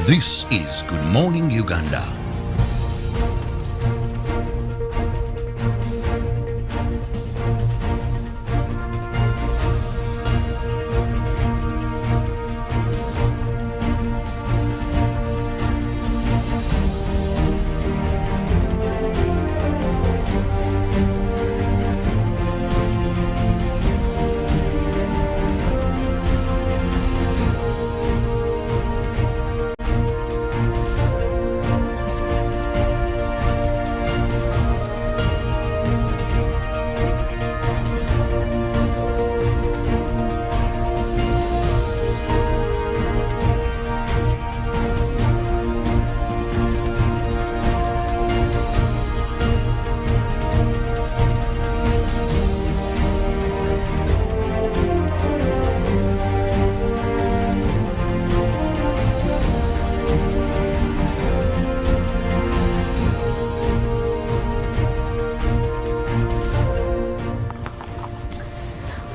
This is Good Morning Uganda.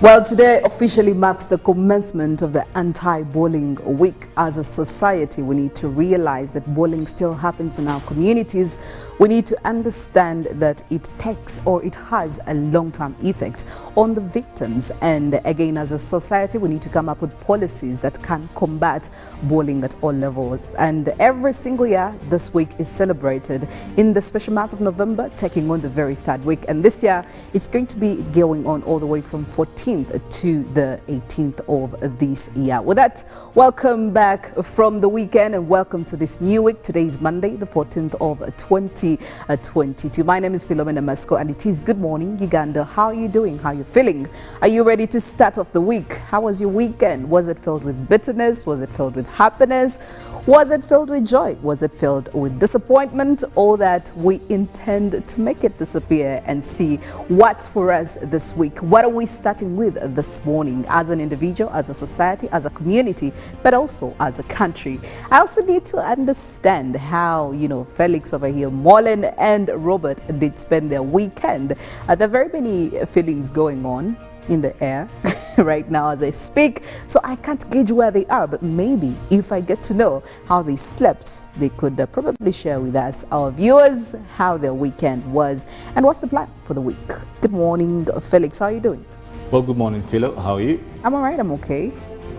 Well, today officially marks the commencement of the anti-bullying week. As a society, we need to realize that bullying still happens in our communities. We need to understand that it takes or it has a long-term effect on the victims. And again, as a society, we need to come up with policies that can combat bullying at all levels. And every single year, this week is celebrated in the special month of November, taking on the very third week. And this year, it's going to be going on all the way from 14th to the 18th of this year. With that, welcome back from the weekend and welcome to this new week. Today is Monday, the 14th of 2022. My name is Philomena Mastiko and it is Good Morning Uganda. How are you doing? How are you feeling? Are you ready to start off the week? How was your weekend? Was it filled with bitterness? Was it filled with happiness? Was it filled with joy? Was it filled with disappointment? Or that we intend to make it disappear and see what's for us this week? What are we starting with this morning as an individual, as a society, as a community, but also as a country? I also need to understand how, Felix over here, Mollen and Robert did spend their weekend. There are very many feelings going on in the air right now as I speak, so I can't gauge where they are, but maybe if I get to know how they slept, they could probably share with us, our viewers, how their weekend was and what's the plan for the week. Good morning, Felix. How are you doing? Well, good morning, Philo. How are you? I'm all right. I'm okay.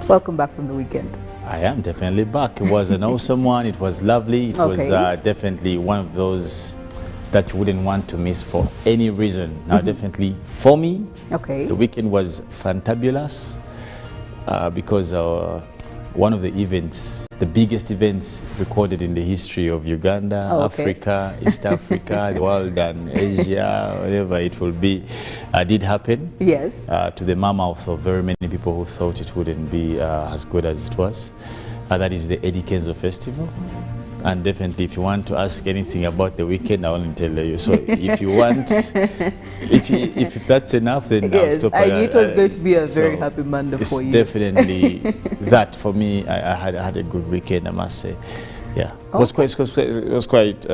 Welcome back from the weekend. I am definitely back. It was an awesome one. It was lovely. It was definitely one of those that you wouldn't want to miss for any reason. Now, definitely for me, the weekend was fantabulous because one of the events, the biggest events recorded in the history of Uganda, Africa, East Africa, the world and Asia, whatever it will be, did happen. Yes. To the mouth of very many people who thought it wouldn't be as good as it was. That is the Eddie Kenzo Festival. And definitely, if you want to ask anything about the weekend, I will tell you. So if you want, if that's enough, then I'll stop. I knew it was going to be a very happy Monday for you. It's definitely that for me. I had a good weekend, I must say. Yeah, it was quite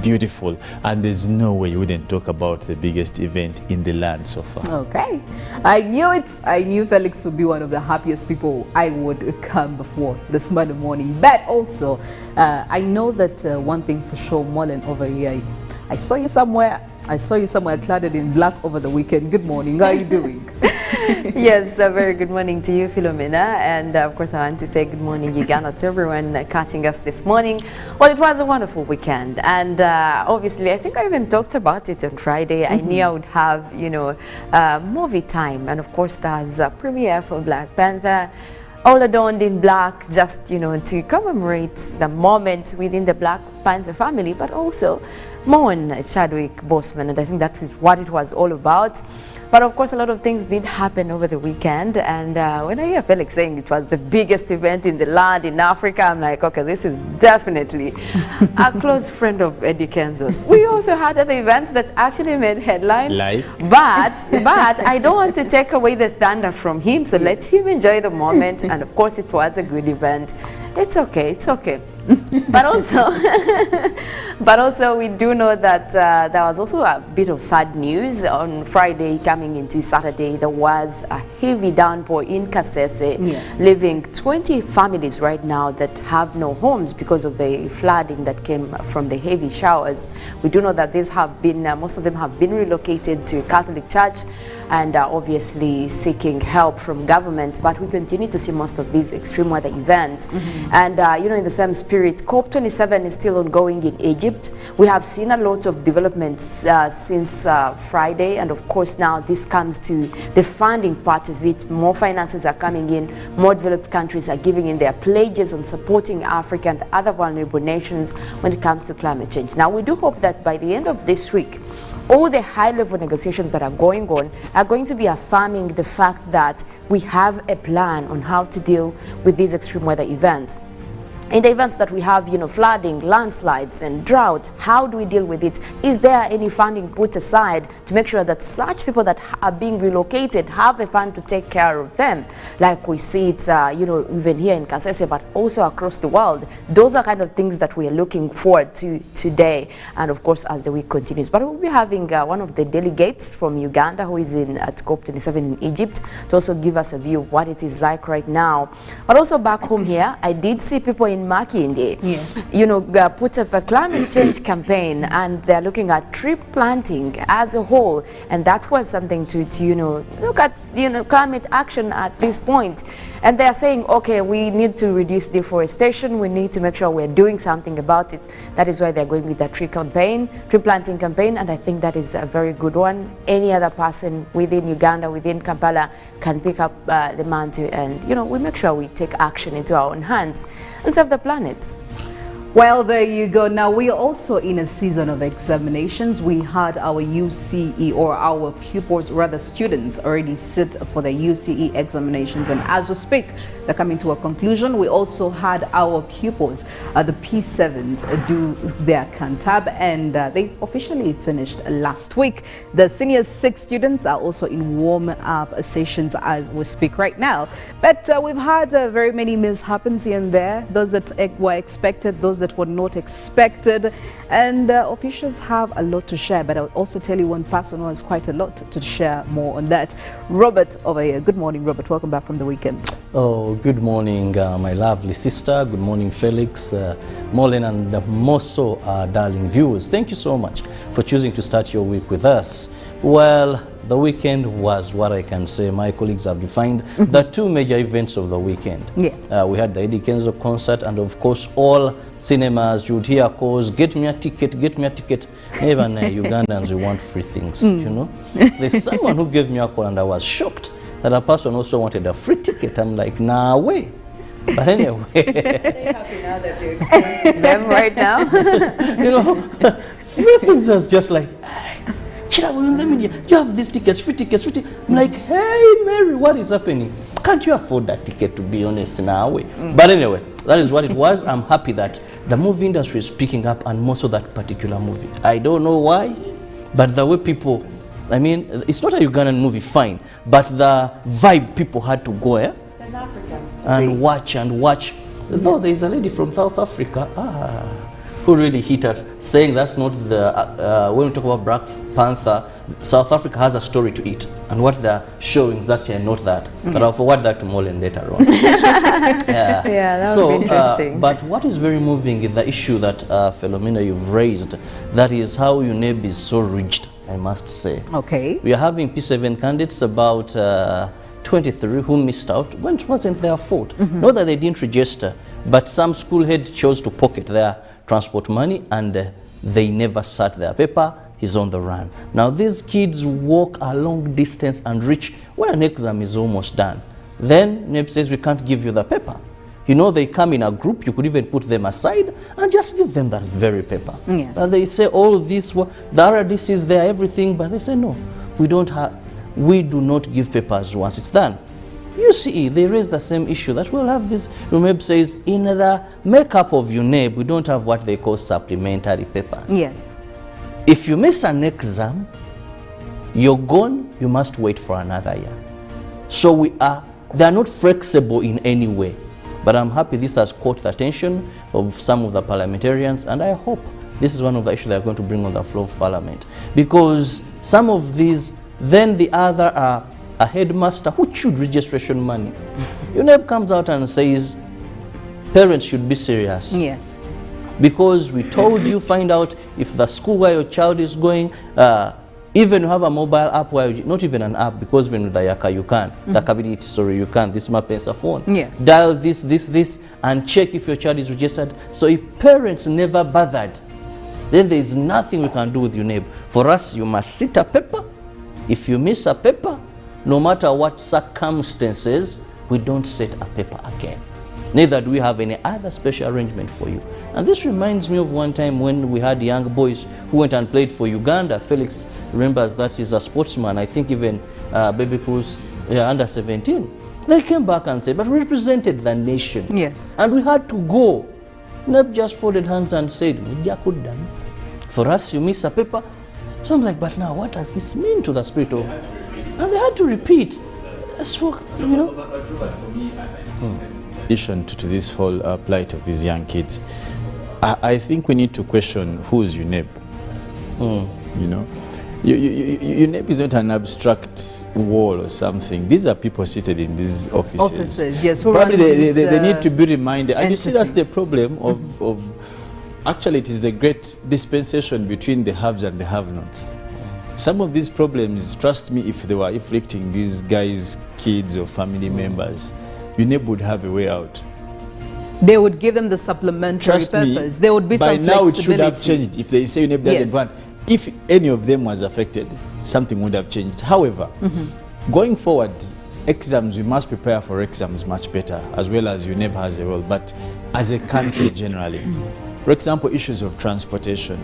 beautiful, and there's no way you wouldn't talk about the biggest event in the land so far. Okay, I knew it. I knew Felix would be one of the happiest people I would come before this Monday morning. But also, I know that one thing for sure, Mollen over here, I saw you somewhere. Cladded in black over the weekend. Good morning. How are you doing? Yes, a very good morning to you, Philomena, and of course I want to say good morning Uganda to everyone catching us this morning. Well, it was a wonderful weekend, and obviously I think I even talked about it on Friday. I knew I would have, movie time, and of course there's a premiere for Black Panther, all adorned in black, just to commemorate the moment within the Black Panther family, but also mourn Chadwick Boseman, and I think that is what it was all about. But of course, a lot of things did happen over the weekend, and when I hear Felix saying it was the biggest event in the land in Africa, I'm like, okay, this is definitely a close friend of Eddie Kenzo's. We also had other events that actually made headlines, but I don't want to take away the thunder from him, so let him enjoy the moment. And of course, it was a good event. It's okay, it's okay. But also we do know that there was also a bit of sad news on Friday coming into Saturday. There was a heavy downpour in Kasese, yes, leaving 20 families right now that have no homes because of the flooding that came from the heavy showers. We do know that these have been, most of them have been relocated to a Catholic church and are obviously seeking help from government, but we continue to see most of these extreme weather events. And you know, in the same spirit, COP27 is still ongoing in Egypt. We have seen a lot of developments since Friday, and of course now this comes to the funding part of it. More finances are coming in, more developed countries are giving in their pledges on supporting Africa and other vulnerable nations when it comes to climate change. Now we do hope that by the end of this week, all the high-level negotiations that are going on are going to be affirming the fact that we have a plan on how to deal with these extreme weather events. In the events that we have, you know, flooding, landslides and drought, how do we deal with it? Is there any funding put aside to make sure that such people that are being relocated have a fund to take care of them? Like we see it, you know, even here in Kasese, but also across the world. Those are kind of things that we are looking forward to today, and of course as the week continues. But we'll be having one of the delegates from Uganda who is at COP27 in Egypt to also give us a view of what it is like right now. But also back home here, I did see people in Makindi, yes, you know, put up a climate change campaign, and they're looking at tree planting as a whole, and that was something to you know, look at, you know, climate action at this point. And they're saying, okay, we need to reduce deforestation, we need to make sure we're doing something about it. That is why they're going with the tree planting campaign, and I think that is a very good one. Any other person within Uganda, within Kampala, can pick up the mantle, and you know, we make sure we take action into our own hands and save the planet. Well, there you go. Now, we are also in a season of examinations. We had our UCE, or our pupils, rather students, already sit for the UCE examinations. And as we speak, they're coming to a conclusion. We also had our pupils, the P7s, do their Cantab, and they officially finished last week. The senior 6 students are also in warm-up sessions as we speak right now. But we've had very many mishaps here and there, those that were expected, those that were not expected, and officials have a lot to share. But I'll also tell you one person who has quite a lot to share more on that. Robert over here. Good morning, Robert. Welcome back from the weekend. Oh, good morning, my lovely sister. Good morning, Felix, Mollen, and more so, darling viewers. Thank you so much for choosing to start your week with us. Well, the weekend was what I can say. My colleagues have defined the 2 major events of the weekend. Yes. We had the Eddie Kenzo concert, and of course all cinemas, you would hear calls, get me a ticket, get me a ticket. Even Ugandans, we want free things, you know. There's someone who gave me a call, and I was shocked that a person also wanted a free ticket. I'm like, nah, way. But anyway. They're happy now that you're experiencing them right now. You know, free things was just like, hey, Kirabo, let me, you have these tickets, free tickets, free tickets. I'm like, hey, Mary, what is happening? Can't you afford that ticket, to be honest, now? But anyway, that is what it was. I'm happy that the movie industry is picking up, and more so that particular movie. I don't know why, but the way people, I mean, it's not a Ugandan movie, fine, but the vibe people had to go there It's an African story. and watch. Though there is a lady from South Africa, who really hit us, saying that's not the, when we talk about Black Panther, South Africa has a story to it, and what they're showing is actually not that. Yes. But I'll forward that to Mollen later on. Yeah, that would be interesting. But what is very moving is the issue that, Philomena, you've raised, that is how UNEB is so rigid, I must say. Okay. We are having P7 candidates, about 23 who missed out when it wasn't their fault. Not that they didn't register, but some school head chose to pocket their transport money, and they never sat their paper. He's on the run. Now these kids walk a long distance and reach when an exam is almost done. Then NEB says, we can't give you the paper. You know, they come in a group, you could even put them aside and just give them that very paper. Yes. But they say all this, the RDC is there, everything, but they say no, we do not give papers once it's done. You see, they raise the same issue that we'll have this. UNEB says in the makeup of UNEB, we don't have what they call supplementary papers. Yes. If you miss an exam, you're gone, you must wait for another year. So they are not flexible in any way. But I'm happy this has caught the attention of some of the parliamentarians, and I hope this is one of the issues they're going to bring on the floor of Parliament. Because some of these, then the other are a headmaster who chewed registration money. UNEP comes out and says, parents should be serious. Yes. Because we told you, find out if the school where your child is going, even you have a mobile app where you, not even an app, because even with the Yaka you can, you can, this map is a phone. Yes. Dial this, and check if your child is registered. So if parents never bothered, then there is nothing we can do with UNEP. For us, you must sit a paper. If you miss a paper, no matter what circumstances, we don't set a paper again. Neither do we have any other special arrangement for you. And this reminds me of one time when we had young boys who went and played for Uganda. Felix remembers that he's a sportsman. I think even Baby Cruz, under 17. They came back and said, but we represented the nation. Yes. And we had to go. Not just folded hands and said, for us, you miss a paper. So I'm like, but now what does this mean to the spirit of? And they had to repeat. As for, you know. In addition to this whole plight of these young kids, I think we need to question who's UNEP. You know, UNEP is not an abstract wall or something. These are people seated in these offices. Yes. Probably they need to be reminded. And you see, that's the problem of actually, it is the great dispensation between the haves and the have-nots. Some of these problems, trust me, if they were afflicting these guys' kids or family members, UNEP would have a way out. They would give them the supplementary purpose. There would be some flexibility. By now it should have changed. If they say UNEP doesn't want, if any of them was affected, something would have changed. However, going forward, exams, we must prepare for exams much better, as well as UNEP has a role, but as a country generally. For example, issues of transportation.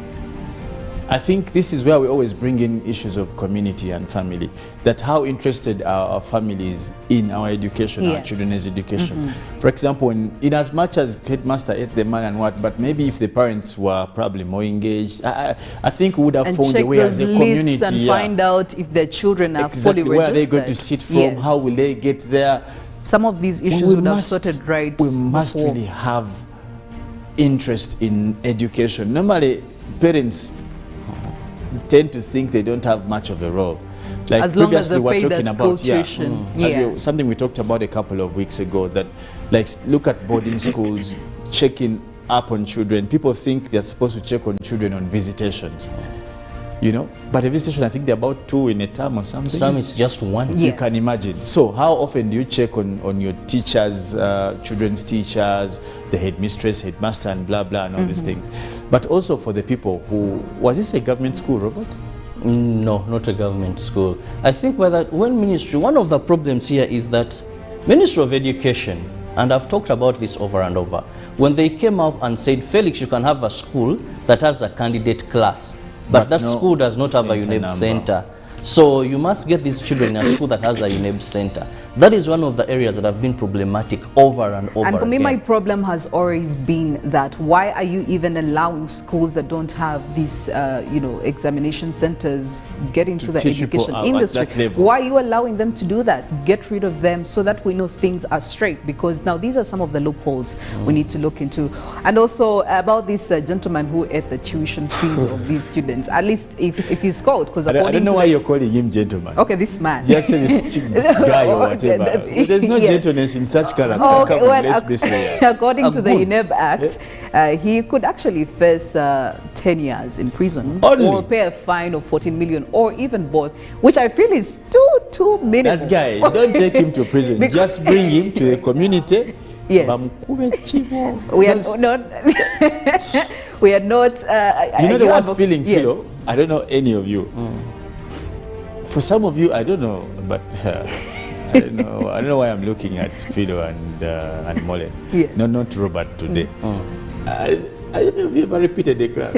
I think this is where we always bring in issues of community and family, that how interested are our families in our education, our children's education. For example, in as much as headmaster ate the man and what, but maybe if the parents were probably more engaged, I think we would have found a way as a community. And find out if their children are fully registered. Where are they going to sit from? How will they get there? Some of these issues would have sorted right. We must really have interest in education. Normally, parents tend to think they don't have much of a role. Like as long as they we're pay talking the about tuition. Something we talked about a couple of weeks ago, that like look at boarding schools, checking up on children. People think they're supposed to check on children on visitations. You know, but a visitation, I think they're about 2 in a term or something. Some it's just 1. You can imagine. So how often do you check on your teachers, children's teachers, the headmistress, headmaster, and blah, blah, and all these things? But also for the people who, was this a government school, Robert? No, not a government school. I think when ministry, one of the problems here is that Ministry of Education, and I've talked about this over and over, when they came up and said, Felix, you can have a school that has a candidate class, but that school does not have a UNEP center. So you must get these children in a school that has a UNEP center. That is one of the areas that have been problematic over and over And for me, again. my problem has always been that why are you even allowing schools that don't have these, examination centers get into the education industry? Why are you allowing them to do that? Get rid of them so that we know things are straight, because now these are some of the loopholes we need to look into. And also about this gentleman who ate the tuition fees of these students, at least if he's called, because I don't know why you're calling him gentleman. Okay, this man. Just say this guy or whatever. There's no gentleness in such character. According to the UNEP Act, he could actually face 10 years in prison or pay a fine of 14 million or even both, which I feel is too minimal. That guy, don't take him to prison. Just bring him to the community. Yes. We are not. We are not. You know the worst feeling, Philo? I don't know any of you. For some of you, I don't know, but I don't know why I'm looking at Philo and Mollen. Yes. No, not Robert today. I don't know if you ever repeated the class.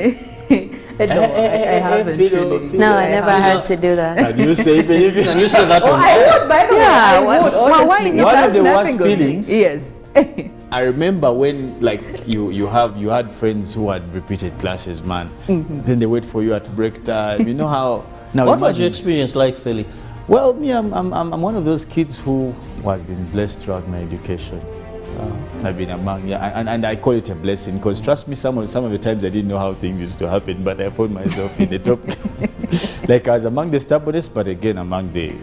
No, I haven't. Philo, no, I never had to do that. Can you say baby? Can you say that on I would, by the way. Yeah, Honestly, one of the worst feelings. Yes. I remember when, like, you had friends who had repeated classes, man. Then they wait for you at break time. You know how now. What was your experience like, Felix? Well, me, I'm one of those kids who has been blessed throughout my education. I've been among, and I call it a blessing, because trust me, some of the times I didn't know how things used to happen, but I found myself in the top. Like I was among the stubbornest, but again among the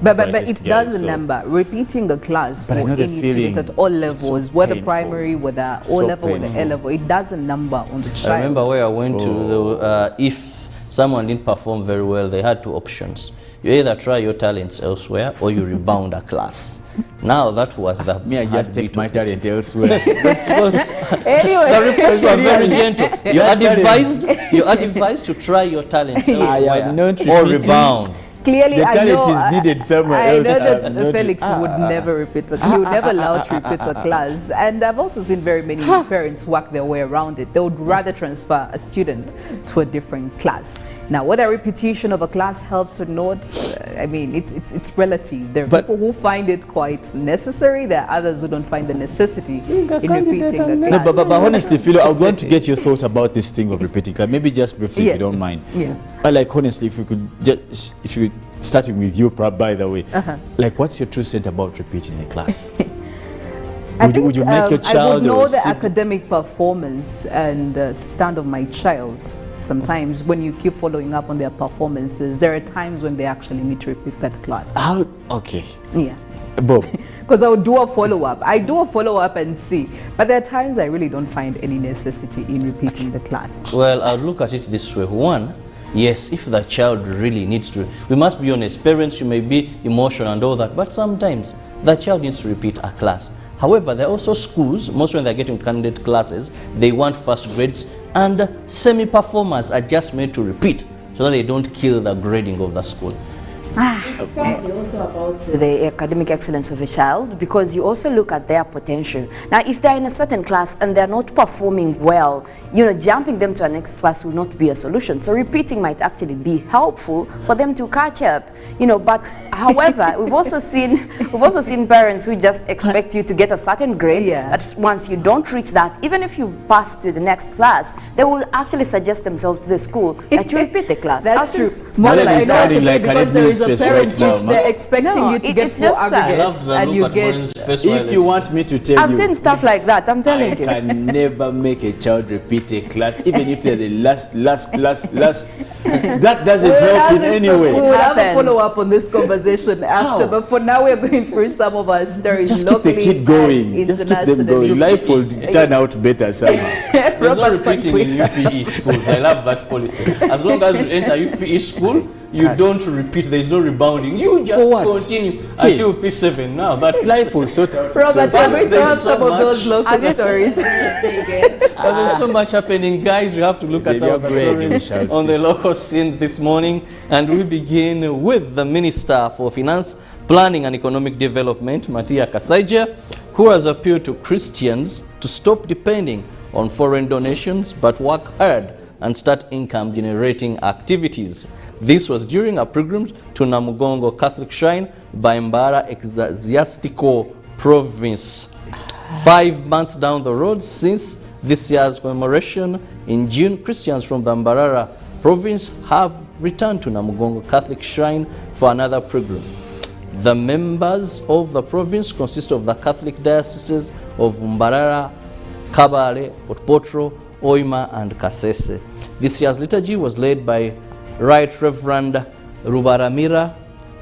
But it does number. Repeating a class for any student at all levels, so whether primary, whether O-level, whether A-level, it does a number on the child. I remember where I went to, if someone didn't perform very well, they had two options. You either try your talents elsewhere or you rebound a class. Now that was the me, I just take my talent elsewhere. Anyway, the reports were very gentle. You are advised to try your talents elsewhere or rebound. Clearly, the talent is needed somewhere else. I know that Felix would never repeat a class. He would never allow to repeat a class. And I've also seen very many parents work their way around it. They would rather transfer a student to a different class. Now, whether repetition of a class helps or not, I mean, it's relative. There are people who find it quite necessary. There are others who don't find the necessity in repeating the class. No, but honestly, Philo, I would want to get your thoughts about this thing of repeating class. Maybe just briefly, if you don't mind. Yeah. Like, honestly, if you could, starting with you, by the way, like, what's your true sense about repeating a class? Would you make your child? I would know the academic performance and stand of my child. Sometimes when you keep following up on their performances, there are times when they actually need to repeat that class. How? Okay. Yeah. Bob. Because I would do a follow-up. I do a follow-up and see. But there are times I really don't find any necessity in repeating the class. Well, I'll look at it this way. One, yes, if the child really needs to, we must be honest, parents, you may be emotional and all that, but sometimes the child needs to repeat a class. However, there are also schools, most when they're getting candidate classes, they want first grades, and semi-performers are just made to repeat so that they don't kill the grading of the school. It's probably also about the academic excellence of a child, because you also look at their potential. Now, if they're in a certain class and they're not performing well, you know, jumping them to a next class will not be a solution. So repeating might actually be helpful for them to catch up, you know. But however, we've also seen parents who just expect you to get a certain grade. That once you don't reach that, even if you pass to the next class, they will actually suggest themselves to the school that you repeat the class. That's true. Mollen is sounding like a parent right they're expecting you to get 4 aggregates and you get. If you want me to tell I've seen stuff like that. I'm telling you. I can never make a child repeat a class, even if they're the last. That doesn't help in any way. We will have a follow up on this conversation after, but for now we're going through some of our stories. Just keep the kid going. Just keep them going. Life will turn out better somehow. There's no repeating in UPE schools. I love that policy. As long as you enter UPE school, you don't repeat. There is no rebounding. You just continue until P7 now. But life will sort out. Robert, we're going to have some of those local stories. But there's so much happening, guys. We have to look at our stories on the local scene this morning. And we begin with the Minister for Finance, Planning and Economic Development, Matia Kasaija, who has appealed to Christians to stop depending on foreign donations but work hard and start income generating activities. This was during a pilgrimage to Namugongo Catholic Shrine by Mbara Ecclesiastical Province. 5 months down the road since this year's commemoration in June, Christians from the Mbarara province have returned to Namugongo Catholic Shrine for another pilgrim. The members of the province consist of the Catholic dioceses of Mbarara, Kabale, Port Potro, Oima and Kasese. This year's liturgy was led by Right Reverend Rubaramira,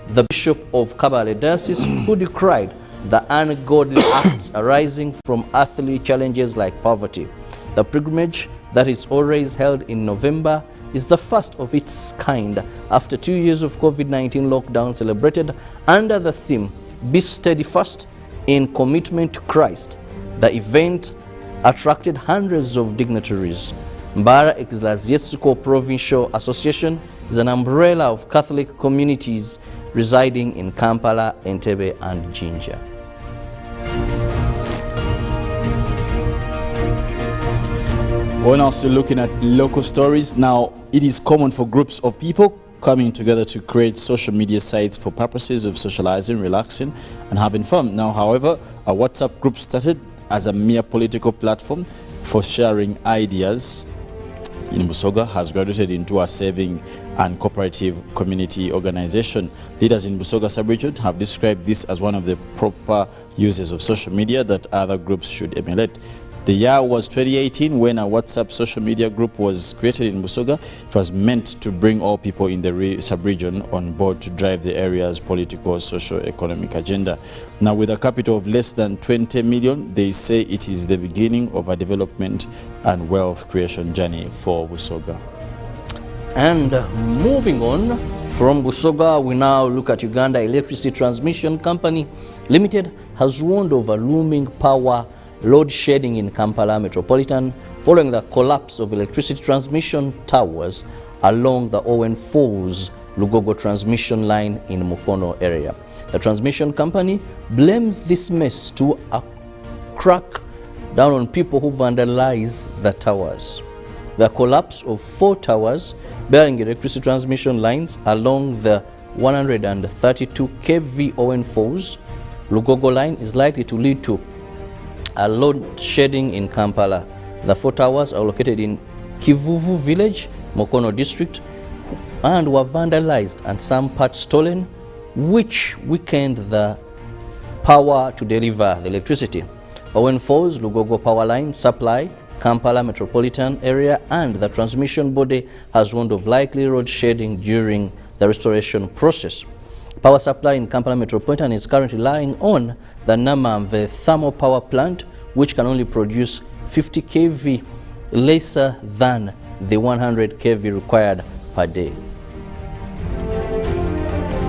the Bishop of Kabale Diocese, who decried the ungodly acts arising from earthly challenges like poverty. The pilgrimage that is always held in November is the first of its kind after 2 years of COVID-19 lockdown celebrated under the theme, Be Steadfast in Commitment to Christ. The event attracted hundreds of dignitaries. Mbara Ecclesiastical Provincial Association is an umbrella of Catholic communities residing in Kampala, Entebbe and Jinja. We're now still looking at local stories. Now, it is common for groups of people coming together to create social media sites for purposes of socializing, relaxing and having fun. Now, however, a WhatsApp group started as a mere political platform for sharing ideas in Busoga has graduated into a saving and cooperative community organization. Leaders in Busoga sub-region have described this as one of the proper uses of social media that other groups should emulate. The year was 2018 when a WhatsApp social media group was created in Busoga. It was meant to bring all people in the sub-region on board to drive the area's political, socio-economic agenda. Now, with a capital of less than 20 million, they say it is the beginning of a development and wealth creation journey for Busoga. And moving on from Busoga, we now look at Uganda Electricity Transmission Company Limited has warned of a looming power load shedding in Kampala Metropolitan following the collapse of electricity transmission towers along the Owen Falls Lugogo transmission line in Mukono area. The transmission company blames this mess to a crack down on people who vandalize the towers. The collapse of 4 towers bearing electricity transmission lines along the 132 kV Owen Falls Lugogo line is likely to lead to a load shedding in Kampala. The 4 towers are located in Kivuvu village, Mukono district, and were vandalized and some parts stolen, which weakened the power to deliver the electricity. Owen Falls Lugogo power line supply Kampala metropolitan area, and the transmission body has warned of likely load shedding during the restoration process. Power supply in Kampala metropolitan is currently relying on the Namamve thermal power plant, which can only produce 50 kV, lesser than the 100 kV required per day.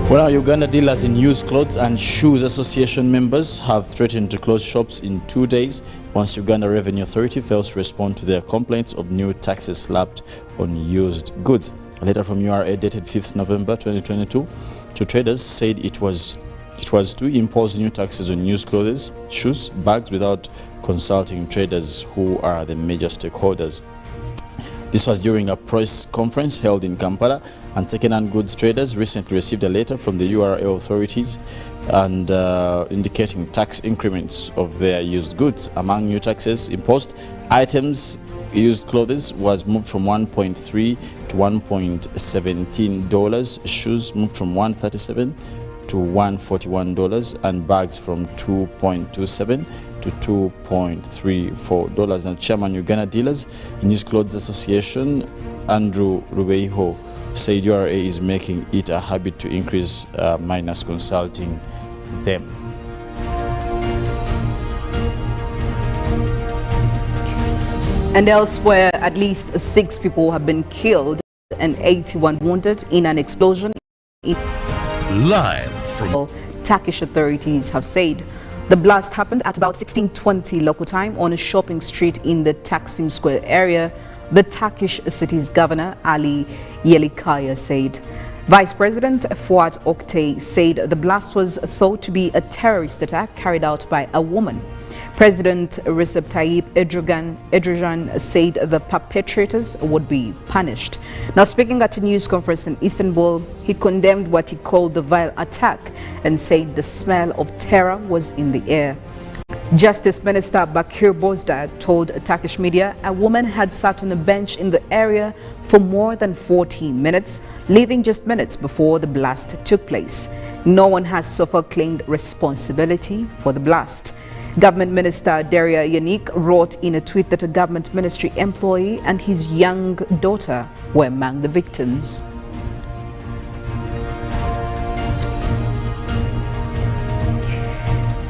Well, Uganda dealers in used clothes and shoes association members have threatened to close shops in 2 days once Uganda Revenue Authority fails to respond to their complaints of new taxes slapped on used goods. A letter from URA dated 5th November 2022 to traders said it was to impose new taxes on used clothes, shoes, bags without consulting traders who are the major stakeholders. This was during a press conference held in Kampala, and second-hand goods traders recently received a letter from the URA authorities and indicating tax increments of their used goods. Among new taxes imposed, items used clothes was moved from $1.3 to $1.17, shoes moved from $137 to $141, and bags from $2.27 to $2.34. Now, Chairman Uganda Dealers in Used Clothes Association, Andrew Rubeiho, said URA is making it a habit to increase minus consulting them. And elsewhere, at least 6 people have been killed and 81 wounded in an explosion. Live from Turkish authorities have said the blast happened at about 16:20 local time on a shopping street in the Taksim Square area, the Turkish city's governor Ali Yelikaya said. Vice President Fuat Oktay said the blast was thought to be a terrorist attack carried out by a woman. President Recep Tayyip Erdogan said the perpetrators would be punished. Now, speaking at a news conference in Istanbul, he condemned what he called the vile attack and said the smell of terror was in the air. Justice Minister Bakir Bozdag told Turkish media a woman had sat on a bench in the area for more than 40 minutes, leaving just minutes before the blast took place. No one has so far claimed responsibility for the blast. Government Minister Daria Yannick wrote in a tweet that a government ministry employee and his young daughter were among the victims.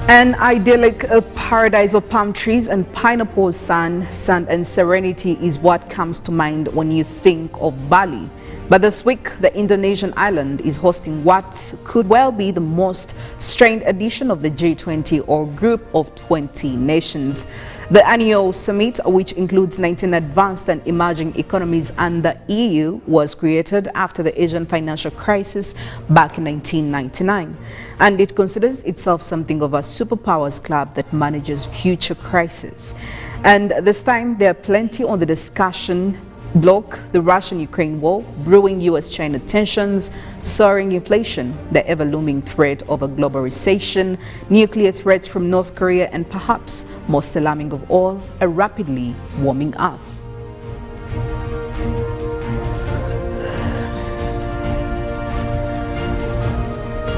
An idyllic paradise of palm trees and pineapples, sand and serenity is what comes to mind when you think of Bali. But this week, the Indonesian island is hosting what could well be the most strained edition of the G20, or Group of 20 Nations. The annual summit, which includes 19 advanced and emerging economies and the EU, was created after the Asian financial crisis back in 1999. And it considers itself something of a superpowers club that manages future crises. And this time, there are plenty on the discussion block: the Russian-Ukraine war, brewing US-China tensions, soaring inflation, the ever-looming threat of a global recession, nuclear threats from North Korea, and perhaps most alarming of all, a rapidly warming Earth.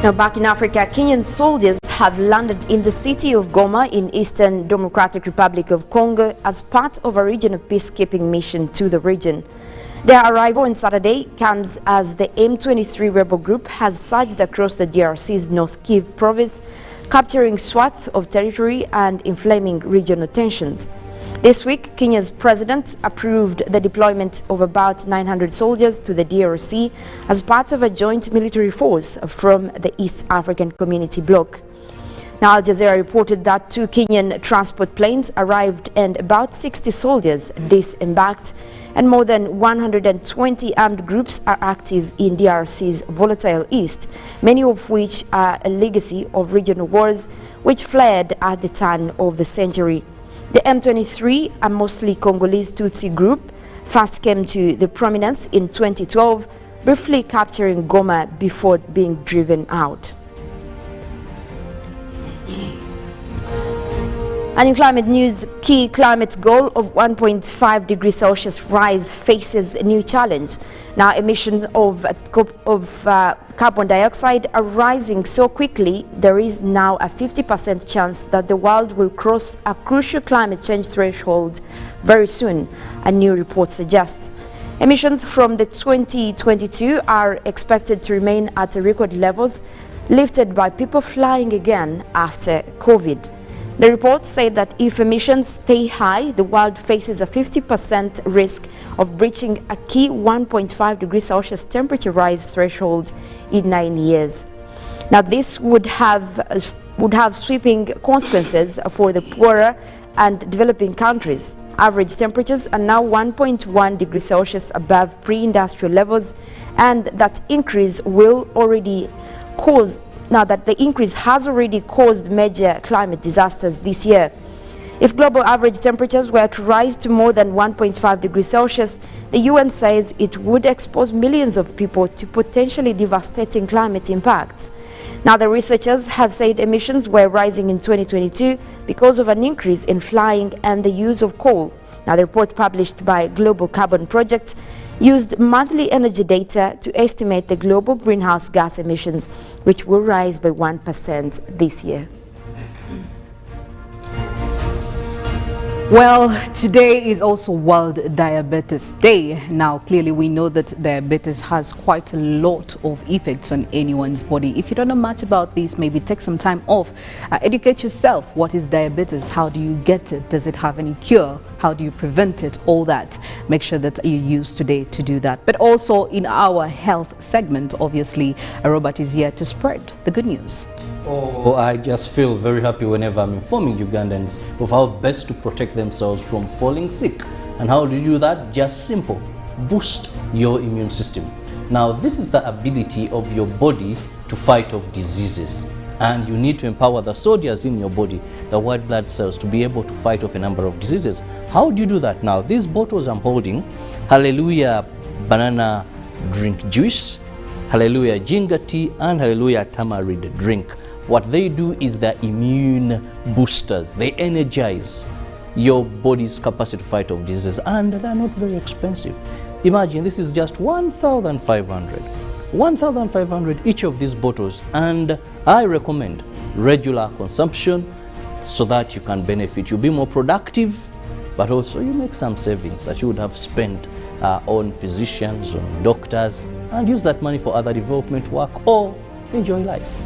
Now back in Africa, Kenyan soldiers have landed in the city of Goma in Eastern Democratic Republic of Congo as part of a regional peacekeeping mission to the region. Their arrival on Saturday comes as the M23 rebel group has surged across the DRC's North Kivu province, capturing swaths of territory and inflaming regional tensions. This week, Kenya's president approved the deployment of about 900 soldiers to the DRC as part of a joint military force from the East African Community Bloc. Now, Al Jazeera reported that 2 Kenyan transport planes arrived and about 60 soldiers disembarked, and more than 120 armed groups are active in DRC's volatile east, many of which are a legacy of regional wars which flared at the turn of the century. The M23, a mostly Congolese Tutsi group, first came to the prominence in 2012, briefly capturing Goma before being driven out. And in climate news, key climate goal of 1.5 degrees Celsius rise faces a new challenge. Now, emissions of carbon dioxide are rising so quickly, there is now a 50% chance that the world will cross a crucial climate change threshold very soon, a new report suggests. Emissions from the 2022 are expected to remain at record levels, lifted by people flying again after COVID. The report said that if emissions stay high, the world faces a 50% risk of breaching a key 1.5 degrees Celsius temperature rise threshold in 9 years. Now, this would have sweeping consequences for the poorer and developing countries. Average temperatures are now 1.1 degrees Celsius above pre-industrial levels, and that increase has already caused major climate disasters this year. If global average temperatures were to rise to more than 1.5 degrees Celsius, the UN says it would expose millions of people to potentially devastating climate impacts. Now, the researchers have said emissions were rising in 2022 because of an increase in flying and the use of coal. Now, the report published by Global Carbon Project used monthly energy data to estimate the global greenhouse gas emissions, which will rise by 1% this year. Well, today is also World Diabetes Day. Now, clearly we know that diabetes has quite a lot of effects on anyone's body. If you don't know much about this, maybe take some time off. Educate yourself. What is diabetes? How do you get it? Does it have any cure? How do you prevent it? All that. Make sure that you use today to do that. But also in our health segment, obviously, Robert is here to spread the good news. Oh, I just feel very happy whenever I'm informing Ugandans of how best to protect themselves from falling sick. And how do you do that? Just simple. Boost your immune system. Now, this is the ability of your body to fight off diseases. And you need to empower the soldiers in your body, the white blood cells, to be able to fight off a number of diseases. How do you do that? Now, these bottles I'm holding, Hallelujah banana drink juice, Hallelujah ginger tea, and Hallelujah tamarind drink. What they do is they're immune boosters. They energize your body's capacity to fight off diseases, and they're not very expensive. Imagine this is just 1,500. 1,500 each of these bottles, and I recommend regular consumption so that you can benefit. You'll be more productive, but also you make some savings that you would have spent on physicians, on doctors, and use that money for other development work or enjoy life.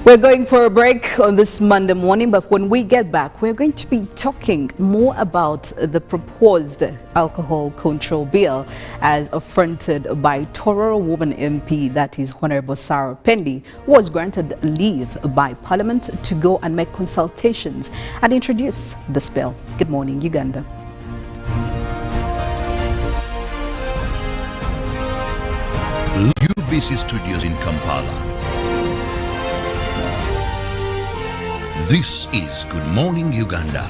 We're going for a break on this Monday morning, but when we get back, we're going to be talking more about the proposed alcohol control bill as affronted by Tororo woman MP, that is Honorable Sarah Pendi, who was granted leave by Parliament to go and make consultations and introduce this bill. Good morning, Uganda. UBC Studios in Kampala. This is Good Morning Uganda.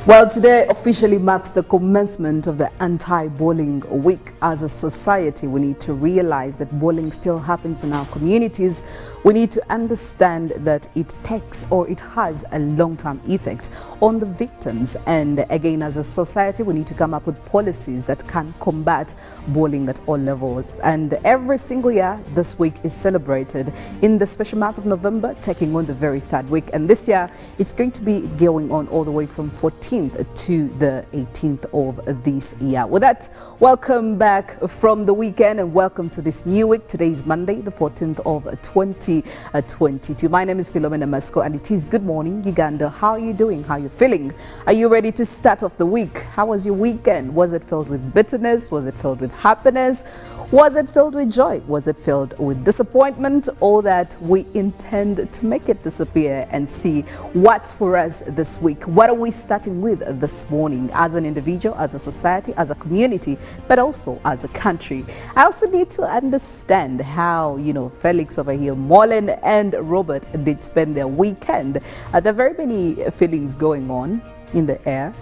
Well, today officially marks the commencement of the anti-bullying week. As a society, we need to realize that bullying still happens in our communities. We need to understand that it takes or it has a long-term effect on the victims. And again, as a society, we need to come up with policies that can combat bullying at all levels. And every single year, this week is celebrated in the special month of November, taking on the very third week. And this year, it's going to be going on all the way from 14th to the 18th of this year. With that, welcome back from the weekend and welcome to this new week. Today is Monday, the 14th of 2022. My name is Philomena Mastiko and it is Good Morning Uganda. How are you doing? How are you feeling? Are you ready to start off the week? How was your weekend? Was it filled with bitterness? Was it filled with happiness? Was it filled with joy? Was it filled with disappointment? Or that we intend to make it disappear and see what's for us this week? What are we starting with this morning as an individual, as a society, as a community, but also as a country? I also need to understand how, Felix over here, Mollen and Robert did spend their weekend. There are very many feelings going on in the air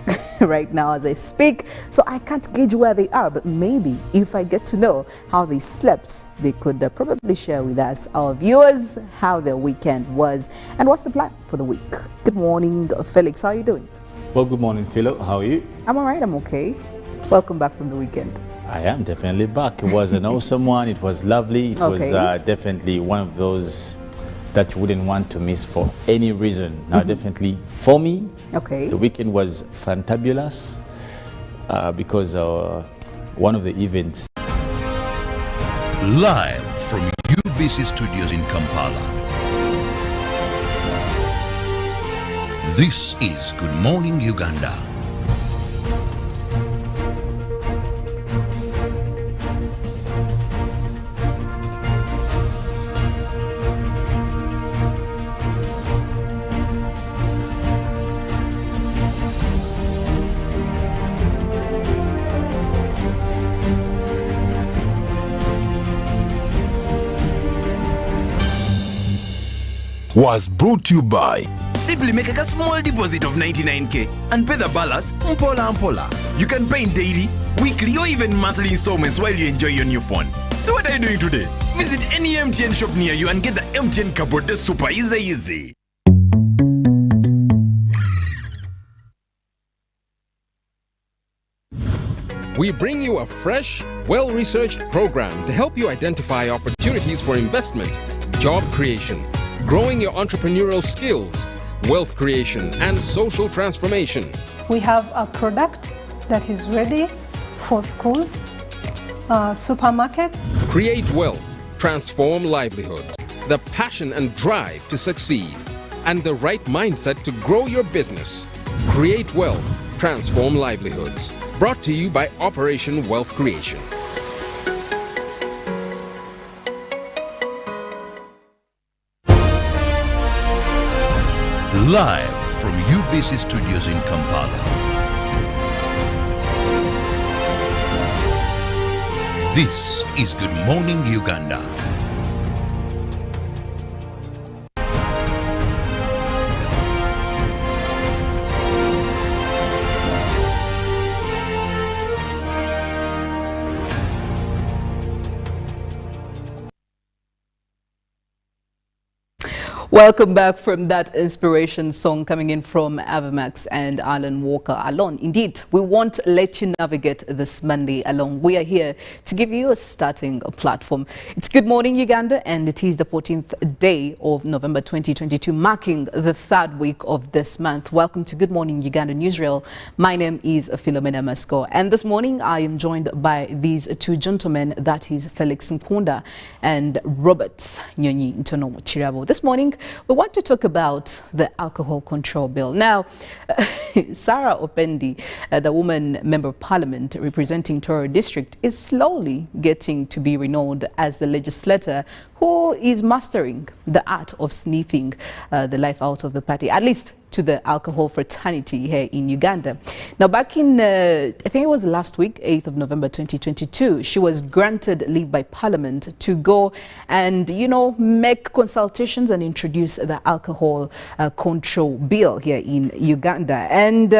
right now as I speak, so I can't gauge where they are, but maybe if I get to know how they slept, they could probably share with us, our viewers, how their weekend was and what's the plan for the week. Good morning, Felix. How are you doing? Well, good morning, Philo. How are you? I'm all right. I'm okay. Welcome back from the weekend. I am definitely back. It was an awesome one. It was lovely. It was definitely one of those that you wouldn't want to miss for any reason. Now, definitely for me, the weekend was fantabulous because one of the events. Live from UBC Studios in Kampala. This is Good Morning Uganda. Was brought to you by simply make a small deposit of 99k and pay the balance mpola. You can pay in daily, weekly or even monthly installments while you enjoy your new phone. So what are you doing today? Visit any MTN shop near you and get the MTN cupboard. That's super easy. We bring you a fresh, well-researched program to help you identify opportunities for investment, job creation, growing your entrepreneurial skills, wealth creation, and social transformation. We have a product that is ready for schools, supermarkets. Create wealth, transform livelihoods, the passion and drive to succeed, and the right mindset to grow your business. Create wealth, transform livelihoods. Brought to you by Operation Wealth Creation. Live from UBC Studios in Kampala. This is Good Morning Uganda. Welcome back from that inspiration song coming in from Avamax and Alan Walker Alone. Indeed, we won't let you navigate this Monday alone. We are here to give you a starting platform. It's Good Morning Uganda and it is the 14th day of November 2022, marking the third week of this month. Welcome to Good Morning Uganda Newsreel. My name is Philomena Mastiko and this morning I am joined by these two gentlemen, that is Felix Nkunda and Robert Nyonyintono Kirabo. This morning we want to talk about the alcohol control bill. Now, Sarah Opendi, the woman member of parliament representing Toro district, is slowly getting to be renowned as the legislator who is mastering the art of sniffing the life out of the party, at least to the alcohol fraternity here in Uganda. Now, back in, I think it was last week, 8th of November 2022, she was granted leave by Parliament to go and, make consultations and introduce the alcohol control bill here in Uganda. And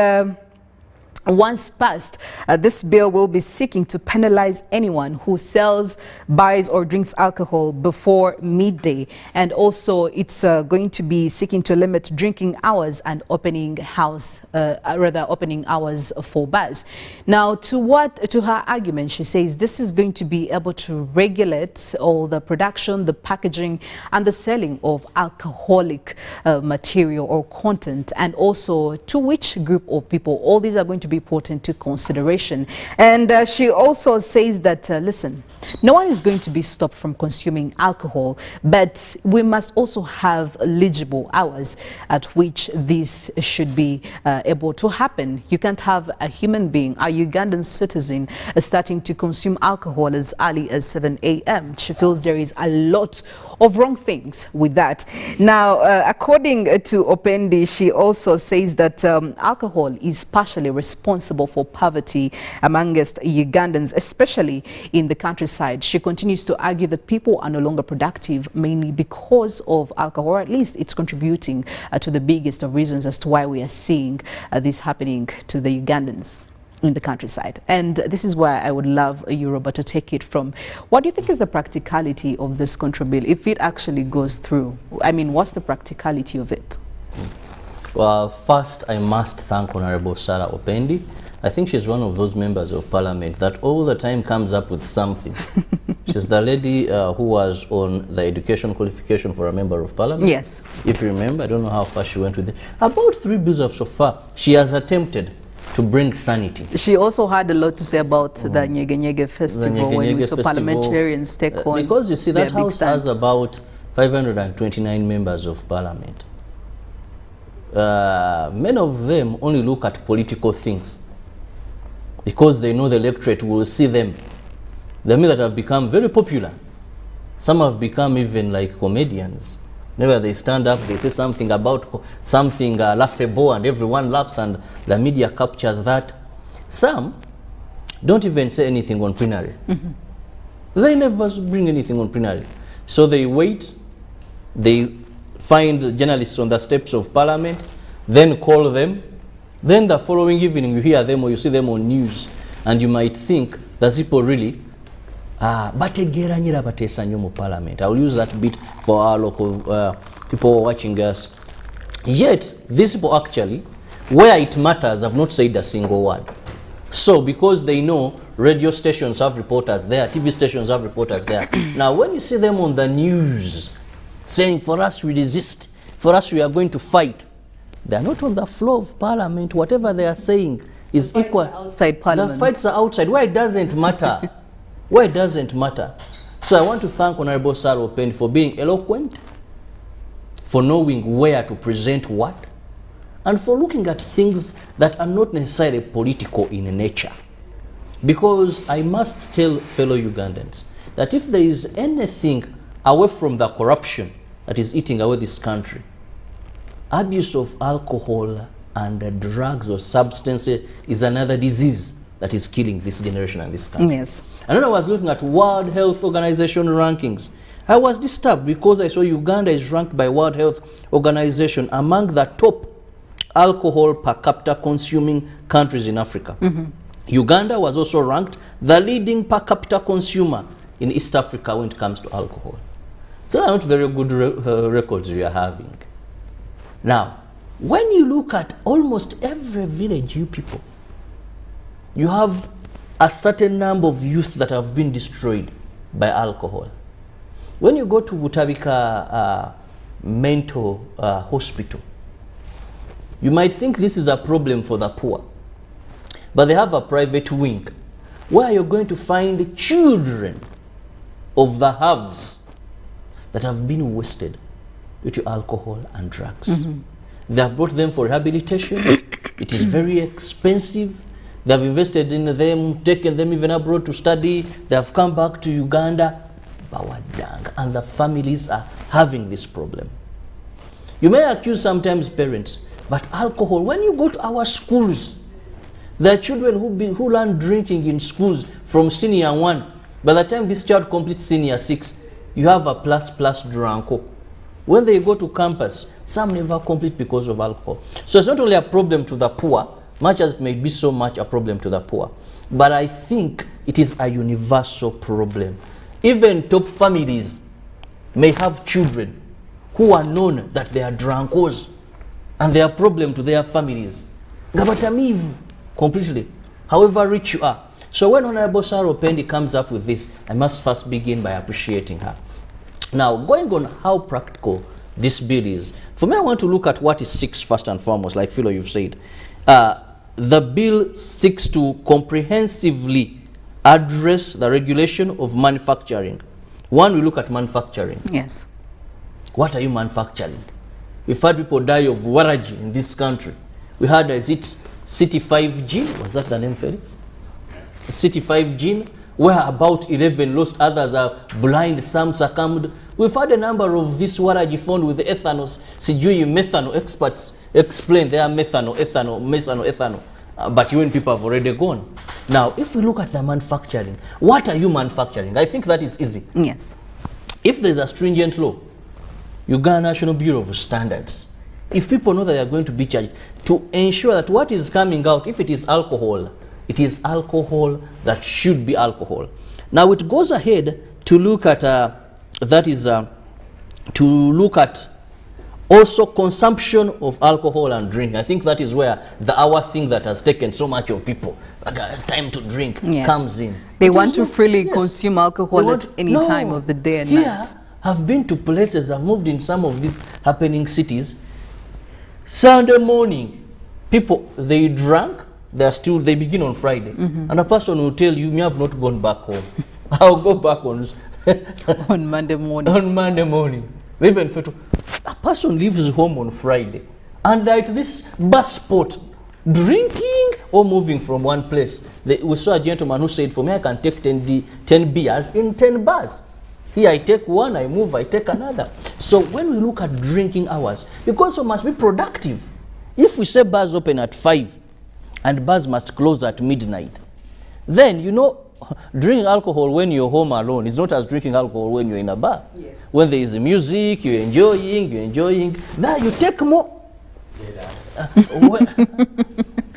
Once passed, this bill will be seeking to penalize anyone who sells, buys or drinks alcohol before midday. And also it's going to be seeking to limit drinking hours and opening hours for bars. Now, to her argument, she says this is going to be able to regulate all the production, the packaging and the selling of alcoholic material or content, and also to which group of people. All these are going to be put into consideration. And she also says that, listen, no one is going to be stopped from consuming alcohol, but we must also have legible hours at which this should be able to happen. You can't have a human being, a Ugandan citizen, starting to consume alcohol as early as 7 a.m. She feels there is a lot of wrong things with that. Now, according to Opendi, she also says that alcohol is partially responsible for poverty amongst Ugandans, especially in the countryside. She continues to argue that people are no longer productive, mainly because of alcohol, or at least it's contributing to the biggest of reasons as to why we are seeing this happening to the Ugandans in the countryside. And this is where I would love Yoruba to take it from. What do you think is the practicality of this contra bill if it actually goes through? I mean, what's the practicality of it? Well, first I must thank Honorable Sarah Opendi. I think she's one of those members of parliament that all the time comes up with something. She's the lady who was on the education qualification for a member of parliament. Yes. If you remember, I don't know how far she went with it. About 3 bills of so far, she has attempted to bring sanity. She also had a lot to say about the Nyonyintono festival when we saw parliamentarians take on. Because you see, that house has about 529 members of parliament. Many of them only look at political things because they know the electorate will see them. They mean that have become very popular. Some have become even like comedians. Whenever they stand up, they say something about something laughable and everyone laughs and the media captures that. Some don't even say anything on plenary. They never bring anything on plenary. So they wait, they find journalists on the steps of parliament, then call them. Then the following evening you hear them or you see them on news and you might think that people really parliament. I will use that bit for our local people watching us. Yet, these people actually, where it matters, have not said a single word. So, because they know radio stations have reporters there, TV stations have reporters there. Now, when you see them on the news saying, for us we resist, for us we are going to fight, they are not on the floor of parliament. Whatever they are saying is equal. Outside parliament. The fights are outside, where it doesn't matter. Where it doesn't matter. So I want to thank Honorable Sarah Opendi for being eloquent, for knowing where to present what, and for looking at things that are not necessarily political in nature. Because I must tell fellow Ugandans that if there is anything away from the corruption that is eating away this country, abuse of alcohol and drugs or substances is another disease that is killing this generation and this country. Yes. And when I was looking at World Health Organization rankings, I was disturbed because I saw Uganda is ranked by World Health Organization among the top alcohol per capita consuming countries in Africa. Uganda was also ranked the leading per capita consumer in East Africa when it comes to alcohol. So they are not very good records we are having. Now, when you look at almost every village, you people, you have a certain number of youth that have been destroyed by alcohol. When you go to Butabika mental hospital, you might think this is a problem for the poor, but they have a private wing where you're going to find children of the haves that have been wasted due to alcohol and drugs. They have brought them for rehabilitation. It is very expensive. They have invested in them, taken them even abroad to study. They have come back to Uganda, Bawadang, and the families are having this problem. You may accuse sometimes parents, but alcohol, when you go to our schools, there are children who learn drinking in schools from senior 1. By the time this child completes senior 6, you have a plus drunko. When they go to campus, some never complete because of alcohol. So it's not only a problem to the poor, much as it may be so much a problem to the poor. But I think it is a universal problem. Even top families may have children who are known that they are drunkards and they are a problem to their families. Gabatamiv completely, however rich you are. So when Honorable Sarah Pendi comes up with this, I must first begin by appreciating her. Now, going on how practical this bill is, for me I want to look at what it seeks first and foremost, like Philo you've said. The bill seeks to comprehensively address the regulation of manufacturing. One, we look at manufacturing. Yes. What are you manufacturing? We've had people die of waraji in this country. We had, is it City 5 gene? Was that the name, Felix? City 5 gene, where about 11 lost, others are blind, some succumbed. We've had a number of this waraji found with ethanol. Sijui methanol, experts explain they are methanol, ethanol. But when people have already gone. Now, if we look at the manufacturing, what are you manufacturing? I think that is easy. Yes. If there's a stringent law, Uganda National Bureau of Standards, if people know that they are going to be charged, to ensure that what is coming out, if it is alcohol, it is alcohol that should be alcohol. Now it goes ahead to look at, to look at also consumption of alcohol and drink. I think that is where our thing that has taken so much of people, time to drink, comes in. They want to freely consume alcohol at any time of the day and night. I've been to places, I've moved in some of these happening cities. Sunday morning, people, they drank, they begin on Friday. And a person will tell you, me have not gone back home. I'll go back on on Monday morning. On Monday morning. Even a person leaves home on Friday and at this bus spot, drinking or moving from one place. We saw a gentleman who said, for me, I can take 10 beers in 10 bars. Here I take one, I move, I take another. So when we look at drinking hours, because we must be productive. If we say bars open at 5 and bars must close at midnight, then, you know, drinking alcohol when you're home alone is not as drinking alcohol when you're in a bar. Yes. When there is music, you're enjoying. Then you take more.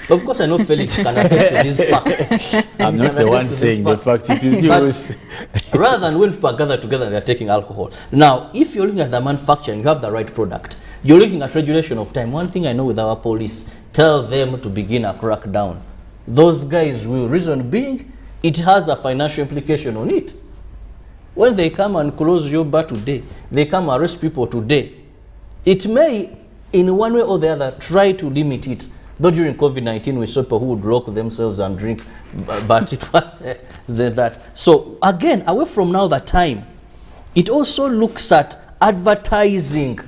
Of course, I know Felix can attest to these facts. I'm not the one saying the fact, it is yours. Rather than when people gather together, they're taking alcohol. Now, if you're looking at the manufacturing, you have the right product. You're looking at regulation of time. One thing I know with our police, tell them to begin a crackdown. Those guys will, reason being, it has a financial implication on it. When they come and close your bar today, they come arrest people today, it may, in one way or the other, try to limit it. Though during COVID-19, we saw people who would lock themselves and drink, but it was that. So again, away from now the time, it also looks at advertising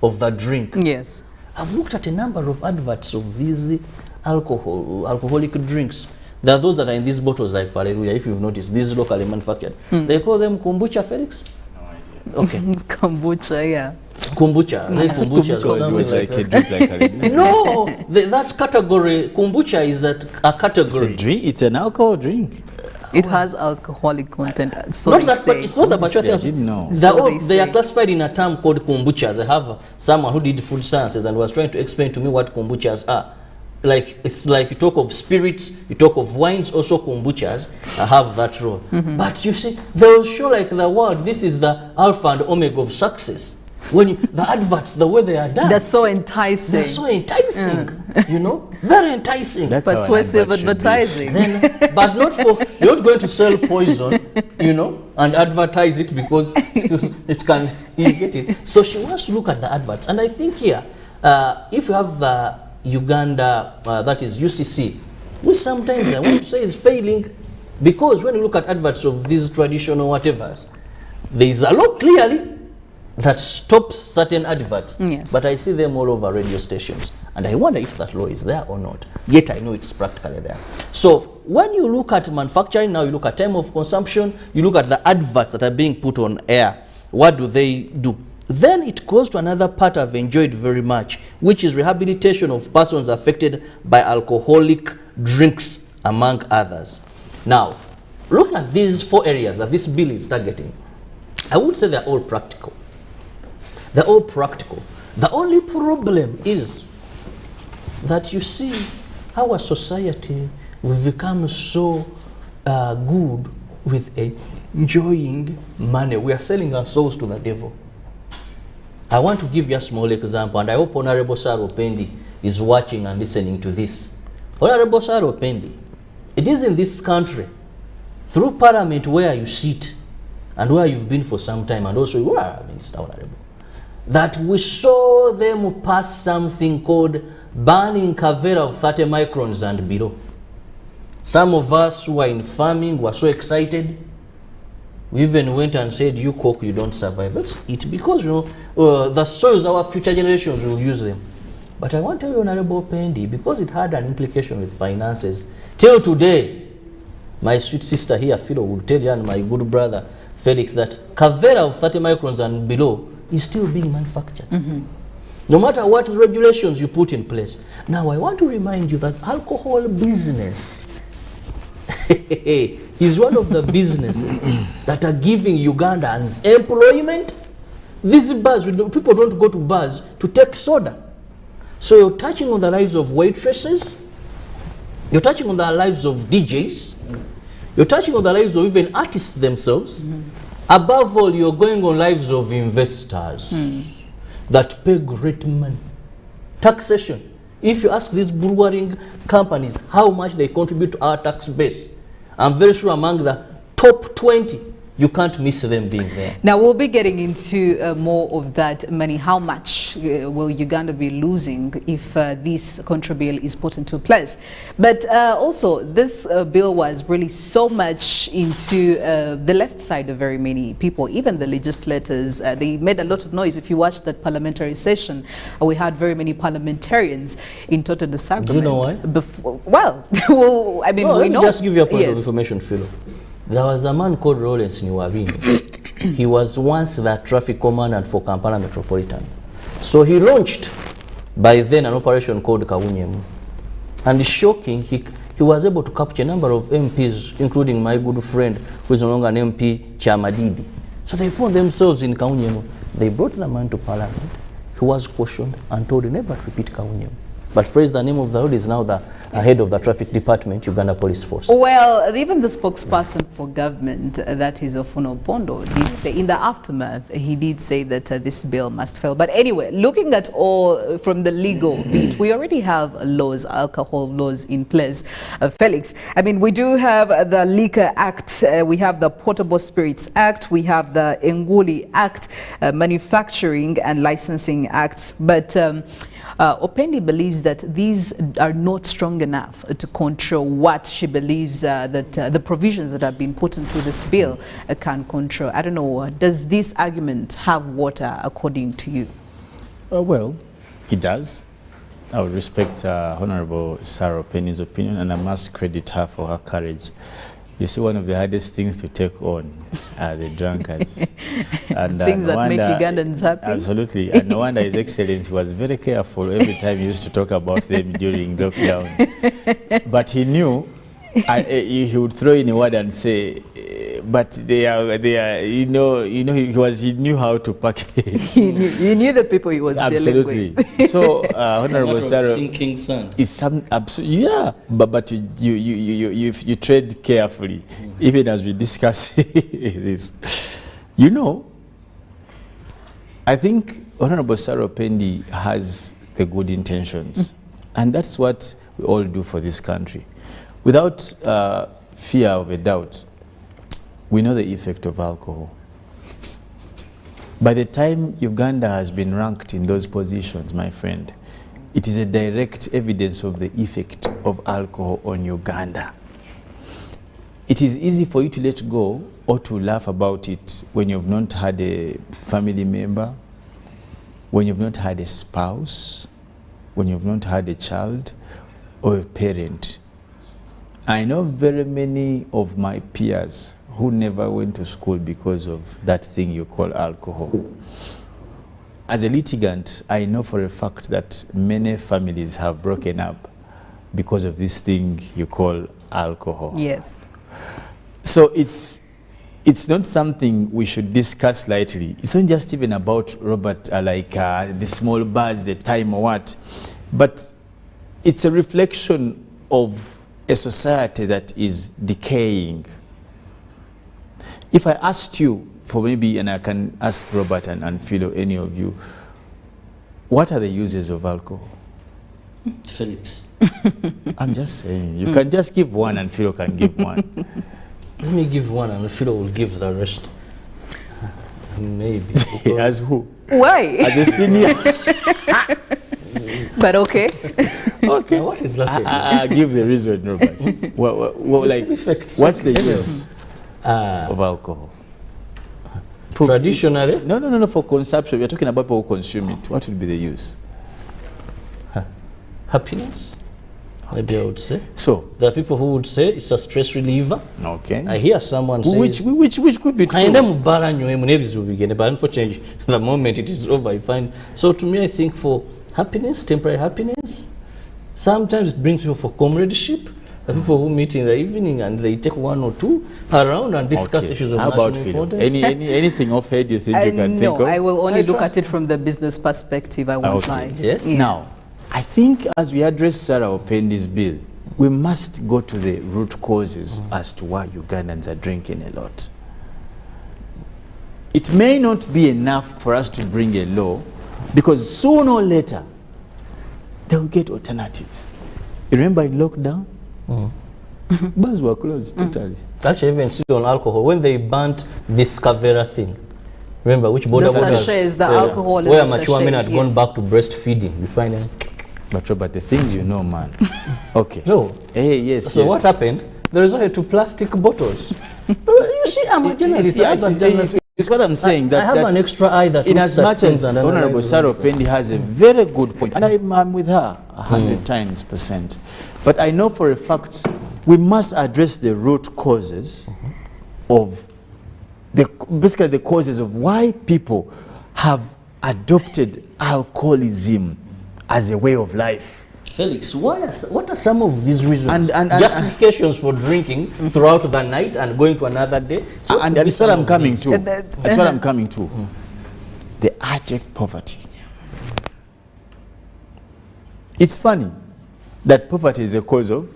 of the drink. Yes. I've looked at a number of adverts of these alcoholic drinks. There are those that are in these bottles like Hallelujah, if you've noticed, these locally manufactured. They call them kombucha, Felix? No idea. Okay. Kombucha, yeah. Kombucha. Kombucha or something like a drink like Hallelujah. No, that category, kombucha is a category. It's a drink, it's an alcohol drink. It has alcoholic content, so not that, but it's not the mature thing. I didn't know. They are classified in a term called kombuchas. I have someone who did food sciences and was trying to explain to me what kombuchas are. Like, it's like you talk of spirits, you talk of wines, also kombuchas have that role. But you see, they'll show like the word, this is the alpha and omega of success. When you, the adverts, the way they are done, they're so enticing. They're so enticing, you know, very enticing. That's persuasive advertising. Then, but not for, you're not going to sell poison, you know, and advertise it because it can, you get it. So she wants to look at the adverts. And I think here, if you have the Uganda, that is UCC, which sometimes I want to say is failing, because when you look at adverts of these traditional whatevers, there is a law clearly that stops certain adverts, but I see them all over radio stations, and I wonder if that law is there or not. Yet I know it's practically there. So when you look at manufacturing, now you look at time of consumption, you look at the adverts that are being put on air, what do they do? Then it goes to another part I've enjoyed very much, which is rehabilitation of persons affected by alcoholic drinks, among others. Now, look at these 4 areas that this bill is targeting. I would say they're all practical. They're all practical. The only problem is that, you see, our society, we've become so good with enjoying money. We are selling our souls to the devil. I want to give you a small example, and I hope Honorable Saro Pendi is watching and listening to this. Honorable Saro Pendi, it is in this country, through Parliament where you sit, and where you've been for some time, and also you are Minister Honorable, that we saw them pass something called banning Kavera of 30 microns and below. Some of us who are in farming were so excited. We even went and said, you cook, you don't survive. Let's eat, because you know the soils, our future generations will use them. But I want to tell you, Honorable Pendi, because it had an implication with finances, till today, my sweet sister here, Philo, will tell you, and my good brother, Felix, that Kavera of 30 microns and below is still being manufactured. No matter what regulations you put in place. Now, I want to remind you that alcohol business is one of the businesses that are giving Ugandans employment. These bars, people don't go to bars to take soda. So you're touching on the lives of waitresses, you're touching on the lives of DJs, you're touching on the lives of even artists themselves. Above all, you're going on lives of investors that pay great money. Taxation. If you ask these brewing companies how much they contribute to our tax base, I'm very sure among the top 20, you can't miss them being there. Now, we'll be getting into more of that money. How much will Uganda be losing if this contra bill is put into place? But also, this bill was really so much into the left side of very many people, even the legislators. They made a lot of noise. If you watched that parliamentary session, we had very many parliamentarians in total disagreement. Do you know why? Well, I mean, no, we know. Let me just give you a point of information, Philo. There was a man called Lawrence Niwabini. He was once the traffic commandant for Kampala Metropolitan. So he launched by then an operation called Kawunyemu. And it's shocking, he was able to capture a number of MPs, including my good friend, who is no longer an MP, Chamadidi. So they found themselves in Kawunyemu. They brought the man to Parliament. He was cautioned and told never to repeat Kawunyemu. But praise the name of the Lord, is now the head of the traffic department, Uganda Police Force. Well, even the spokesperson for government, that is Ofuno Pondo, did say, in the aftermath, he did say that this bill must fail. But anyway, looking at all from the legal bit, we already have laws, alcohol laws in place. Felix, I mean, we do have the Liquor Act, we have the Portable Spirits Act, we have the Nguli Act, Manufacturing and Licensing Act, but Opendi believes that these are not strong enough to control what she believes that the provisions that have been put into this bill can control. I don't know, does this argument have water according to you? Well, it does. I would respect Honorable Sarah Opendi's opinion, and I must credit her for her courage. You see, one of the hardest things to take on are the drunkards. And, things that make Ugandans happy. Absolutely. And no wonder His Excellency was very careful every time he used to talk about them during lockdown. But he knew, he would throw in a word and say, but they are, he knew how to package. He knew the people he was absolutely dealing with. So, Honorable Sarah, sinking sun. is some yeah, but you tread carefully, even as we discuss this. You know, I think Honorable Sarah Opendi has the good intentions, and that's what we all do for this country, without fear of a doubt. We know the effect of alcohol. By the time Uganda has been ranked in those positions, my friend, it is a direct evidence of the effect of alcohol on Uganda. It is easy for you to let go or to laugh about it when you've not had a family member, when you've not had a spouse, when you've not had a child or a parent. I know very many of my peers who never went to school because of that thing you call alcohol. As a litigant, I know for a fact that many families have broken up because of this thing you call alcohol. Yes. So it's not something we should discuss lightly. It's not just even about, Robert, the small bars, the time or what, but it's a reflection of a society that is decaying. If I asked you for maybe, and I can ask Robert and Philo, any of you, what are the uses of alcohol? Felix. I'm just saying, you can just give one and Philo can give one. Let me give one and Philo will give the rest. Maybe. As who? Why? As a senior. But okay. Okay. What is laughing? I give the reason, Robert. Like, what's the use of alcohol? Traditionally? No, for consumption. We're talking about people who consume it. What would be the use? Happiness, maybe I would say. So there are people who would say it's a stress reliever. Okay. I hear someone say which could be true. But unfortunately, the moment it is over, I find. So to me, I think for happiness, temporary happiness, sometimes it brings people for comradeship. The people who meet in the evening and they take one or two around and discuss issues of national importance. Anything off head you think you can think of? No, I will only look at it from the business perspective. I won't lie. Yes. Yeah. Now, I think as we address Sarah Opendi's bill, we must go to the root causes as to why Ugandans are drinking a lot. It may not be enough for us to bring a law, because sooner or later, they'll get alternatives. You remember in lockdown? Bars were closed totally. Actually, even still on alcohol, when they banned this Cavera thing, remember which border sachets, the alcohol where mature men had gone back to breastfeeding, you find it. But Robert, the things you know, man. Okay. No. Hey, yes. So what happened? They resorted to plastic bottles. You see, I'm a journalist. It's what I'm saying. That, I have an extra eye that in as much as Honorable Sarah Opendi has a very good point, and I'm with her 100 times %. But I know for a fact we must address the root causes of basically the causes of why people have adopted alcoholism as a way of life. Felix, what are some of these reasons? And justifications for drinking throughout the night and going to another day? So and that's what I'm coming to. That's what I'm coming to. The abject poverty. It's funny that poverty is a cause of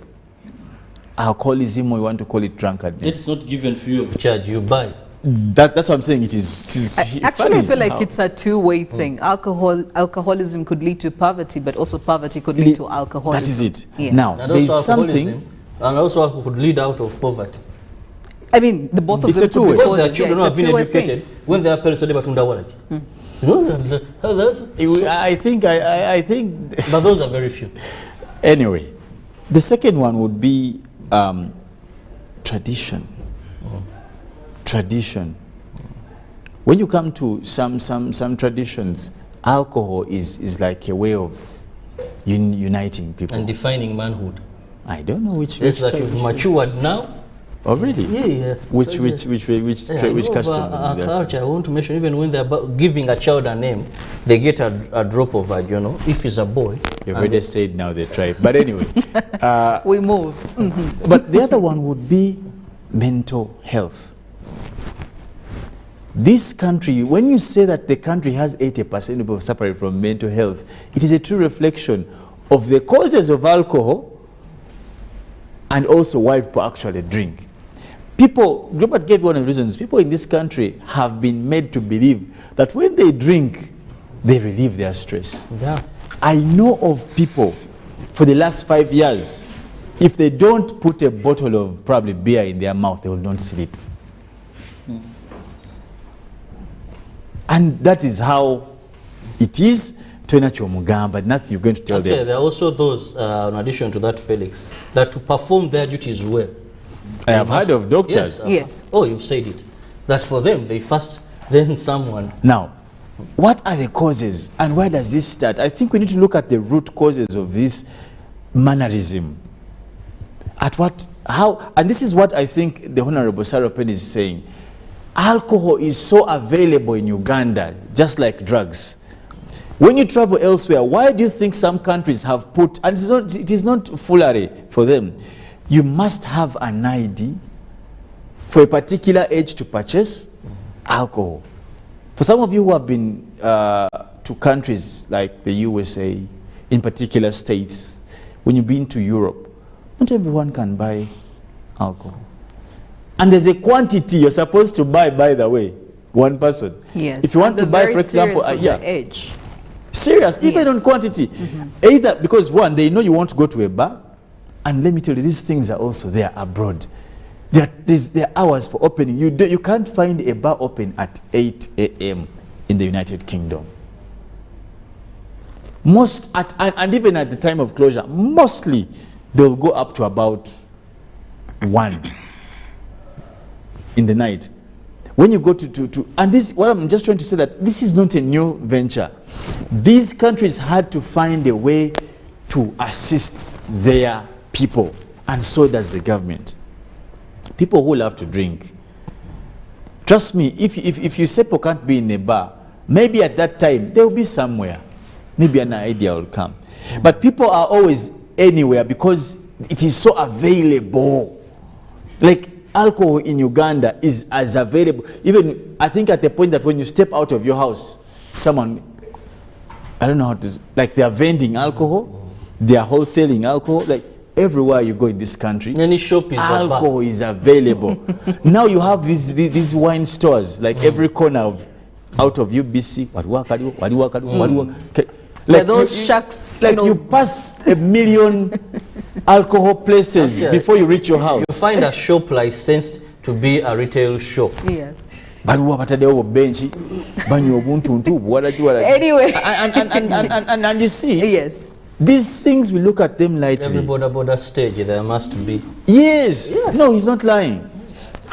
alcoholism, or you want to call it drunkenness. It's not given free of charge, you buy. That's what I'm saying. It is actually, I feel like it's a two-way thing. Alcoholism could lead to poverty, but also poverty could lead to alcoholism. That is it. Yes. Now, and there's something, and also could lead out of poverty. I mean, the both of them could be causes. Their children have been educated when their parents are batunda walaji. I think. But those are very few. Anyway, the second one would be tradition. Tradition. When you come to some traditions, alcohol is like a way of uniting people and defining manhood. I don't know which. Yes, that you've matured now. Oh really? Yeah. Which custom? Our culture. I want to mention, even when they're giving a child a name, they get a drop of if it's a boy. You've already said now the tribe, but anyway. We move. But the other one would be mental health. This country, when you say that the country has 80% of people suffering from mental health, it is a true reflection of the causes of alcohol and also why people actually drink. People, Robert gave one of the reasons, people in this country have been made to believe that when they drink, they relieve their stress. Yeah. I know of people for the last 5 years, if they don't put a bottle of probably beer in their mouth, they will not sleep. And that is how it is. But nothing you're going to tell them. There are also those, in addition to that, Felix, that to perform their duties well. I have heard of doctors. Yes. Oh, you've said it. That for them, they first, then someone. Now, what are the causes and where does this start? I think we need to look at the root causes of this mannerism. And this is what I think the Honorable Sarah Opendi is saying. Alcohol is so available in Uganda, just like drugs. When you travel elsewhere, why do you think some countries have put, and it is not foolery for them, you must have an ID for a particular age to purchase alcohol. For some of you who have been to countries like the USA, in particular states, when you've been to Europe, Not everyone can buy alcohol. And there's a quantity you're supposed to buy, by the way, one person. Yes. If you want to buy, for example, age. Serious, even on quantity. Either because one, they know you want to go to a bar, and let me tell you, these things are also there abroad. There are hours for opening. You can't find a bar open at 8 a.m. in the United Kingdom. And even at the time of closure, mostly they'll go up to about 1 in the night. When you go and this, what I'm just trying to say, that this is not a new venture. These countries had to find a way to assist their people, and so does the government. People who love to drink, trust me, if Yusepo can't be in a bar, maybe at that time they'll be somewhere. Maybe an idea will come. But people are always anywhere because it is so available. Like alcohol in Uganda is as available. Even I think at the point that when you step out of your house, someone, I don't know how to, like they are vending alcohol, they are wholesaling alcohol, like everywhere you go in this country, any shop is alcohol is available. Now you have these wine stores, like every corner out of UBC. Like those shacks, like you pass 1 million alcohol places before you reach your house. You find a shop licensed to be a retail shop. Yes. Anyway. And you see, yes, these things, we look at them lightly. Every border stage there must be. Yes. No, he's not lying.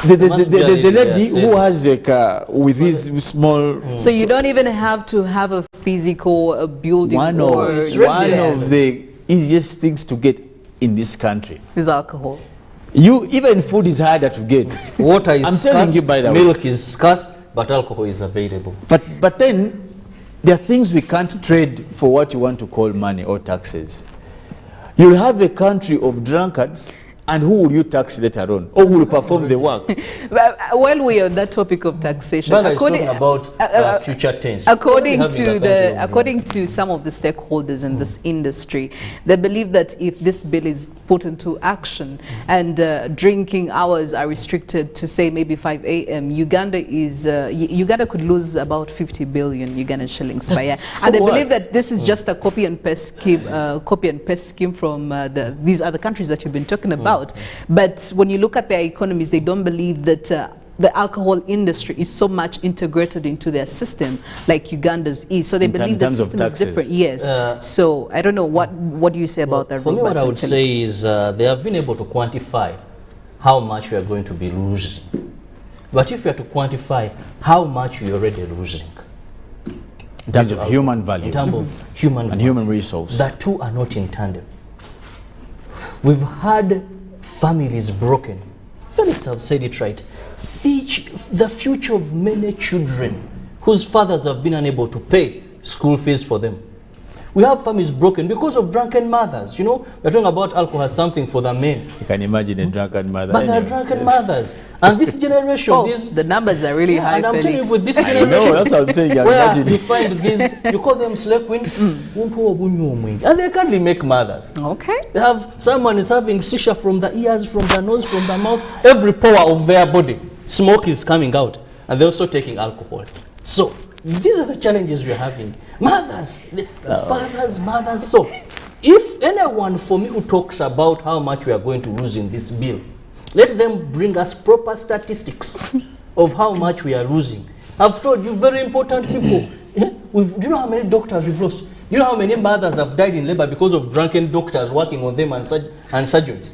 There's a lady who has a car with his small. So you don't even have to have a physical building. One of the easiest things to get in this country is alcohol. Even food is harder to get. Water is scarce, telling you, by the milk way. is scarce, but alcohol is available. But then there are things we can't trade for what you want to call money or taxes. You'll have a country of drunkards, and who will you tax later on? Or who will perform the work? While we are on that topic of taxation, talking about future tense. According to some of the stakeholders in this industry, they believe that if this bill is put into action and drinking hours are restricted to say maybe 5 a.m., Uganda could lose about 50 billion Ugandan shillings per year. And they believe that this is just a copy and paste scheme from these other countries that you've been talking about. But when you look at their economies, they don't believe that the alcohol industry is so much integrated into their system like Uganda's is. So they believe the system is different. Yes. So I don't know, what do you say about that? For me, what I would say is they have been able to quantify how much we are going to be losing. But if you are to quantify how much you're already losing, in terms of human value, in terms of human and human resource, the two are not in tandem. We've had families broken. Felix have said it right. The future of many children whose fathers have been unable to pay school fees for them. We have families broken because of drunken mothers. You know, we're talking about alcohol as something for the men. You can imagine a drunken mother. But there are drunken mothers. And this generation, the numbers are really high. And I'm telling you, with this generation, that's what I'm saying. Where you find these, you call them slave queens, and they can't make mothers. Okay. They have, someone is having seizure from the ears, from the nose, from the mouth, every power of their body. Smoke is coming out, and they're also taking alcohol. So these are the challenges we're having. Mothers, fathers, mothers. So if anyone for me who talks about how much we are going to lose in this bill, let them bring us proper statistics of how much we are losing. I've told you, very important people. Do you know how many doctors we've lost? Do you know how many mothers have died in labor because of drunken doctors working on them and surgeons?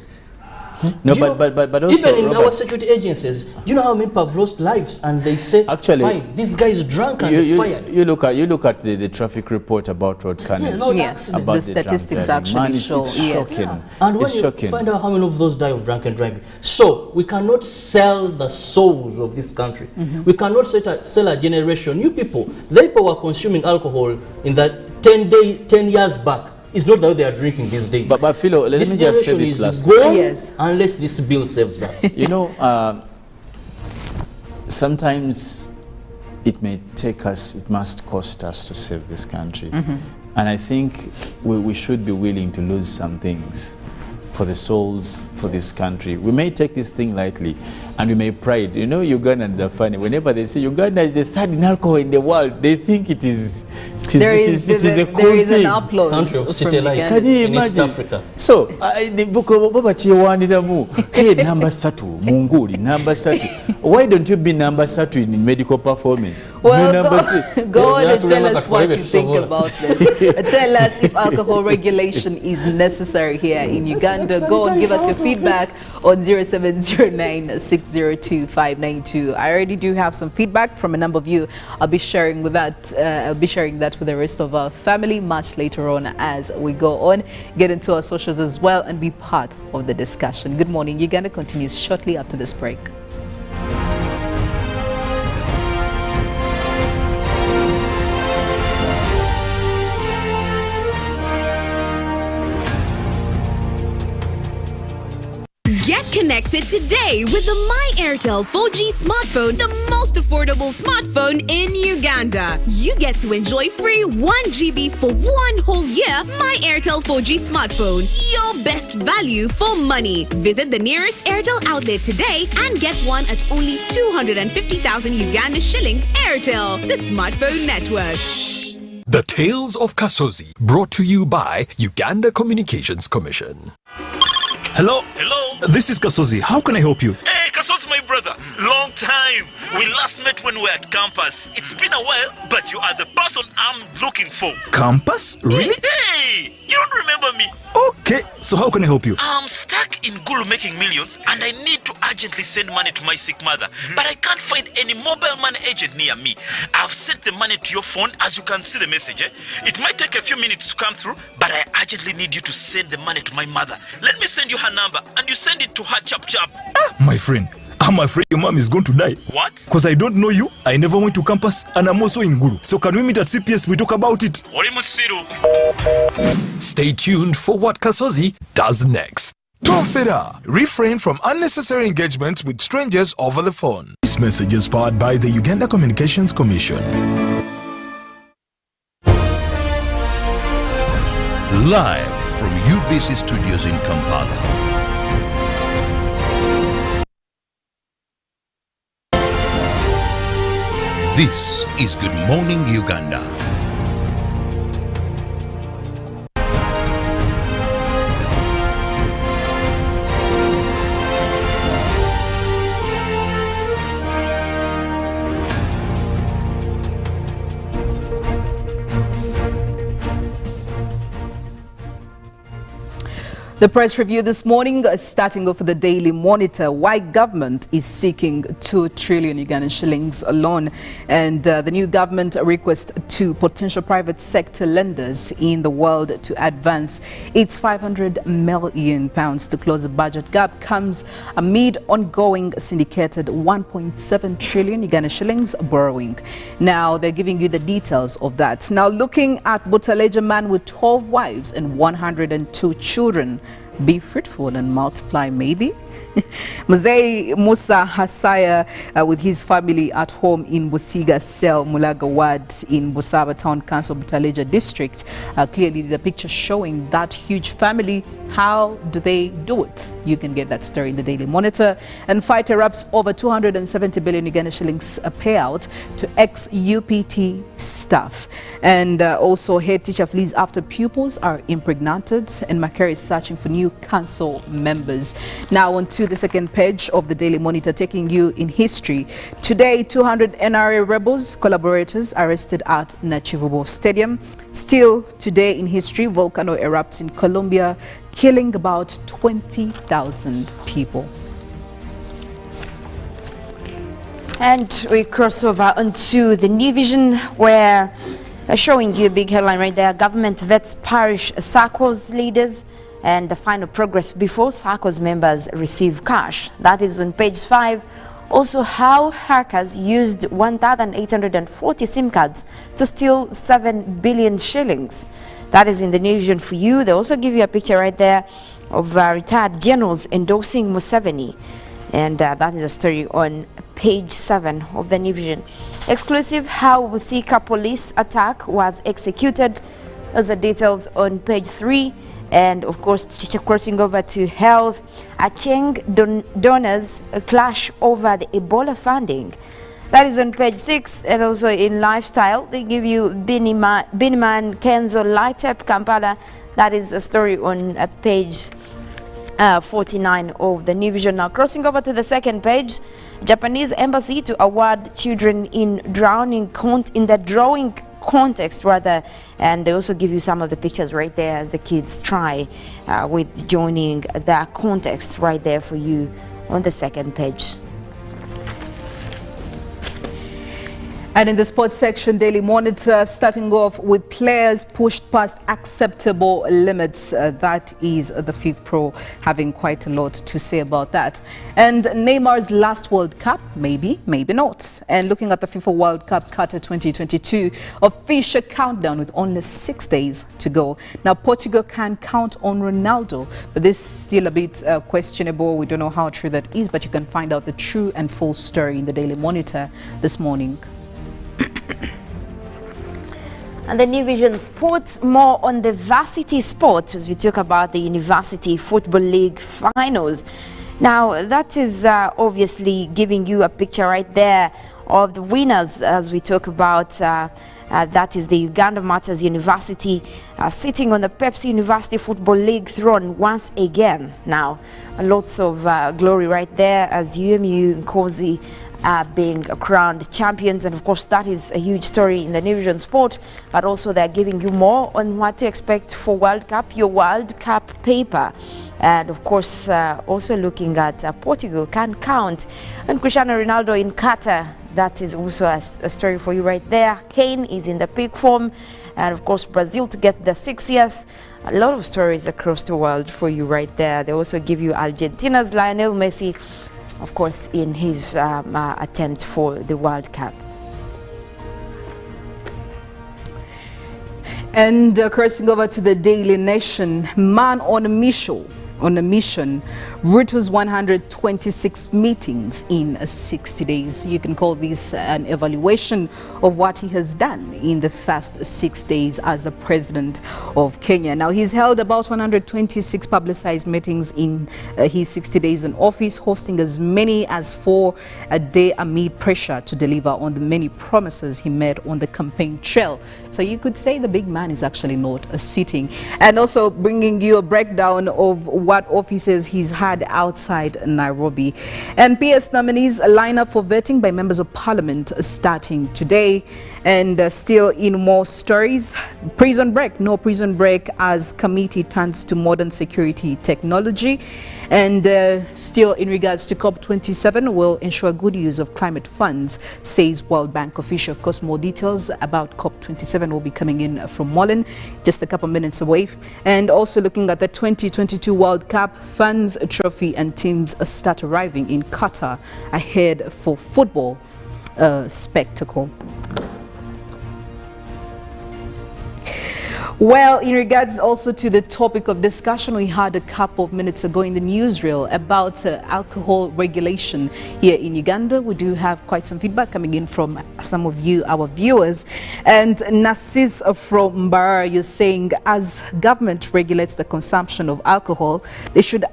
No, but also, even in our security agencies, do you know how many people have lost lives? And they say, actually, fine, this guy is drunk and fired. You look at the traffic report about road carnage. Yes, about the statistics actually show. It's shocking. And when you find out how many of those die of drunken driving, so we cannot sell the souls of this country. We cannot sell a generation. You people, they were consuming alcohol in that 10 years back. It's not that they are drinking these days. But Philo, let me just say this last thing. Yes. Unless this bill saves us. You know, sometimes it must cost us to save this country. And I think we should be willing to lose some things for the souls for this country. We may take this thing lightly and we may pride. You know, Ugandans are funny. Whenever they say Uganda is the third in alcohol in the world, they think it is a cool thing. There is an upload country of city life. Can you imagine? East Africa. So, number satu, Munguri, number satu. Why don't you be number satu in medical performance? Well, go on and tell us what you think about this. Tell us if alcohol regulation is necessary here in Uganda. Go and give us your feedback on 0709-602-592. I already do have some feedback from a number of you. I'll be sharing that with the rest of our family much later on as we go on. Get into our socials as well and be part of the discussion. Good Morning Uganda continues shortly after this break. Get connected today with the My Airtel 4G smartphone, the most affordable smartphone in Uganda. You get to enjoy free 1 GB for 1 whole year. My Airtel 4G smartphone, your best value for money. Visit the nearest Airtel outlet today and get one at only 250,000 Uganda shillings. Airtel, the smartphone network. The Tales of Kasozi, brought to you by Uganda Communications Commission. Hello? Hello? This is Kasozi. How can I help you? Hey, Kasozi, my brother. Long time. We last met when we were at campus. It's been a while, but you are the person I'm looking for. Campus? Really? Hey, you don't remember me? Okay, so how can I help you? I'm stuck in Gulu making millions and I need to urgently send money to my sick mother. But I can't find any mobile money agent near me. I've sent the money to your phone, as you can see the message. It might take a few minutes to come through, but I urgently need you to send the money to my mother. Let me send you her number and you send it to her chap. My friend, I'm afraid your mom is going to die. What? Because I don't know you, I never went to campus, and I'm also in Gulu. So can we meet at CPS, we talk about it? Stay tuned for what Kasozi does next. Tofera. Refrain from unnecessary engagement with strangers over the phone. This message is powered by the Uganda Communications Commission. Live from UBC Studios in Kampala. This is Good Morning Uganda. The press review this morning, starting off with the Daily Monitor, why government is seeking 2 trillion Ugandan shillings loan, and the new government request to potential private sector lenders in the world to advance its £500 million to close the budget gap comes amid ongoing syndicated 1.7 trillion Ugandan shillings borrowing. Now they're giving you the details of that. Now looking at Butaleja man with 12 wives and 102 children. Be fruitful and multiply, maybe. Mzee Musa Hasaya with his family at home in Busiga Cell, Mulaga Ward in Busaba Town Council, Butaleja District. Clearly the picture showing that huge family. How do they do it? You can get that story in the Daily Monitor. And fight erupts over 270 billion Uganda shillings payout to ex-UPT staff. And also head teacher flees after pupils are impregnated, and Makere is searching for new council members. Now on to the second page of the Daily Monitor, taking you in history. Today, 200 NRA rebels collaborators arrested at Nachivubo Stadium. Still today in history, volcano erupts in Colombia, killing about 20,000 people. And we cross over onto the New Vision, where they're showing you a big headline right there. Government vets parish SACCO's leaders and the final progress before SACCO's members receive cash. That is on page 5. Also, how hackers used 1,840 SIM cards to steal 7 billion shillings. That is in the New Vision for you. They also give you a picture right there of retired generals endorsing Museveni. And that is a story on page 7 of the New Vision. Exclusive, how Busika police attack was executed. Those are details on page 3. And of course, crossing over to health, Acheng donors clash over the Ebola funding. That is on page 6. And also in lifestyle, they give you Biniman Kenzo light up Kampala. That is a story on page 49 of the New Vision. Now crossing over to the second page, Japanese embassy to award children in the drawing context rather, and they also give you some of the pictures right there as the kids try with joining the context right there for you on the second page. And in the sports section, Daily Monitor, starting off with players pushed past acceptable limits. That is the Fifth Pro having quite a lot to say about that. And Neymar's last World Cup, maybe, maybe not. And looking at the FIFA World Cup Qatar 2022, official countdown with only 6 days to go. Now, Portugal can count on Ronaldo, but this is still a bit questionable. We don't know how true that is, but you can find out the true and full story in the Daily Monitor this morning. And the New Vision Sports, more on the varsity sports as we talk about the University Football League finals. Now that is obviously giving you a picture right there of the winners as we talk about that is the Uganda Matters University sitting on the Pepsi University Football League throne once again. Now lots of glory right there as UMU Nkozi being crowned champions, and of course that is a huge story in the New Vision Sport, but also they're giving you more on what to expect for World Cup, your World Cup paper, and of course also looking at Portugal can count and Cristiano Ronaldo in Qatar. That is also a story for you right there. Kane is in the peak form, and of course Brazil to get the 60th. A lot of stories across the world for you right there. They also give you Argentina's Lionel Messi, of course, in his attempt for the World Cup. And crossing over to the Daily Nation, man on a mission. Ruto's 126 meetings in 60 days. You can call this an evaluation of what he has done in the first 6 days as the president of Kenya. Now, he's held about 126 publicized meetings in his 60 days in office, hosting as many as 4 a day amid pressure to deliver on the many promises he made on the campaign trail. So you could say the big man is actually not sitting. And also bringing you a breakdown of what offices he's had outside Nairobi. And PS nominees line up for vetting by members of parliament starting today. And still in more stories, prison break, no prison break as committee turns to modern security technology. And still in regards to COP27 will ensure good use of climate funds, says World Bank official. Of course, more details about COP27 will be coming in from Mollen, just a couple minutes away. And also looking at the 2022 World Cup, funds, trophy and teams start arriving in Qatar ahead for football spectacle. Well, in regards also to the topic of discussion we had a couple of minutes ago in the newsreel about alcohol regulation here in Uganda, we do have quite some feedback coming in from some of you, our viewers. And Nassis from Mbara, you're saying as government regulates the consumption of alcohol, they should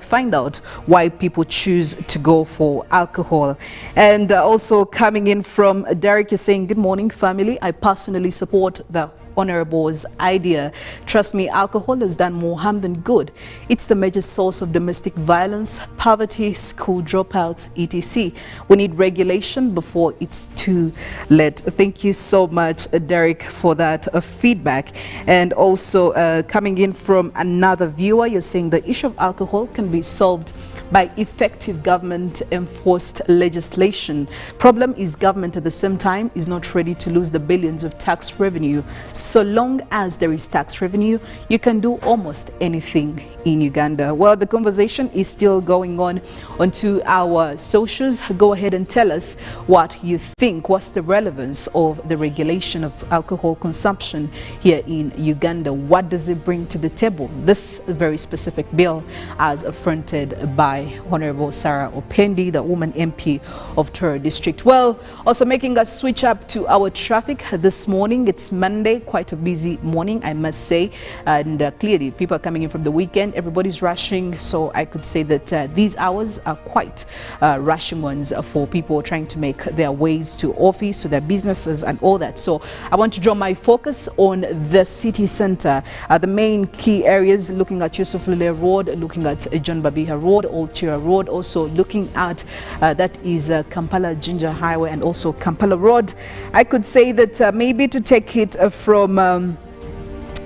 find out why people choose to go for alcohol. And also coming in from Derek, you're saying, good morning, family. I personally support the Honorable's idea. Trust me, alcohol has done more harm than good. It's the major source of domestic violence, poverty, school dropouts, etc. We need regulation before it's too late. Thank you so much, Derek, for that feedback. And also coming in from another viewer, you're saying the issue of alcohol can be solved by effective government-enforced legislation. Problem is government at the same time is not ready to lose the billions of tax revenue. So long as there is tax revenue, you can do almost anything in Uganda. Well, the conversation is still going on onto our socials. Go ahead and tell us what you think. What's the relevance of the regulation of alcohol consumption here in Uganda? What does it bring to the table? This very specific bill as affronted by by Honorable Sarah Opendi, the woman MP of Toro District. Well, also making us switch up to our traffic this morning. It's Monday, quite a busy morning, I must say, and clearly people are coming in from the weekend. Everybody's rushing, so I could say that these hours are quite rushing ones for people trying to make their ways to office, to their businesses and all that. So I want to draw my focus on the city center, the main key areas, looking at Yusuf Lule Road, looking at John Babiha Road, Old Chira Road, also looking at that is Kampala Ginger Highway and also Kampala Road. I could say that maybe to take it from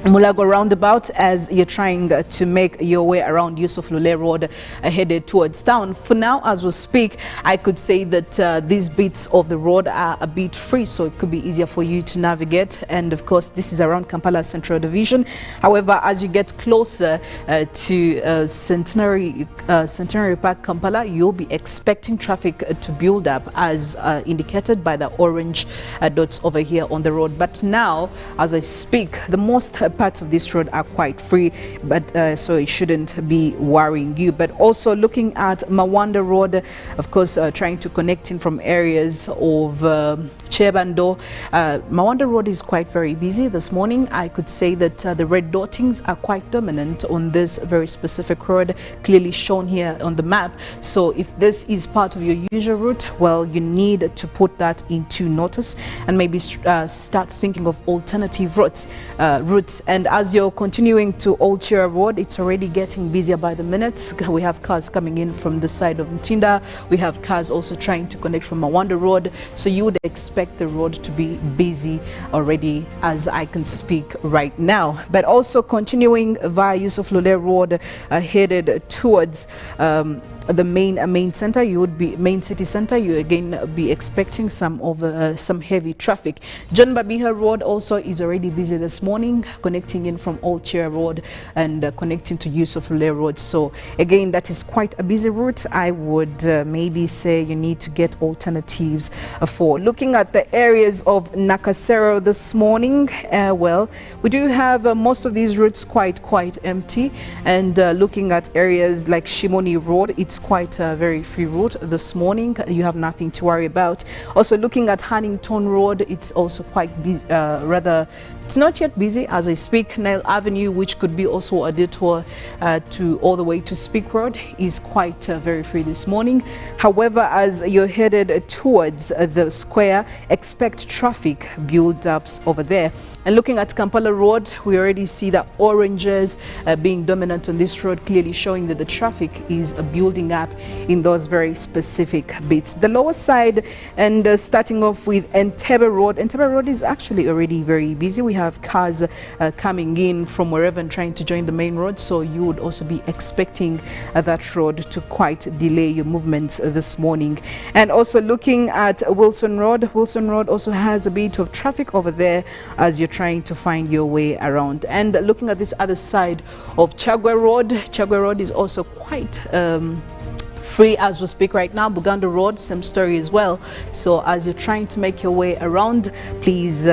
Mulago roundabout as you're trying to make your way around Yusuf Lule Road headed towards town. For now, as we speak, I could say that these bits of the road are a bit free, so it could be easier for you to navigate. And of course, this is around Kampala Central Division. However, as you get closer to Centenary Park, Kampala, you'll be expecting traffic to build up as indicated by the orange dots over here on the road. But now, as I speak, the most parts of this road are quite free, but so it shouldn't be worrying you. But also looking at Mawanda Road, of course, trying to connect in from areas of Chebando. Mawanda Road is quite very busy this morning. I could say that the red dottings are quite dominant on this very specific road, clearly shown here on the map. So if this is part of your usual route, well, you need to put that into notice and maybe start thinking of alternative routes. And as you're continuing to Old Chira Road, it's already getting busier by the minute. We have cars coming in from the side of Mtinda. We have cars also trying to connect from Mawanda Road. So you would expect the road to be busy already as I can speak right now. But also continuing via Yusuf Lule Road headed towards the main center, you would be main city center, you again be expecting some heavy traffic. John Babiha Road also is already busy this morning, connecting in from Old Chair Road and connecting to Yusuf Lule Road. So again, that is quite a busy route. I would maybe say you need to get alternatives for. Looking at the areas of Nakasero this morning, well, we do have most of these routes quite empty, and looking at areas like Shimoni Road, it's quite a very free route this morning. You have nothing to worry about. Also looking at Nyonyintono Road, it's also quite busy, it's not yet busy as I speak. Nile Avenue, which could be also a detour to all the way to Speak Road, is quite very free this morning. However, as you're headed towards the square, expect traffic build-ups over there. And looking at Kampala Road, we already see the oranges being dominant on this road, clearly showing that the traffic is building up in those very specific bits. The lower side, and starting off with Entebbe Road. Entebbe Road is actually already very busy. We have cars coming in from wherever and trying to join the main road, so you would also be expecting that road to quite delay your movements this morning. And also looking at Wilson Road. Wilson Road also has a bit of traffic over there as you're trying to find your way around. And looking at this other side of Chagwe Road, Chagwe Road is also quite free as we speak right now. Buganda Road, same story as well. So as you're trying to make your way around, please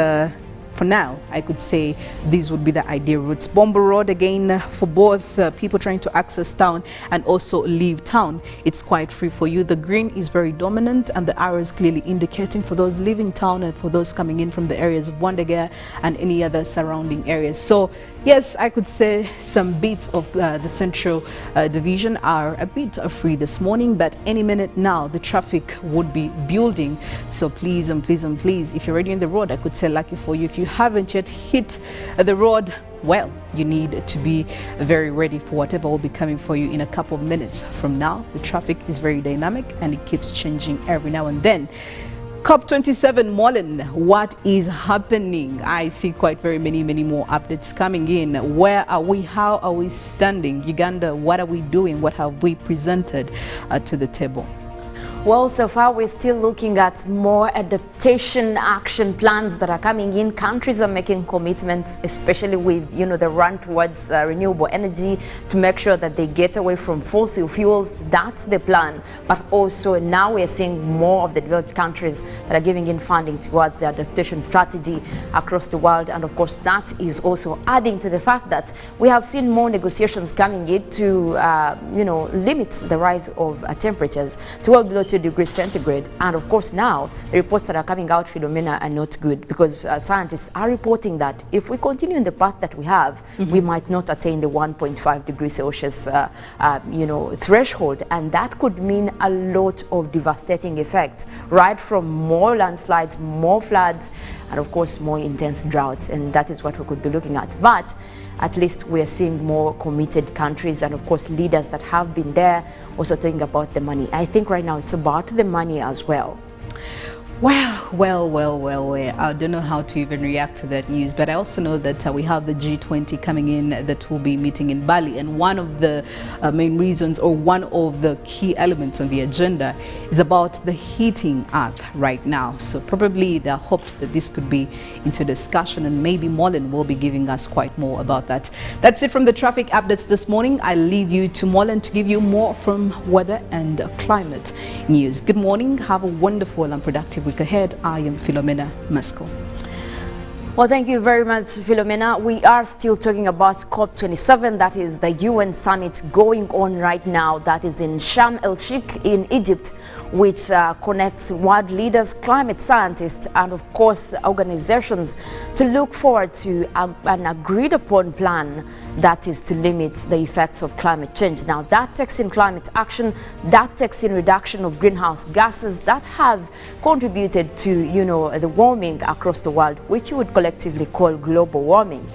for now, I could say these would be the ideal routes. Bombo Road, again, for both people trying to access town and also leave town, it's quite free for you. The green is very dominant and the arrow is clearly indicating for those leaving town and for those coming in from the areas of Wandagea and any other surrounding areas. So yes, I could say some bits of the central division are a bit free this morning, but any minute now the traffic would be building. So please and please and please, if you're already in the road, I could say lucky for you. If you haven't yet hit the road, well, you need to be very ready for whatever will be coming for you in a couple of minutes from now. The traffic is very dynamic and it keeps changing every now and then. COP27 Mollen, what is happening? I see quite many more updates coming in. Where are we? How are we standing? Uganda, what are we doing? What have we presented to the table? Well, so far we're still looking at more adaptation action plans that are coming in. Countries are making commitments, especially with, you know, the run towards renewable energy to make sure that they get away from fossil fuels. That's the plan. But also now we're seeing more of the developed countries that are giving in funding towards the adaptation strategy across the world. And of course, that is also adding to the fact that we have seen more negotiations coming in to, you know, limit the rise of temperatures to well below 2 degrees centigrade. And of course now the reports that are coming out, Philomena, are not good, because scientists are reporting that if we continue in the path that we have, we might not attain the 1.5 degrees Celsius you know, threshold, and that could mean a lot of devastating effects, right from more landslides, more floods, and of course more intense droughts. And that is what we could be looking at. But at least we are seeing more committed countries and of course leaders that have been there also talking about the money. I think right now it's about the money as well. Well, I don't know how to even react to that news, but I also know that we have the G20 coming in that will be meeting in Bali, and one of the main reasons, or one of the key elements on the agenda, is about the heating Earth right now. So probably there are hopes that this could be into discussion, and maybe Mollen will be giving us quite more about that. That's it from the traffic updates this morning. I leave you to Mollen to give you more from weather and climate news. Good morning. Have a wonderful and productive week ahead. I am Philomena Mastiko. Well, thank you very much, Philomena. We are still talking about COP27, that is the UN summit going on right now, that is in Sharm el-Sheikh in Egypt, which connects world leaders, climate scientists, and of course organizations to look forward to an agreed upon plan that is to limit the effects of climate change. Now that takes in climate action, that takes in reduction of greenhouse gases that have contributed to, you know, the warming across the world, which you would collectively call global warming.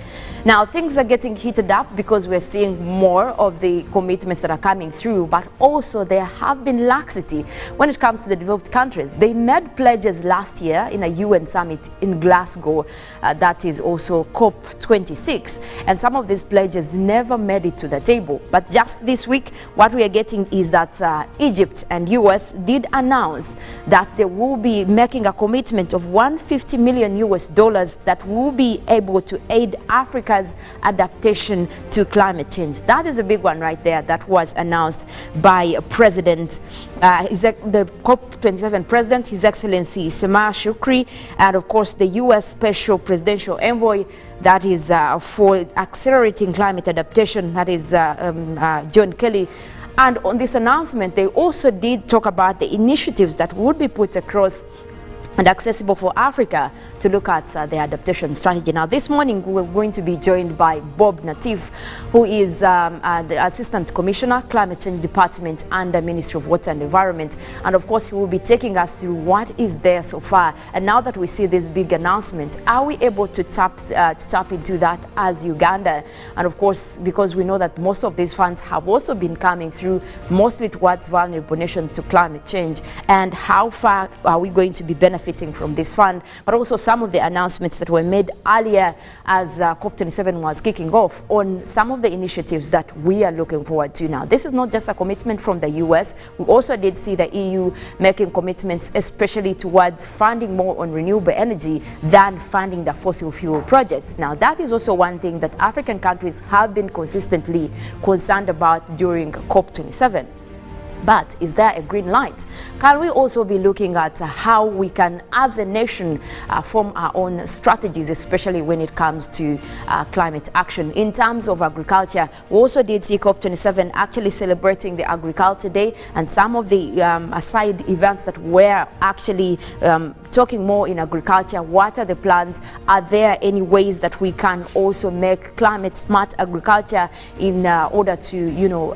Now things are getting heated up because we're seeing more of the commitments that are coming through, but also there have been laxity when it comes to the developed countries. They made pledges last year in a UN summit in Glasgow, that is also COP26, and some of these pledges never made it to the table. But just this week, what we are getting is that Egypt and US did announce that they will be making a commitment of $150 million that will be able to aid Africa's adaptation to climate change. That is a big one right there. That was announced by President, the COP27 President, His Excellency Samah Shukri, and of course the US Special Presidential Envoy, that is for accelerating climate adaptation, that is John Kelly. And on this announcement, they also did talk about the initiatives that would be put across and accessible for Africa to look at the adaptation strategy. Now this morning we're going to be joined by Bob Natif, who is the Assistant Commissioner, Climate Change Department under Ministry of Water and Environment, and of course he will be taking us through what is there so far. And now that we see this big announcement, are we able to tap into that as Uganda? And of course, because we know that most of these funds have also been coming through mostly towards vulnerable nations to climate change, and how far are we going to be benefiting from this fund, but also some of the announcements that were made earlier as COP27 was kicking off on some of the initiatives that we are looking forward to now. This is not just a commitment from the US. We also did see the EU making commitments, especially towards funding more on renewable energy than funding the fossil fuel projects. Now that is also one thing that African countries have been consistently concerned about during COP27. But is there a green light? Can we also be looking at how we can, as a nation, form our own strategies, especially when it comes to climate action? In terms of agriculture, we also did see COP27 actually celebrating the Agriculture Day, and some of the side events that were actually talking more in agriculture. What are the plans? Are there any ways that we can also make climate smart agriculture in order to, you know,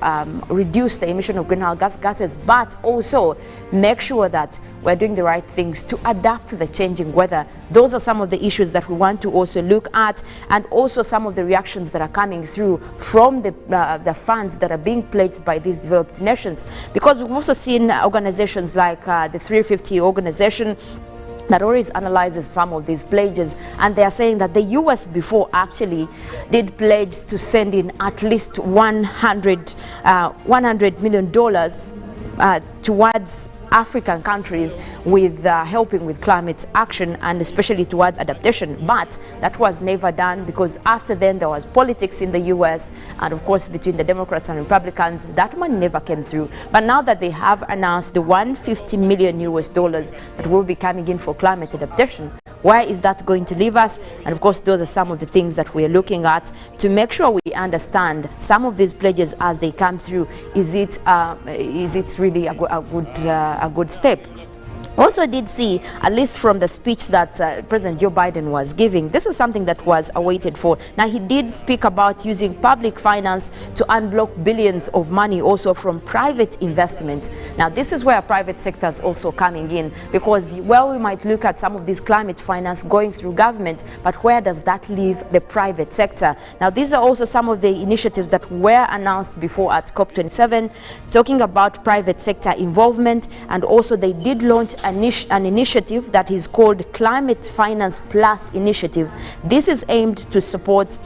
reduce the emission of greenhouse gases, but also make sure that we're doing the right things to adapt to the changing weather? Those are some of the issues that we want to also look at, and also some of the reactions that are coming through from the funds that are being pledged by these developed nations, because we've also seen organizations like the 350 organization that always analyzes some of these pledges, and they are saying that the US before actually did pledge to send in at least $100 million towards African countries with helping with climate action and especially towards adaptation. But that was never done because after then there was politics in the US and of course between the Democrats and Republicans. That money never came through. But now that they have announced the $150 million that will be coming in for climate adaptation, where is that going to leave us? And of course, those are some of the things that we're looking at to make sure we understand some of these pledges as they come through. Is it really a good step? Also did see, at least from the speech that President Joe Biden was giving, this is something that was awaited for. Now, he did speak about using public finance to unblock billions of money also from private investment. Now, this is where private sector is also coming in because, well, we might look at some of this climate finance going through government, but where does that leave the private sector? Now, these are also some of the initiatives that were announced before at COP27, talking about private sector involvement, and also they did launch an initiative that is called Climate Finance Plus Initiative. This is aimed to support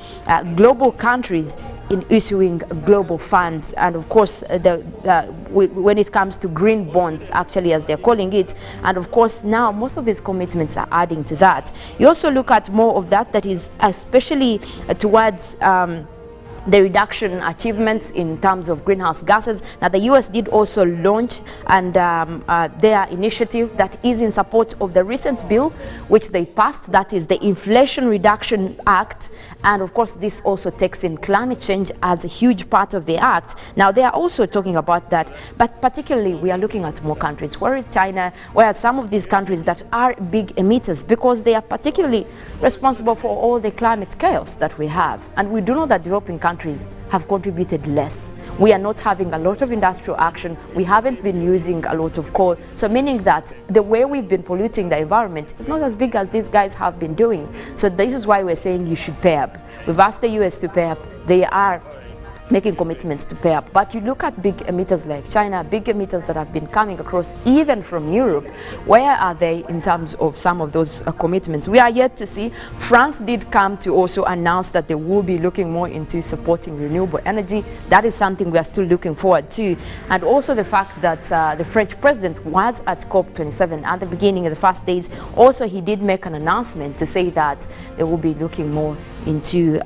global countries in issuing global funds, and of course when it comes to green bonds, actually, as they're calling it. And of course now most of these commitments are adding to that. You also look at more of that is especially towards the reduction achievements in terms of greenhouse gases. Now, the US did also launch and their initiative that is in support of the recent bill which they passed, that is the Inflation Reduction Act. And of course, this also takes in climate change as a huge part of the act. Now, they are also talking about that, but particularly we are looking at more countries. Where is China? Where are some of these countries that are big emitters because they are particularly responsible for all the climate chaos that we have. And we do know that developing countries have contributed less. We are not having a lot of industrial action. We haven't been using a lot of coal. So meaning that the way we've been polluting the environment is not as big as these guys have been doing. So this is why we're saying you should pay up. We've asked the US to pay up. They are making commitments to pay up. But you look at big emitters like China, big emitters that have been coming across even from Europe. Where are they in terms of some of those commitments? We are yet to see. France did come to also announce that they will be looking more into supporting renewable energy. That is something we are still looking forward to. And also the fact that the French president was at COP27 at the beginning of the first days. Also, he did make an announcement to say that they will be looking more into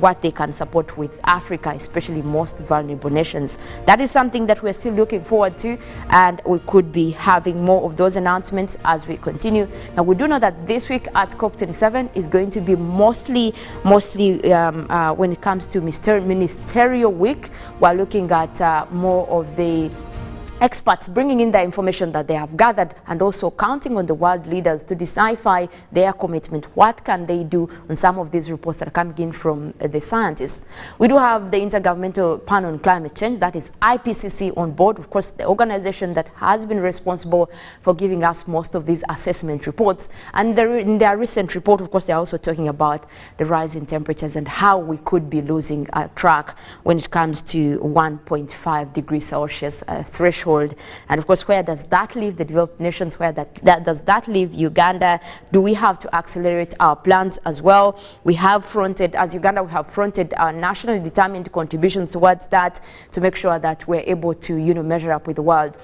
what they can support with Africa, especially most vulnerable nations. That is something that we're still looking forward to, and we could be having more of those announcements as we continue. Now, we do know that this week at COP27 is going to be mostly when it comes to ministerial week. We're looking at more of the experts bringing in the information that they have gathered and also counting on the world leaders to decipher their commitment. What can they do on some of these reports that are coming in from the scientists? We do have the Intergovernmental Panel on Climate Change, that is IPCC, on board. Of course, the organization that has been responsible for giving us most of these assessment reports. And in their recent report, of course, they're also talking about the rise in temperatures and how we could be losing track when it comes to 1.5 degrees Celsius threshold. And of course, where does that leave the developed nations? Where does that leave Uganda? Do we have to accelerate our plans as well? We have fronted, as Uganda, we have fronted our nationally determined contributions towards that to make sure that we're able to, measure up with the world.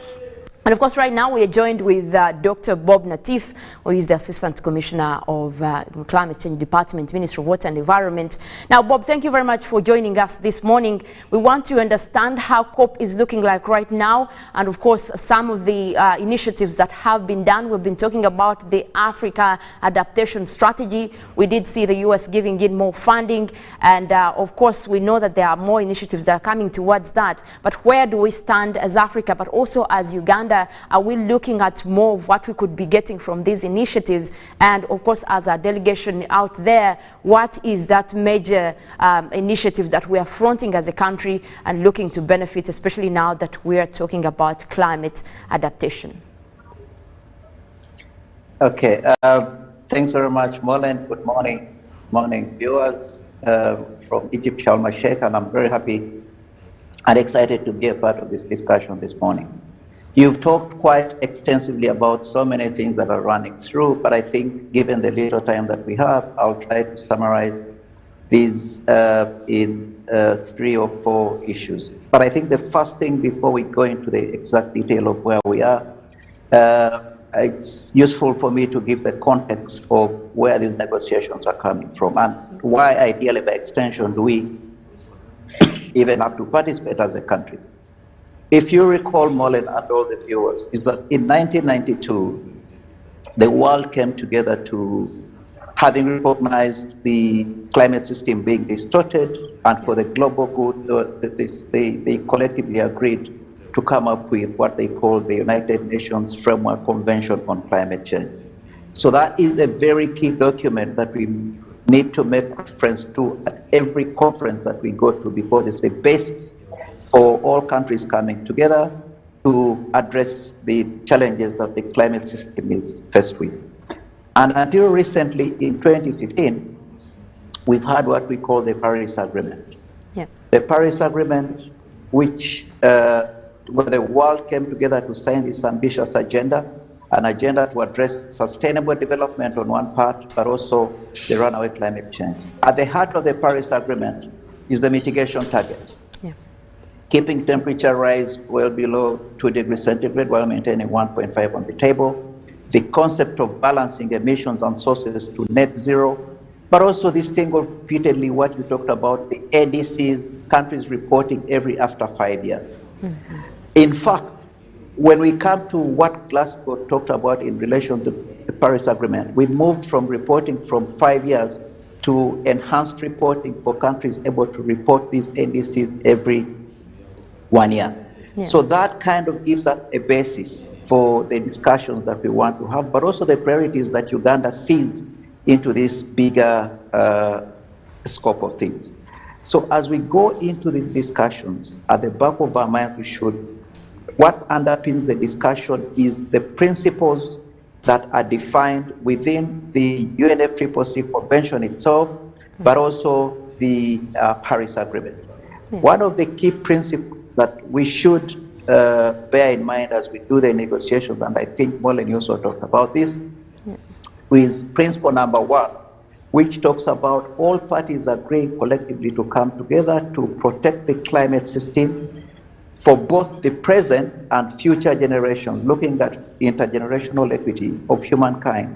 And of course, right now we are joined with Dr. Bob Natif, who is the Assistant Commissioner of Climate Change Department, Ministry of Water and Environment. Now, Bob, thank you very much for joining us this morning. We want to understand how COP is looking like right now, and of course, some of the initiatives that have been done. We've been talking about the Africa Adaptation Strategy. We did see the US giving in more funding, and of course, we know that there are more initiatives that are coming towards that. But where do we stand as Africa, but also as Uganda? Are we looking at more of what we could be getting from these initiatives? And of course, as a delegation out there, what is that major initiative that we are fronting as a country and looking to benefit, especially now that we are talking about climate adaptation? Okay, thanks very much, Mollen. Good morning. Morning, viewers from Egypt, Sharm el-Sheikh, and I'm very happy and excited to be a part of this discussion this morning. You've talked quite extensively about so many things that are running through, but I think given the little time that we have, I'll try to summarize these in 3 or 4 issues. But I think the first thing before we go into the exact detail of where we are It's useful for me to give the context of where these negotiations are coming from and why, ideally, by extension, do we even have to participate as a country. If you recall, Mollen and all the viewers, is that in 1992, the world came together to, having recognized the climate system being distorted, and for the global good, they collectively agreed to come up with what they call the United Nations Framework Convention on Climate Change. So that is a very key document that we need to make reference to at every conference that we go to, because it's a basis for all countries coming together to address the challenges that the climate system is faced with. And until recently, in 2015, we've had what we call the Paris Agreement. Yeah. The Paris Agreement, which where the world came together to sign this ambitious agenda, an agenda to address sustainable development on one part, but also the runaway climate change. At the heart of the Paris Agreement is the mitigation target. Yeah. Keeping temperature rise well below 2 degrees centigrade while maintaining 1.5 on the table, the concept of balancing emissions and sources to net zero, but also this thing of repeatedly what you talked about, the NDCs, countries reporting every after 5 years. Mm-hmm. In fact, when we come to what Glasgow talked about in relation to the Paris Agreement, we moved from reporting from 5 years to enhanced reporting for countries able to report these NDCs every 1 year. Yeah. So that kind of gives us a basis for the discussions that we want to have, but also the priorities that Uganda sees into this bigger scope of things. So as we go into the discussions, at the back of our mind, what underpins the discussion is the principles that are defined within the UNFCCC Convention itself, but also the Paris Agreement. Yeah. One of the key principles that we should bear in mind as we do the negotiations, and I think Mollen also talked about this, is principle number 1, which talks about all parties agreeing collectively to come together to protect the climate system for both the present and future generations, looking at intergenerational equity of humankind,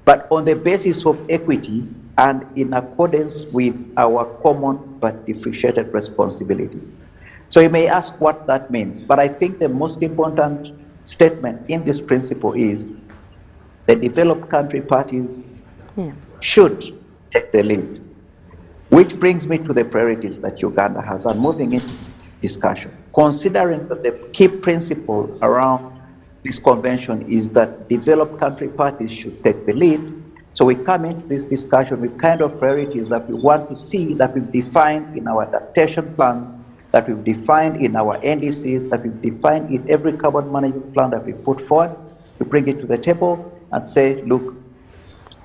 but on the basis of equity and in accordance with our common but differentiated responsibilities. So you may ask what that means, but I think the most important statement in this principle is the developed country parties should take the lead, which brings me to the priorities that Uganda has. And moving into this discussion, considering that the key principle around this convention is that developed country parties should take the lead. So we come into this discussion with kind of priorities that we want to see, that we've defined in our adaptation plans, that we've defined in our NDCs, that we've defined in every carbon management plan that we put forward. We bring it to the table and say, look,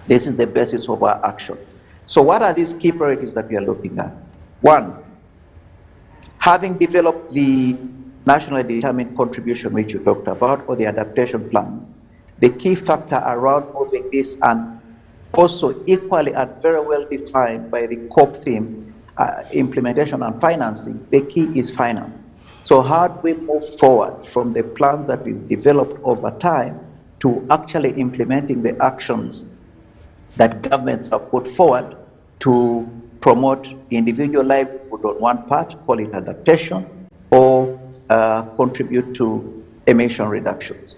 this is the basis of our action. So what are these key priorities that we are looking at? 1, having developed the nationally determined contribution, which you talked about, or the adaptation plans, the key factor around moving this, and also equally and very well defined by the COP theme, implementation and financing, the key is finance. So how do we move forward from the plans that we've developed over time to actually implementing the actions that governments have put forward to promote individual livelihood on one part, call it adaptation, or contribute to emission reductions.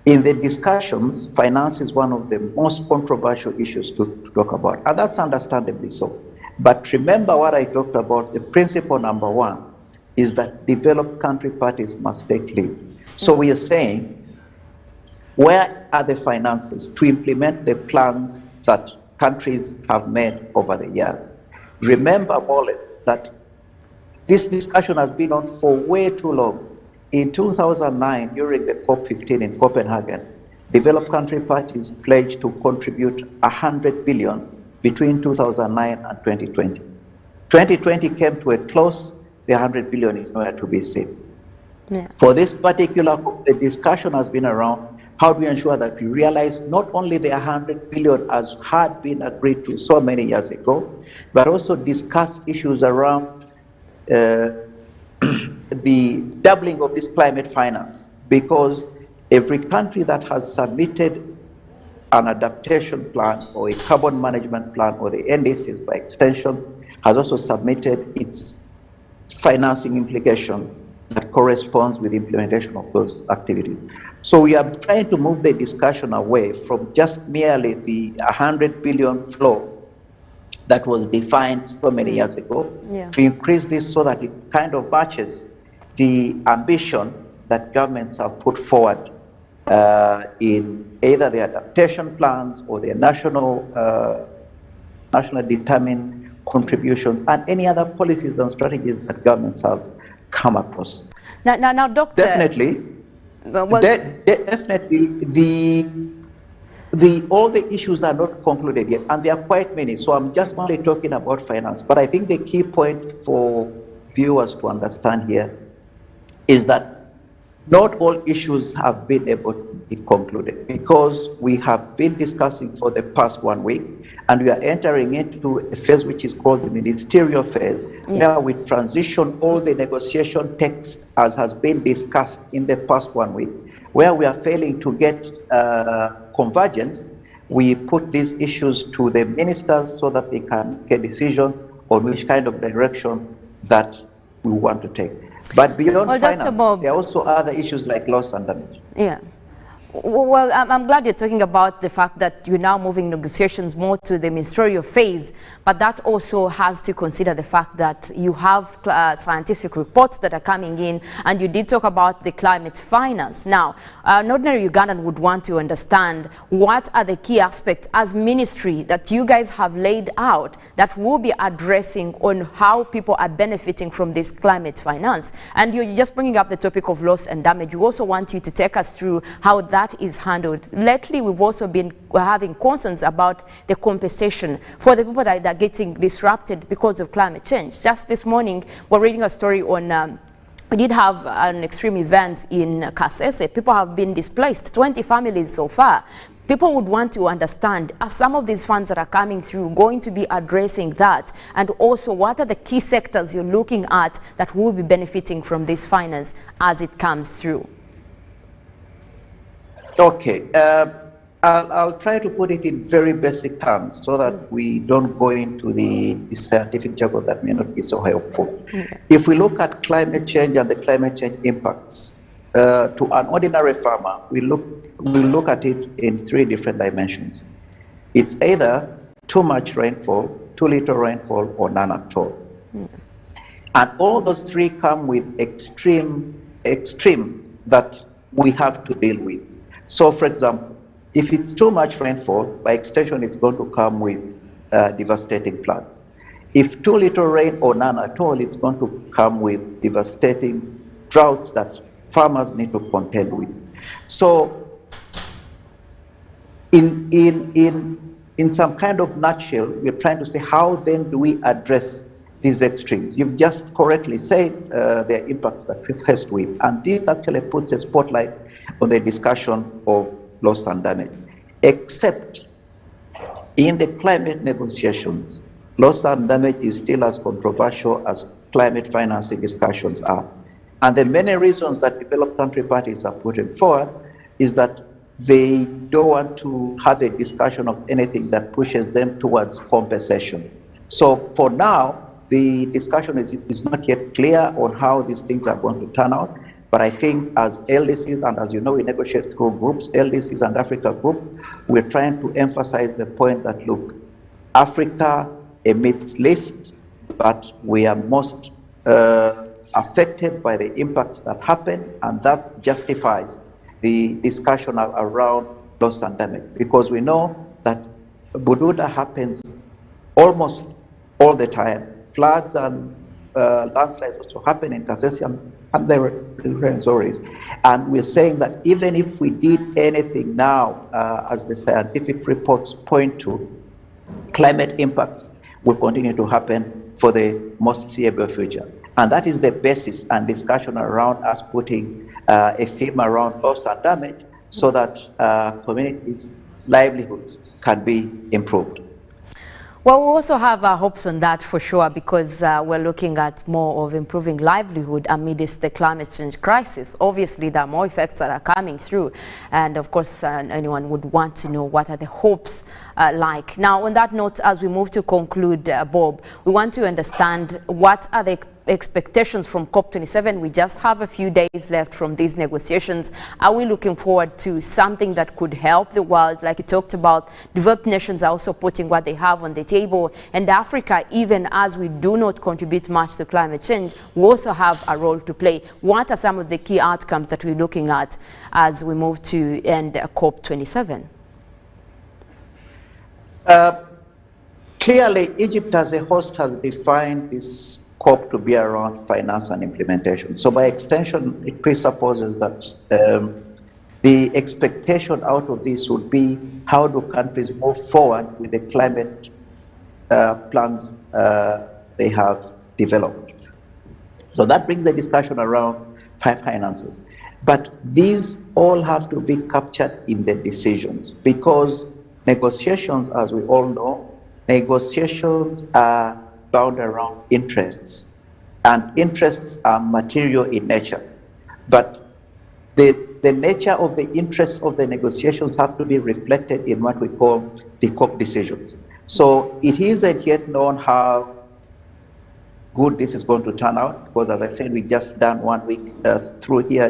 In the discussions, finance is one of the most controversial issues to talk about, and that's understandably so. But remember what I talked about, the principle number 1 is that developed country parties must take lead. So we are saying, where are the finances to implement the plans that countries have made over the years? Remember, Mollen, that this discussion has been on for way too long. In 2009, during the COP15 in Copenhagen, developed country parties pledged to contribute 100 billion between 2009 and 2020. 2020 came to a close, the 100 billion is nowhere to be seen. Yeah. For this particular, the discussion has been around how do we ensure that we realize not only the 100 billion as had been agreed to so many years ago, but also discuss issues around the doubling of this climate finance, because every country that has submitted an adaptation plan or a carbon management plan or the NDCs by extension has also submitted its financing implication that corresponds with the implementation of those activities. So we are trying to move the discussion away from just merely the 100 billion flow that was defined so many years ago, to increase this so that it kind of matches the ambition that governments have put forward in either their adaptation plans or their national determined contributions and any other policies and strategies that governments have come across. Now, Doctor. Definitely, all the issues are not concluded yet, and there are quite many. So I'm just only talking about finance. But I think the key point for viewers to understand here is that not all issues have been able to be concluded, because we have been discussing for the past 1 week, and we are entering into a phase which is called the ministerial phase, where we transition all the negotiation text as has been discussed in the past 1 week. Where we are failing to get convergence, we put these issues to the ministers so that they can make a decision on which kind of direction that we want to take. But beyond finance, there are also other issues like loss and damage. Yeah. Well, I'm glad you're talking about the fact that you're now moving negotiations more to the ministerial phase, but that also has to consider the fact that you have scientific reports that are coming in, and you did talk about the climate finance. Now, an ordinary Ugandan would want to understand what are the key aspects as ministry that you guys have laid out that will be addressing on how people are benefiting from this climate finance. And you're just bringing up the topic of loss and damage. We also want you to take us through how that is handled. Lately, we've also been having concerns about the compensation for the people that are getting disrupted because of climate change. Just this morning, we're reading a story on we did have an extreme event in Kasese. People have been displaced, 20 families so far. People would want to understand, are some of these funds that are coming through going to be addressing that? And also, what are the key sectors you're looking at that will be benefiting from this finance as it comes through? Okay, I'll try to put it in very basic terms so that we don't go into the scientific jargon that may not be so helpful. If we look at climate change and the climate change impacts to an ordinary farmer, we look at it in three different dimensions. It's either too much rainfall, too little rainfall, or none at all. And all those three come with extremes that we have to deal with. So, for example, if it's too much rainfall, by extension, it's going to come with devastating floods. If too little rain or none at all, it's going to come with devastating droughts that farmers need to contend with. So, in some kind of nutshell, we're trying to say, how then do we address these extremes? You've just correctly said the impacts that we've faced with, and this actually puts a spotlight on the discussion of loss and damage. Except in the climate negotiations, loss and damage is still as controversial as climate financing discussions are. And the many reasons that developed country parties are putting forward is that they don't want to have a discussion of anything that pushes them towards compensation. So for now, the discussion is not yet clear on how these things are going to turn out. But I think as LDCs, and as you know, we negotiate through groups, LDCs and Africa Group, we're trying to emphasize the point that, look, Africa emits least, but we are most affected by the impacts that happen, and that justifies the discussion around loss and damage. Because we know that Bududa happens almost all the time. Floods and landslides also happen in Kasese and the Rwenzori. And we're saying that even if we did anything now, as the scientific reports point to, climate impacts will continue to happen for the most foreseeable future. And that is the basis and discussion around us putting a theme around loss and damage so that communities' livelihoods can be improved. Well, we also have our hopes on that for sure, because we're looking at more of improving livelihood amidst the climate change crisis. Obviously, there are more effects that are coming through, and of course, anyone would want to know what are the hopes like. Now, on that note, as we move to conclude, Bob, we want to understand what are the expectations from COP27. We just have a few days left from these negotiations. Are we looking forward to something that could help the world? Like you talked about, developed nations are also putting what they have on the table, and Africa, even as we do not contribute much to climate change, we also have a role to play. What are some of the key outcomes that we're looking at as we move to end COP27? Clearly, Egypt as a host has defined this COP to be around finance and implementation. So by extension, it presupposes that the expectation out of this would be how do countries move forward with the climate plans they have developed. So that brings the discussion around finances. But these all have to be captured in the decisions, because negotiations, as we all know, negotiations are bound around interests, and interests are material in nature. But the nature of the interests of the negotiations have to be reflected in what we call the COP decisions. So it isn't yet known how good this is going to turn out, because as I said, we just done 1 week through here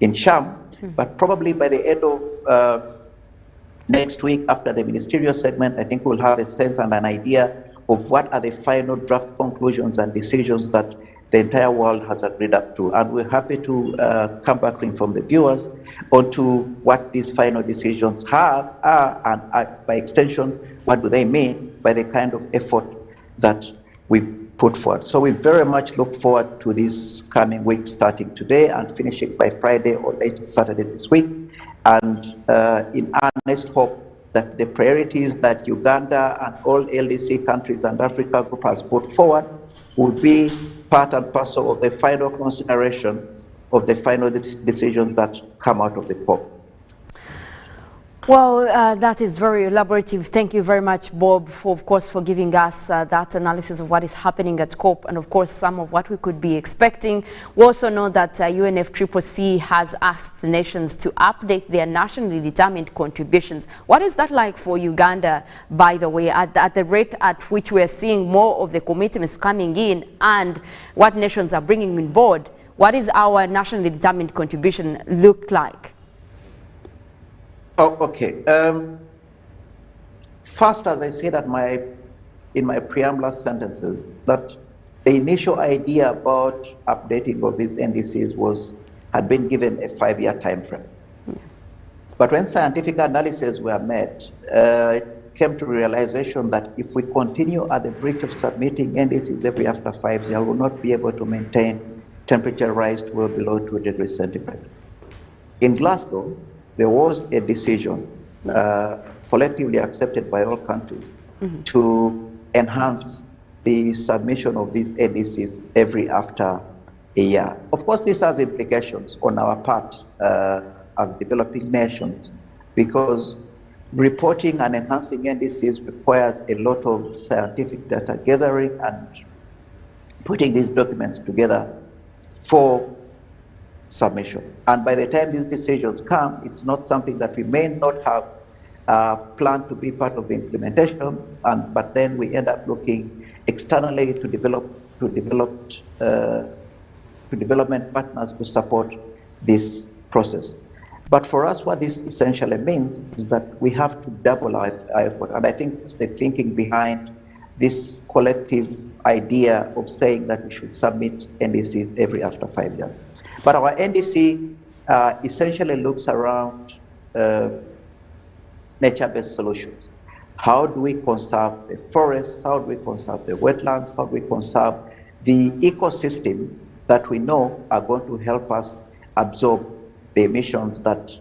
in Sham, but probably by the end of next week, after the ministerial segment, I think we'll have a sense and an idea of what are the final draft conclusions and decisions that the entire world has agreed up to. And we're happy to come back to inform the viewers onto what these final decisions are, and by extension, what do they mean by the kind of effort that we've put forward. So we very much look forward to this coming week, starting today and finishing by Friday or late Saturday this week. And in earnest hope that the priorities that Uganda and all LDC countries and Africa Group has put forward will be part and parcel of the final consideration of the final decisions that come out of the COP. Well, that is very elaborative. Thank you very much, Bob, of course, for giving us that analysis of what is happening at COP, and of course some of what we could be expecting. We also know that UNFCCC has asked the nations to update their nationally determined contributions. What is that like for Uganda, by the way, at the rate at which we are seeing more of the commitments coming in and what nations are bringing on board? What is our nationally determined contribution look like? Oh, okay. First, as I said in my preamble sentences, that the initial idea about updating of these NDCs had been given a 5-year time frame. But when scientific analyses were made, it came to realization that if we continue at the rate of submitting NDCs every after 5 years, we will not be able to maintain temperature rise to well below 2 degrees centigrade. In Glasgow, there was a decision collectively accepted by all countries to enhance the submission of these NDCs every after a year. Of course, this has implications on our part as developing nations, because reporting and enhancing NDCs requires a lot of scientific data gathering and putting these documents together for submission. And by the time these decisions come, it's not something that we may not have planned to be part of the implementation, but then we end up looking externally to development partners to support this process. But for us, what this essentially means is that we have to double our effort. And I think it's the thinking behind this collective idea of saying that we should submit NDCs every after 5 years. But our NDC essentially looks around nature-based solutions. How do we conserve the forests? How do we conserve the wetlands? How do we conserve the ecosystems that we know are going to help us absorb the emissions that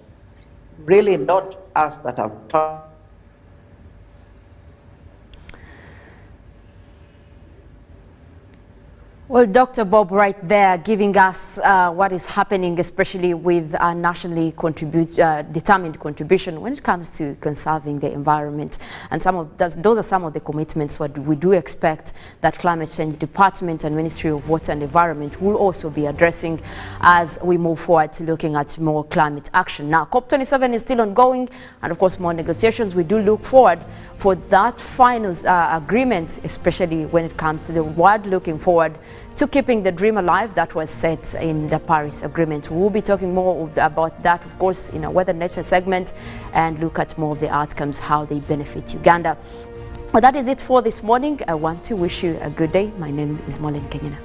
really not us that have turned. Well, Dr. Bob right there giving us what is happening, especially with our nationally determined contribution when it comes to conserving the environment. And those are some of the commitments what we do expect that Climate Change Department and Ministry of Water and Environment will also be addressing as we move forward to looking at more climate action. Now, COP27 is still ongoing, and of course more negotiations. We do look forward for that final agreement, especially when it comes to the world looking forward to keeping the dream alive that was set in the Paris Agreement. We'll be talking more about that, of course, in our Weather Nature segment and look at more of the outcomes, how they benefit Uganda. Well, that is it for this morning. I want to wish you a good day. My name is Mollen, Kenyena.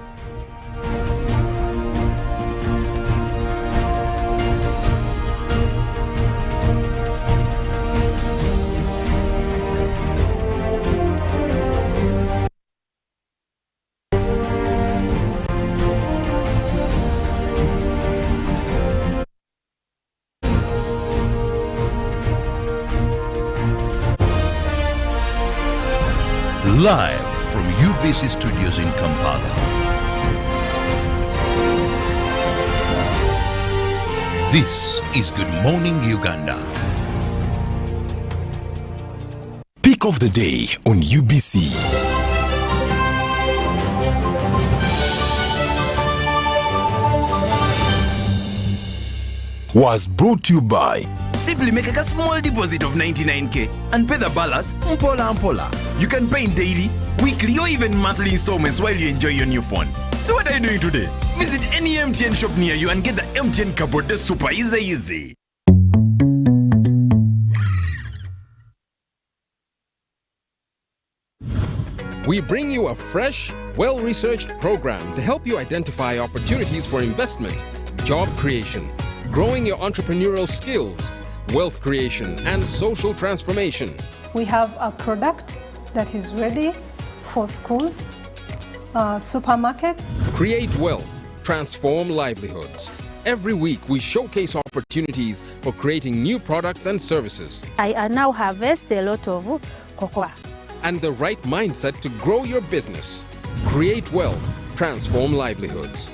Live from UBC Studios in Kampala. This is Good Morning Uganda. Pick of the day on UBC. Was brought to you by Simply make a small deposit of 99k and pay the balance mpola. You can pay in daily, weekly or even monthly installments while you enjoy your new phone. So what are you doing today? Visit any MTN shop near you and get the MTN Cupboard super easy. We bring you a fresh, well-researched program to help you identify opportunities for investment, job creation, growing your entrepreneurial skills, wealth creation and social transformation. We have a product that is ready for schools, supermarkets. Create wealth, transform livelihoods. Every week we showcase opportunities for creating new products and services. I now harvest a lot of cocoa. And the right mindset to grow your business. Create wealth, transform livelihoods.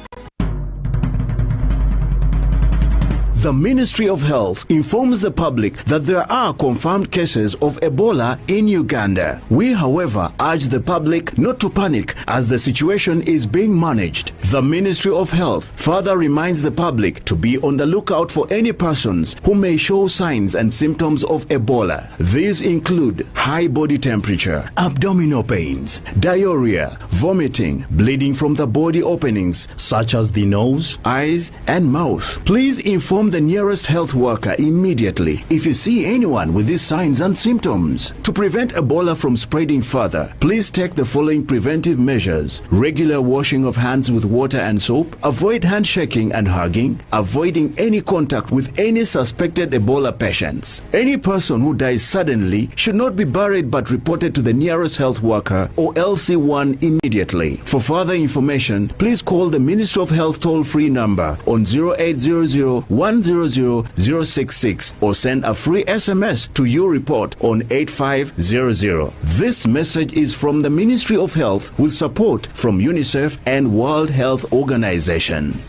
The Ministry of Health informs the public that there are confirmed cases of Ebola in Uganda. We, however, urge the public not to panic as the situation is being managed. The Ministry of Health further reminds the public to be on the lookout for any persons who may show signs and symptoms of Ebola. These include high body temperature, abdominal pains, diarrhea, vomiting, bleeding from the body openings such as the nose, eyes, and mouth. Please inform the nearest health worker immediately if you see anyone with these signs and symptoms. To prevent Ebola from spreading further, please take the following preventive measures: regular washing of hands with water and soap, avoid handshaking and hugging, avoiding any contact with any suspected Ebola patients. Any person who dies suddenly should not be buried but reported to the nearest health worker or LC1 immediately. For further information, please call the Ministry of Health toll-free number on 0800 100-066 or send a free SMS to your report on 8500. This message is from the Ministry of Health with support from UNICEF and World Health Organization.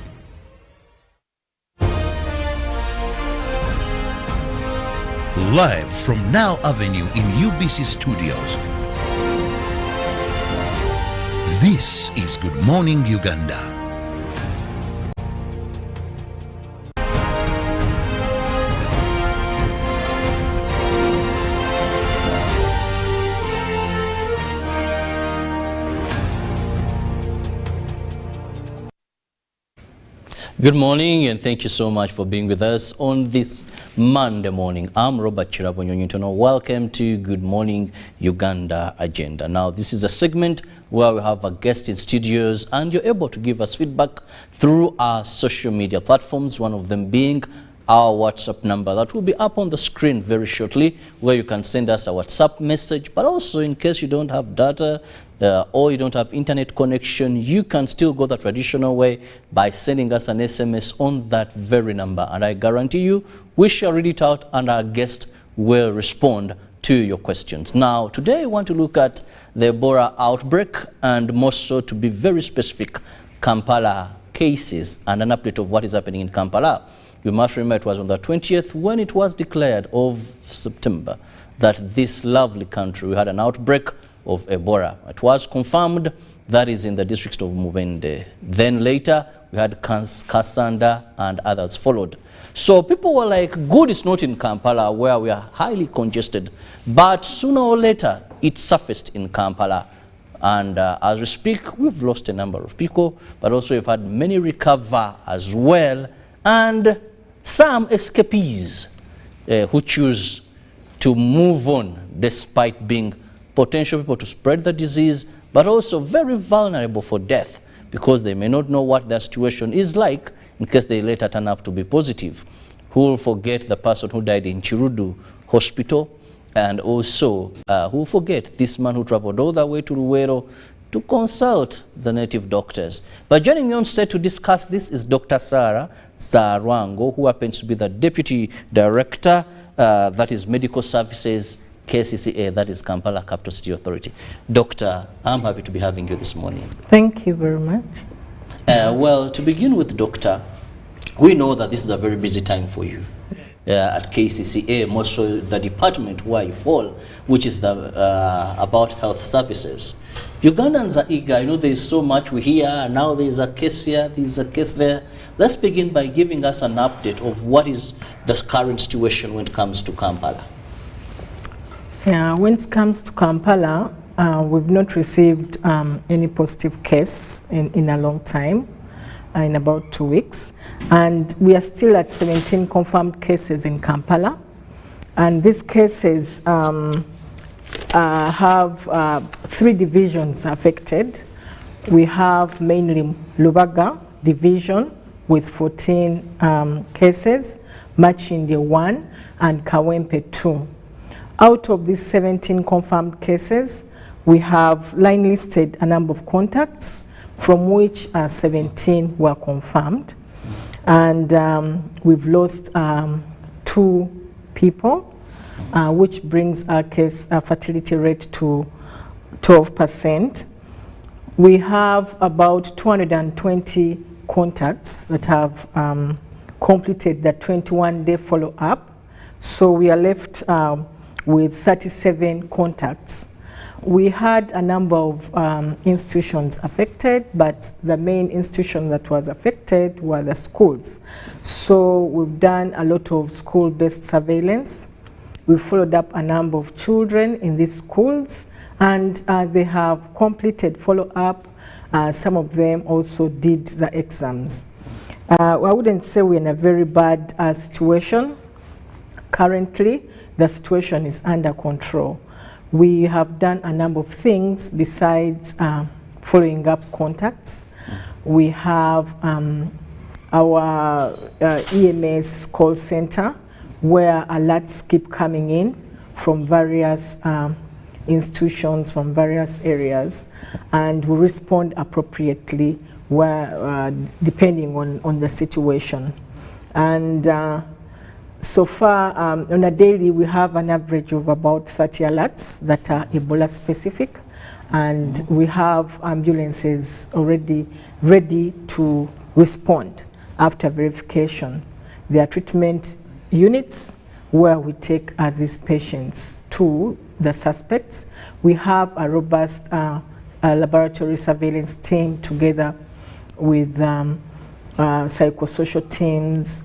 Live from Now Avenue in UBC Studios. This is Good Morning Uganda. Good morning and thank you so much for being with us on this Monday morning. I'm Robert Kirabo, Nyonyintono. Welcome to Good Morning Uganda Agenda. Now this is a segment where we have a guest in studios and you're able to give us feedback through our social media platforms, one of them being our WhatsApp number that will be up on the screen very shortly, where you can send us a WhatsApp message. But also, in case you don't have data or you don't have internet connection, you can still go the traditional way by sending us an SMS on that very number. And I guarantee you, we shall read it out and our guest will respond to your questions. Now, today I want to look at the Ebola outbreak, and more so, to be very specific, Kampala cases and an update of what is happening in Kampala. You must remember it was on the 20th when it was declared of September that this lovely country, we had an outbreak of Ebola. It was confirmed that is in the district of Mubende. Then later we had Kasanda and others followed. So people were like, good is not in Kampala where we are highly congested, but sooner or later it surfaced in Kampala. And as we speak, we've lost a number of people, but also we've had many recover as well, and some escapees who choose to move on despite being potential people to spread the disease, but also very vulnerable for death because they may not know what their situation is like in case they later turn up to be positive. Who will forget the person who died in Chirudu Hospital, and also who will forget this man who traveled all the way to Luwero to consult the native doctors. But joining me on set to discuss this is Dr. Sarah Zarwango, who happens to be the Deputy Director, that is Medical Services, KCCA, that is Kampala Capital City Authority. Doctor, I'm happy to be having you this morning. Thank you very much. Well, to begin with, Doctor, we know that this is a very busy time for you at KCCA, more so the department where you fall, which is the about health services. Ugandans are eager. I know there's so much we hear. Now there's a case here, there's a case there. Let's begin by giving us an update of what is the current situation when it comes to Kampala. Yeah, when it comes to Kampala, we've not received any positive case in a long time, in about 2 weeks. And we are still at 17 confirmed cases in Kampala. And these cases have 3 divisions affected. We have mainly Lubaga division with 14 cases, Machinde 1 and Kawempe 2. Out of these 17 confirmed cases, we have line listed a number of contacts, from which 17 were confirmed. And we've lost 2 people, which brings our case fertility rate to 12%. We have about 220 contacts that have completed the 21-day follow-up. So we are left with 37 contacts. We had a number of institutions affected, but the main institution that was affected were the schools. So we've done a lot of school-based surveillance. We followed up a number of children in these schools, and they have completed follow-up. Some of them also did the exams. I wouldn't say we're in a very bad situation. Currently, the situation is under control. We have done a number of things besides following up contacts. We have our EMS call center where alerts keep coming in from various institutions, from various areas, and we respond appropriately where, depending on the situation. And so far, on a daily, we have an average of about 30 alerts that are Ebola specific, and we have ambulances already ready to respond after verification. There are treatment units where we take these patients to the suspects. We have a robust laboratory surveillance team together with psychosocial teams,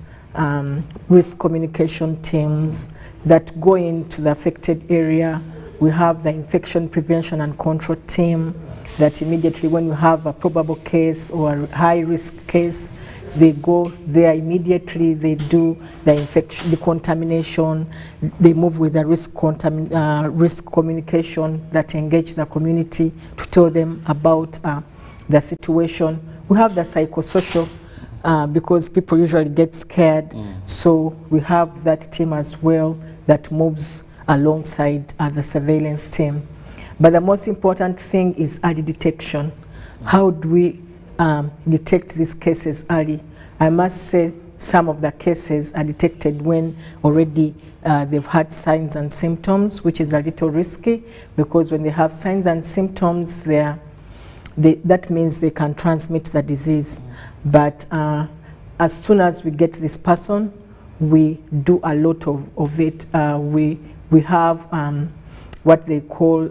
risk communication teams that go into the affected area. We have the infection prevention and control team that immediately when you have a probable case or a high risk case, they go there immediately, they do the infection, the contamination, they move with the risk communication that engage the community to tell them about the situation. We have the psychosocial because people usually get scared, so we have that team as well that moves alongside the surveillance team. But the most important thing is early detection. How do we detect these cases early? I must say some of the cases are detected when already they've had signs and symptoms, which is a little risky, because when they have signs and symptoms, that means they can transmit the disease. But as soon as we get this person, we do a lot of it. We have what they call,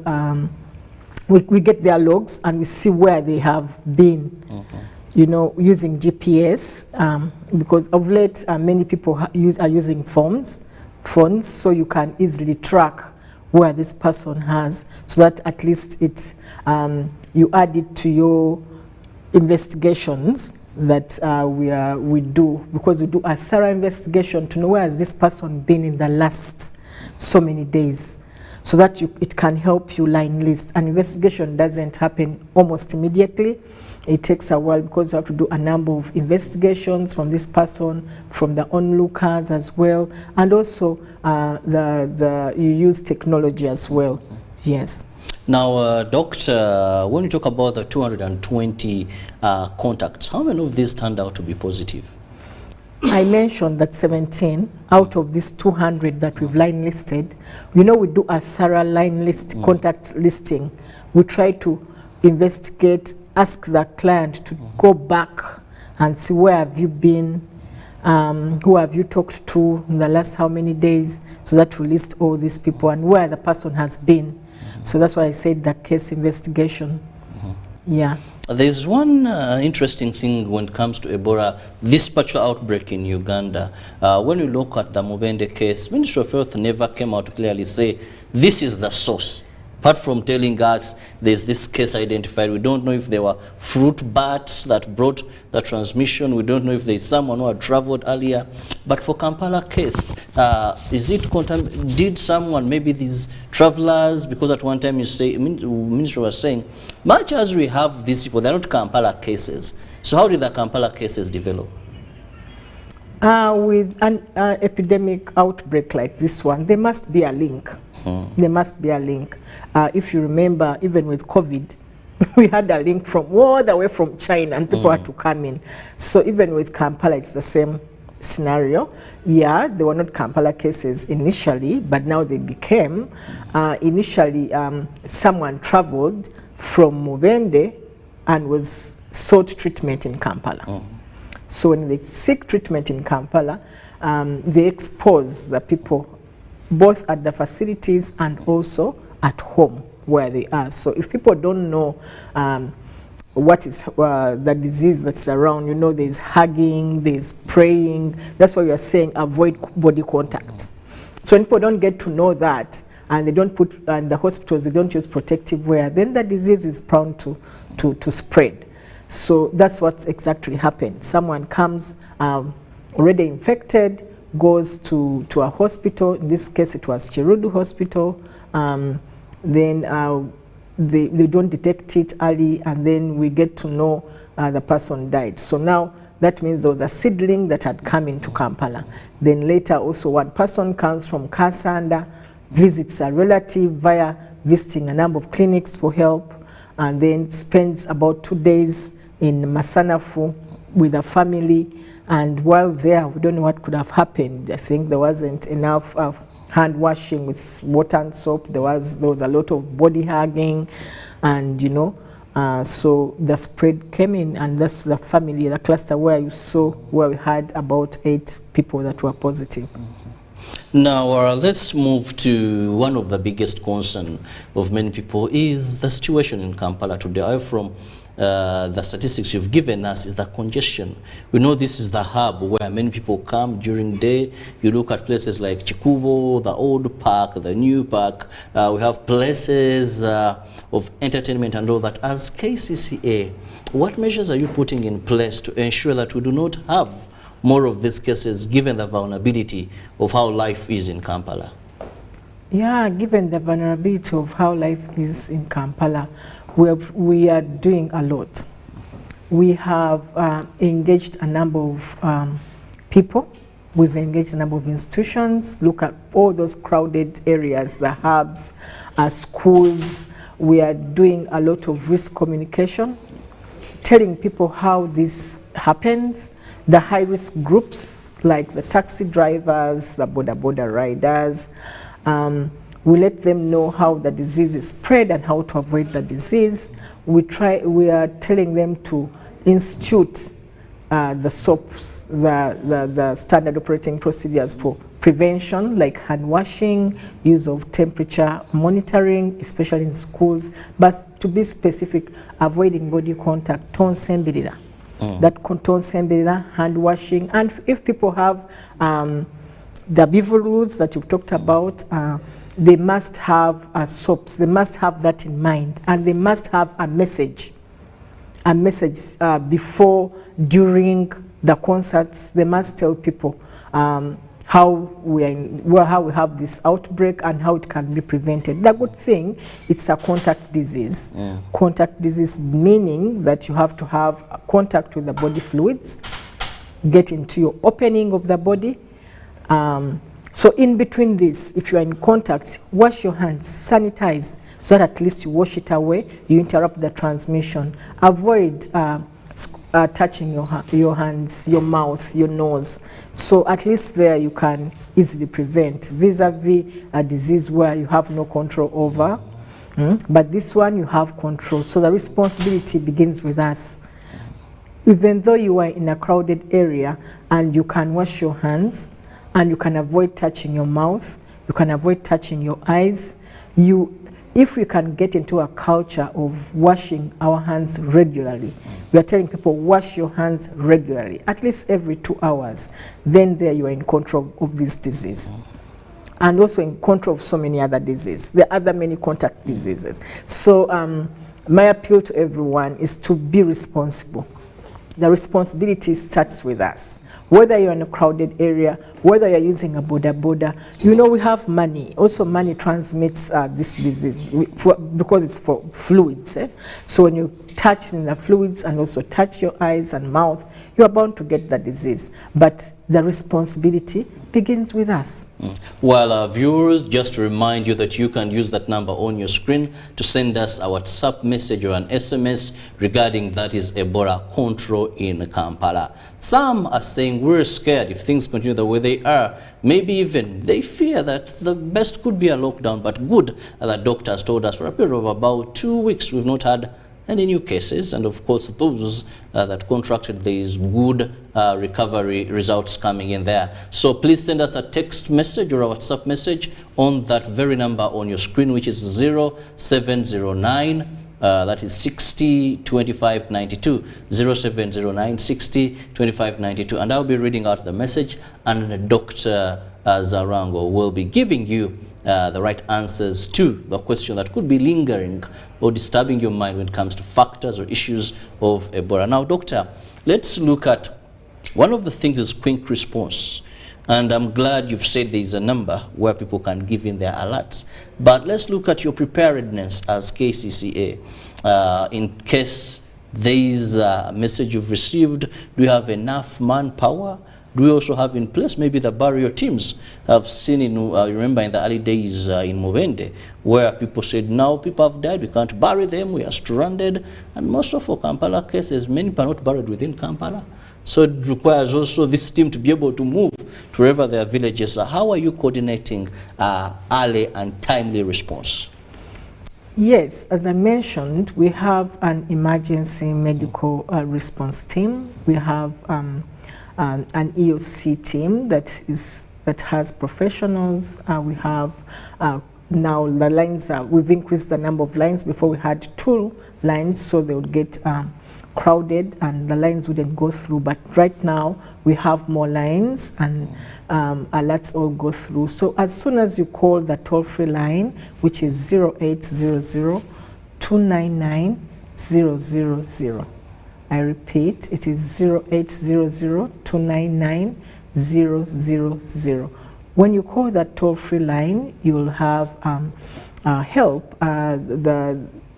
we get their logs and we see where they have been. You know, using GPS, because of late many people are using phones, so you can easily track where this person has, so that at least you add it to your investigations that we do, because we do a thorough investigation to know where has this person been in the last so many days, so that it can help you line list. An investigation doesn't happen almost immediately. It takes a while, because you have to do a number of investigations from this person, from the onlookers as well, and also you use technology as well. Yes. Now, Doctor, when you talk about the 220 contacts, how many of these turned out to be positive? I mentioned that 17 out of these 200 that we've line listed, we do a thorough line list, contact listing. We try to investigate, ask the client to go back and see where have you been, who have you talked to in the last how many days, so that we list all these people and where the person has been. So that's why I said the case investigation. Yeah. There's one interesting thing when it comes to Ebola, this particular outbreak in Uganda. When you look at the Mubende case, Ministry of Health never came out to clearly say, this is the source. Apart from telling us there's this case identified, we don't know if there were fruit bats that brought the transmission. We don't know if there's someone who had traveled earlier. But for Kampala case, did someone, maybe these travelers, because at one time you say, Minister was saying, much as we have these people, they're not Kampala cases. So how did the Kampala cases develop? With an epidemic outbreak like this one, there must be a link. There must be a link. If you remember, even with COVID, we had a link from all the way from China, and people had to come in. So even with Kampala, it's the same scenario. Yeah, there were not Kampala cases initially, but now they became. Initially, someone traveled from Mubende and sought treatment in Kampala. So when they seek treatment in Kampala, they expose the people both at the facilities and also at home where they are. So if people don't know what is the disease that's around, there's hugging, there's praying. That's why we are saying avoid body contact. So when people don't get to know that, and they don't put, in the hospitals, they don't use protective wear, then the disease is prone to spread. So that's what exactly happened. Someone comes already infected, goes to a hospital. In this case, it was Chirudu Hospital. Then they don't detect it early, and then we get to know the person died. So now that means there was a seedling that had come into Kampala. Then later also one person comes from Kasanda, visits a relative via visiting a number of clinics for help, and then spends about 2 days in Masanafu with a family. And while there, we don't know what could have happened. I think there wasn't enough hand washing with water and soap. There was a lot of body hugging, and so the spread came in, and that's the family, the cluster where we had about 8 people that were positive. Now let's move to one of the biggest concern of many people is the situation in Kampala today. From the statistics you've given us is the congestion. We know this is the hub where many people come during day. You look at places like Chikubo, the old park, the new park. We have places of entertainment and all that. As KCCA, what measures are you putting in place to ensure that we do not have more of these cases, given the vulnerability of how life is in Kampala? Yeah, given the vulnerability of how life is in Kampala, we are doing a lot. We have engaged a number of people. We've engaged a number of institutions. Look at all those crowded areas, the hubs, schools. We are doing a lot of risk communication, telling people how this happens, The high-risk groups, like the taxi drivers, the boda riders, we let them know how the disease is spread and how to avoid the disease. We are telling them to institute the SOPs, the standard operating procedures for prevention, like hand washing, use of temperature monitoring, especially in schools, but to be specific, avoiding body contact, tonsembirira. That tonsembirira, hand washing, and if people have the behavior rules that you've talked about, they must have SOPs, they must have that in mind, and they must have a message before, during the concerts. They must tell people how we have this outbreak and how it can be prevented. The good thing, it's a contact disease. Contact disease meaning that you have to have contact with the body fluids, get into your opening of the body. So in between this, if you are in contact, wash your hands, sanitize, so that at least you wash it away, you interrupt the transmission. Avoid touching your hands, your mouth, your nose. So at least there you can easily prevent vis-a-vis a disease where you have no control over. But this one you have control. So the responsibility begins with us. Even though you are in a crowded area and you can wash your hands and you can avoid touching your mouth, you can avoid touching your eyes, if we can get into a culture of washing our hands regularly, we are telling people wash your hands regularly, at least every 2 hours, then there you are in control of this disease. And also in control of so many other diseases. There are other many contact diseases. So my appeal to everyone is to be responsible. The responsibility starts with us. Whether you're in a crowded area, whether you're using a boda, you know we have money. Also money transmits this disease because it's for fluids. So when you touch in the fluids and also touch your eyes and mouth, you are bound to get the disease. But the responsibility begins with us. Well, viewers, just to remind you that you can use that number on your screen to send us a WhatsApp message or an SMS regarding that is Ebola control in Kampala. Some are saying we're scared if things continue the way they are. Maybe even they fear that the best could be a lockdown, but good that doctors told us for a period of about 2 weeks we've not had any new cases, and of course those that contracted, there is good recovery results coming in there. So please send us a text message or a WhatsApp message on that very number on your screen, which is 0709 that is 60 25 92, 0709 60 25 92, and I'll be reading out the message, and Dr. Zarango will be giving you the right answers to the question that could be lingering or disturbing your mind when it comes to factors or issues of Ebola. Now, Doctor, let's look at one of the things is quick response. And I'm glad you've said there's a number where people can give in their alerts. But let's look at your preparedness as KCCA. In case there is a message you've received, do you have enough manpower? Do we also have in place maybe the burial teams? I've seen in, remember in the early days in Mubende, where people said, now people have died, we can't bury them, we are stranded. And most of our Kampala cases, many are not buried within Kampala. So it requires also this team to be able to move to wherever their villages are. How are you coordinating early and timely response? Yes, as I mentioned, we have an emergency medical response team. We have an EOC team that has professionals. We have now the lines. We've increased the number of lines. Before we had 2 lines, so they would get crowded and the lines wouldn't go through. But right now we have more lines and alerts all go through. So as soon as you call the toll-free line, which is 0800 299 000. I repeat, it is 0800 299 000. When you call that toll-free line, you'll have help.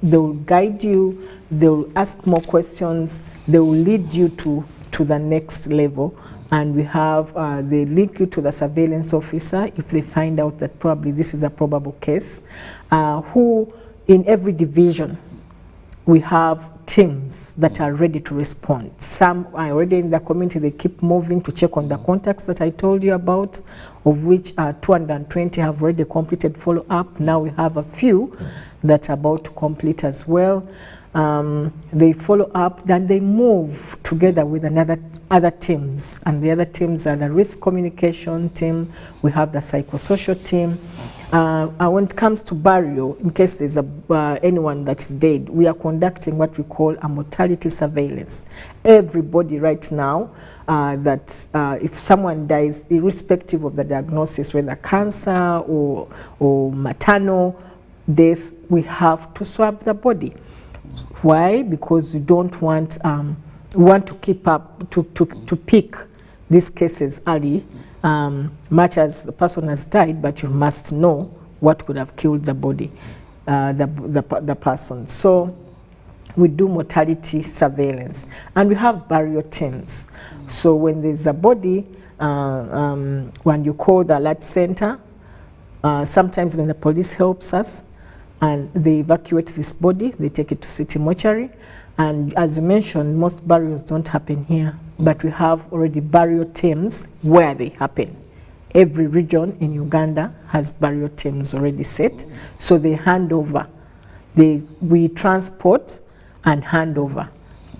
They will guide you, they will ask more questions, they will lead you to the next level. And we have, they link you to the surveillance officer if they find out that probably this is a probable case, who in every division, we have teams that are ready to respond. Some are already in the community, they keep moving to check on the contacts that I told you about, of which 220 have already completed follow-up. Now we have a few that are about to complete as well. They follow up, then they move together with other teams, and the other teams are the risk communication team, we have the psychosocial team. When it comes to burial, in case there's anyone that's dead, we are conducting what we call a mortality surveillance. Everybody right now, if someone dies, irrespective of the diagnosis, whether cancer or maternal death, we have to swab the body. Why? Because we don't want, we want to keep up, to pick these cases early, much as the person has died, but you must know what could have killed the body, the person. So we do mortality surveillance, and we have burial teams. So when there's a body, when you call the alert center, sometimes when the police helps us, and they evacuate this body, they take it to city mortuary. And as you mentioned, most burials don't happen here, but we have already burial teams where they happen. Every region in Uganda has burial teams already set, so they hand over. We transport and hand over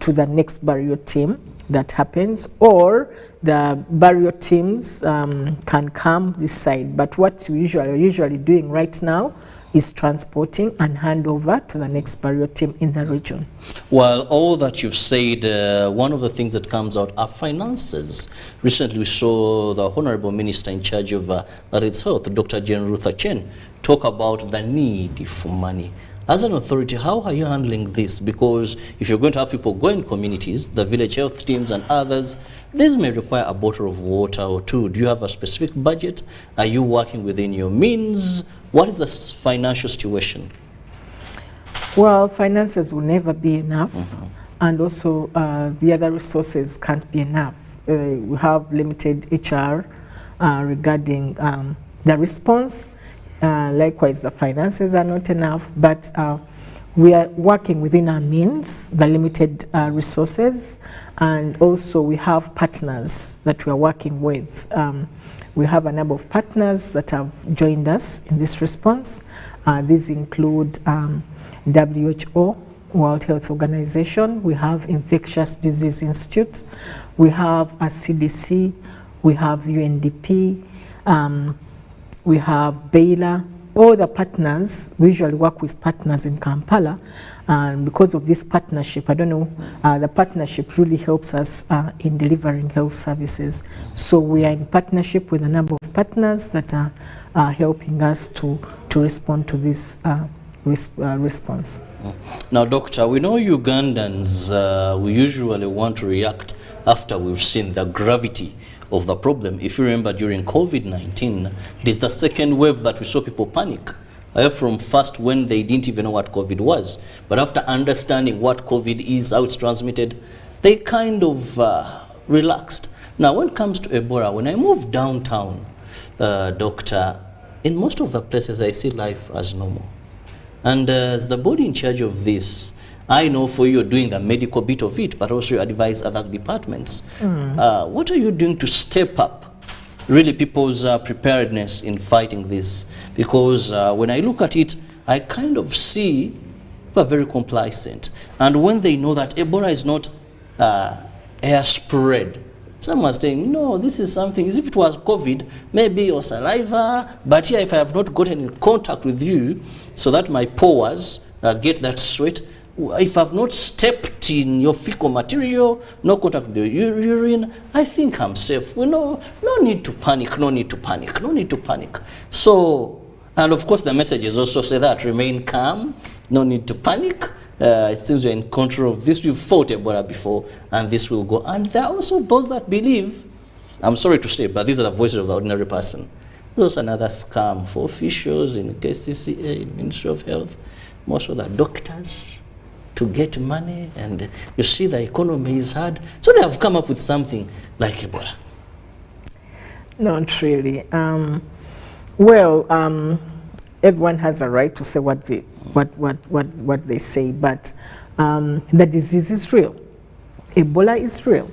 to the next burial team that happens, or the burial teams can come this side. But what we are usually doing right now is transporting and hand over to the next burial team in the region. Well, all that you've said, one of the things that comes out are finances. Recently we saw the Honorable Minister in charge of that is Health, Dr. Jane Ruth Acheng, talk about the need for money. As an authority, how are you handling this? Because if you're going to have people go in communities, the village health teams and others, this may require a bottle of water or two. Do you have a specific budget? Are you working within your means? What is the financial situation? Well, finances will never be enough, and also the other resources can't be enough. We have limited HR regarding the response. Likewise, the finances are not enough, but we are working within our means, the limited resources, and also we have partners that we are working with. We have a number of partners that have joined us in this response. These include WHO, World Health Organization, we have Infectious Disease Institute, we have a CDC, we have UNDP, we have Baylor. All the partners, we usually work with partners in Kampala, and because of this partnership, I don't know, the partnership really helps us in delivering health services. So we are in partnership with a number of partners that are helping us to respond to this response. Now, Doctor, we know Ugandans, we usually want to react after we've seen the gravity of the problem. If you remember, during COVID-19, it is the second wave that we saw people panic. From first when they didn't even know what COVID was, but after understanding what COVID is, how it's transmitted, they kind of relaxed. Now, when it comes to Ebola, when I move downtown, Doctor, in most of the places I see life as normal. And as the body in charge of this, I know for you, you're doing the medical bit of it, but also you advise other departments. What are you doing to step up really people's preparedness in fighting this? Because when I look at it, I kind of see people are very complacent. And when they know that Ebola is not air spread, some are saying, no, this is something, as if it was COVID, maybe your saliva, but here if I have not gotten in contact with you, so that my pores get that sweat, if I've not stepped in your fecal material, no contact with your urine, I think I'm safe. We know, no need to panic, no need to panic, no need to panic. So, and of course the messages also say that, remain calm, no need to panic. It seems you're in control of this. We've fought Ebola before, and this will go. And there are also those that believe, I'm sorry to say, but these are the voices of the ordinary person. There's another scam for officials in KCCA, in Ministry of Health, most of the doctors, to get money, and you see the economy is hard. So they have come up with something like Ebola. Not really. Everyone has a right to say what they say, but the disease is real. Ebola is real.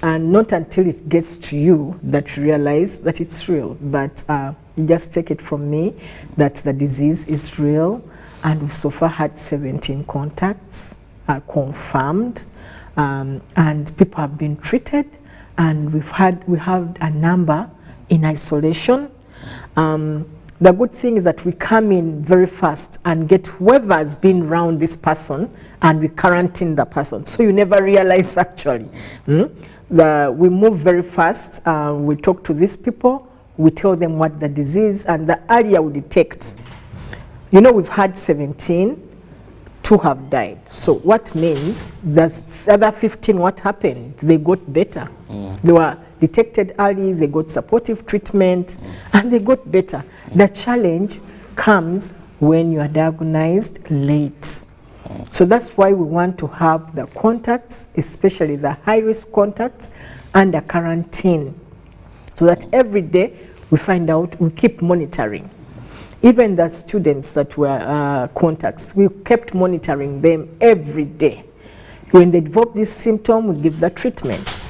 And not until it gets to you that you realize that it's real. But you just take it from me that the disease is real, and we've so far had 17 contacts confirmed, and people have been treated, and we have a number in isolation. The good thing is that we come in very fast and get whoever has been around this person, and we quarantine the person. So you never realize actually. We move very fast. We talk to these people. We tell them what the disease, and the earlier we detect. You know, we've had 17, 2 have died. So what means the other 15, what happened? They got better. They were detected early, they got supportive treatment, and they got better. The challenge comes when you are diagnosed late. So that's why we want to have the contacts, especially the high-risk contacts, under quarantine, so that every day we find out, we keep monitoring. Even the students that were contacts, we kept monitoring them every day. When they develop this symptom, we give the treatment.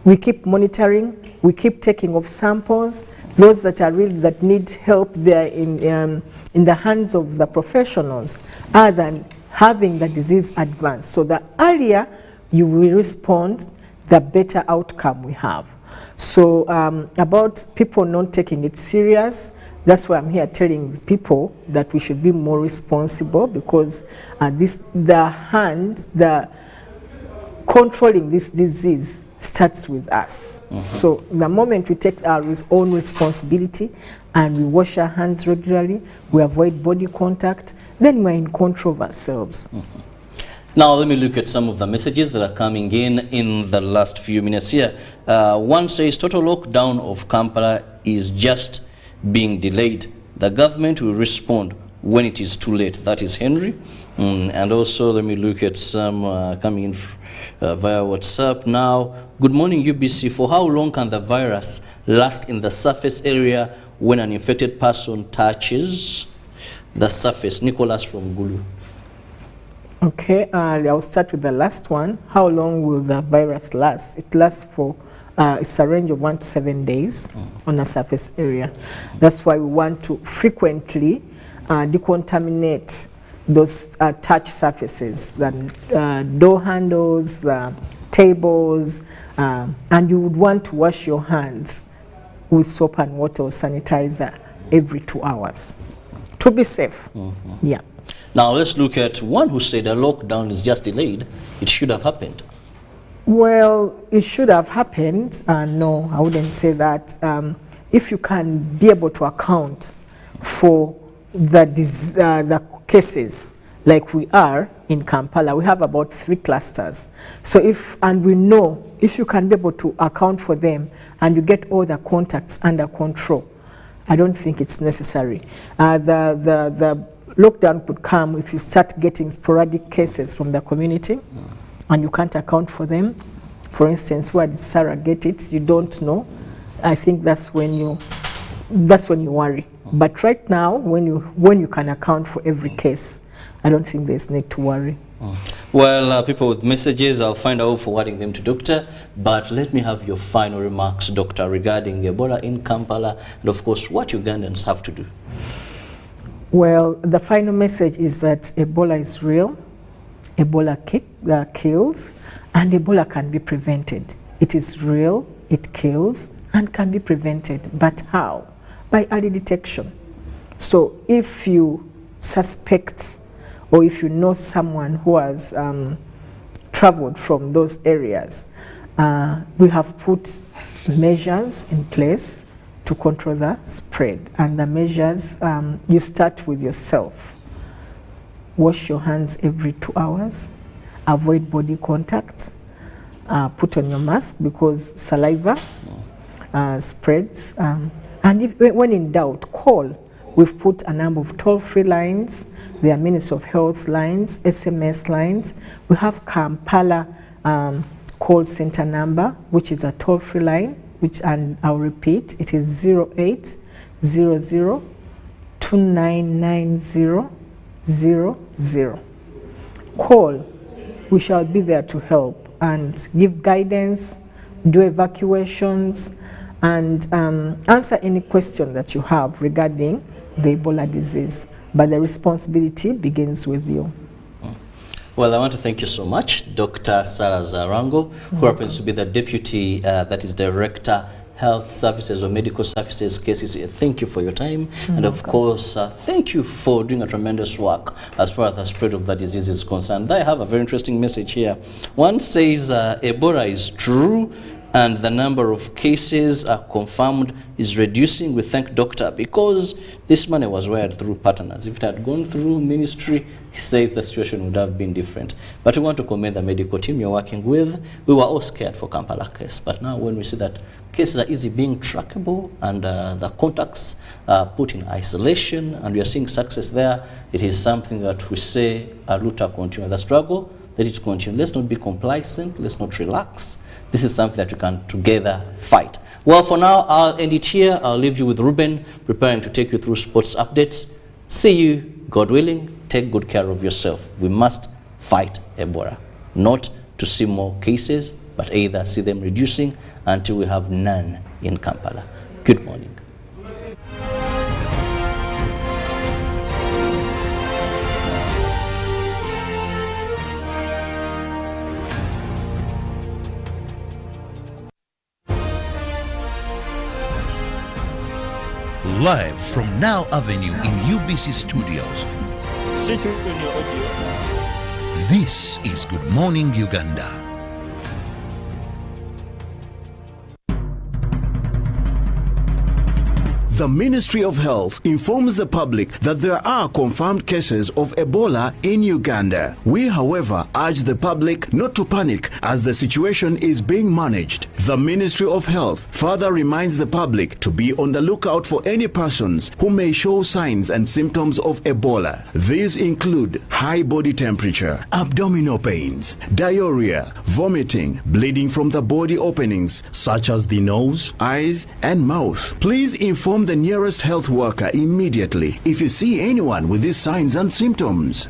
We keep monitoring, we keep taking off samples. Those that are real, that need help, they're in the hands of the professionals, other than having the disease advance. So the earlier you will respond, the better outcome we have. So about people not taking it serious, that's why I'm here telling people that we should be more responsible, because the controlling this disease starts with us. So the moment we take our own responsibility and we wash our hands regularly, we avoid body contact, then we're in control of ourselves. Now let me look at some of the messages that are coming in the last few minutes here. One says total lockdown of Kampala is just being delayed. The government will respond when it is too late. That is Henry. And also let me look at some coming in via WhatsApp now. Good morning, UBC. For how long can the virus last in the surface area when an infected person touches the surface? Nicholas from Gulu. Okay, I'll start with the last one. How long will the virus last? It lasts for, it's a range of 1 to 7 days on a surface area. That's why we want to frequently decontaminate those touch surfaces, the door handles, the tables, and you would want to wash your hands with soap and water or sanitizer every 2 hours to be safe. Yeah. Now let's look at one who said a lockdown is just delayed. It should have happened. Well, it should have happened. No, I wouldn't say that. If you can be able to account for the cases like we are in Kampala, we have about 3 clusters. So we know if you can be able to account for them and you get all the contacts under control, I don't think it's necessary. The lockdown could come if you start getting sporadic cases from the community and you can't account for them. For instance, where did Sarah get it? You don't know. I think that's when you worry. But right now, when you can account for every case, I don't think there's need to worry. Well, people with messages, I'll find out forwarding them to Doctor. But let me have your final remarks, Doctor, regarding Ebola in Kampala and, of course, what Ugandans have to do. Well, the final message is that Ebola is real, Ebola kills, and Ebola can be prevented. It is real, it kills, and can be prevented. But how? By early detection. So if you suspect or if you know someone who has traveled from those areas, we have put measures in place to control the spread. And the measures, you start with yourself. Wash your hands every 2 hours. Avoid body contact. Put on your mask because saliva spreads. And when in doubt, call. We've put a number of toll-free lines. There are Ministry of Health lines, SMS lines. We have Kampala call center number, which is a toll-free line, and I'll repeat, it is 0800 299000. Call we shall be there to help and give guidance, do evacuations, and answer any question that you have regarding the Ebola disease. But the responsibility begins with you. Well, I want to thank you so much, Dr. Sarah Zarango, who happens to be the Deputy, that is Director, Health Services or Medical Services Cases. Thank you for your time. And of course, thank you for doing a tremendous work as far as the spread of the disease is concerned. I have a very interesting message here. One says Ebola is true and the number of cases confirmed is reducing. We thank doctor because this money was wired through partners. If it had gone through ministry, he says the situation would have been different. But we want to commend the medical team you're working with. We were all scared for Kampala case, but now when we see that cases are easy being trackable and the contacts are put in isolation and we are seeing success there, it is something that we say, Luta continue. The struggle, let it continue. Let's not be complacent, let's not relax. This is something that we can together fight. Well, for now, I'll end it here. I'll leave you with Ruben, preparing to take you through sports updates. See you, God willing. Take good care of yourself. We must fight Ebola. Not to see more cases, but either see them reducing until we have none in Kampala. Good morning. Live from Now Avenue in UBC Studios. This is Good Morning Uganda. The Ministry of Health informs the public that there are confirmed cases of Ebola in Uganda. We, however, urge the public not to panic as the situation is being managed. The Ministry of Health further reminds the public to be on the lookout for any persons who may show signs and symptoms of Ebola. These include high body temperature, abdominal pains, diarrhea, vomiting, bleeding from the body openings such as the nose, eyes, and mouth. Please inform the nearest health worker immediately if you see anyone with these signs and symptoms.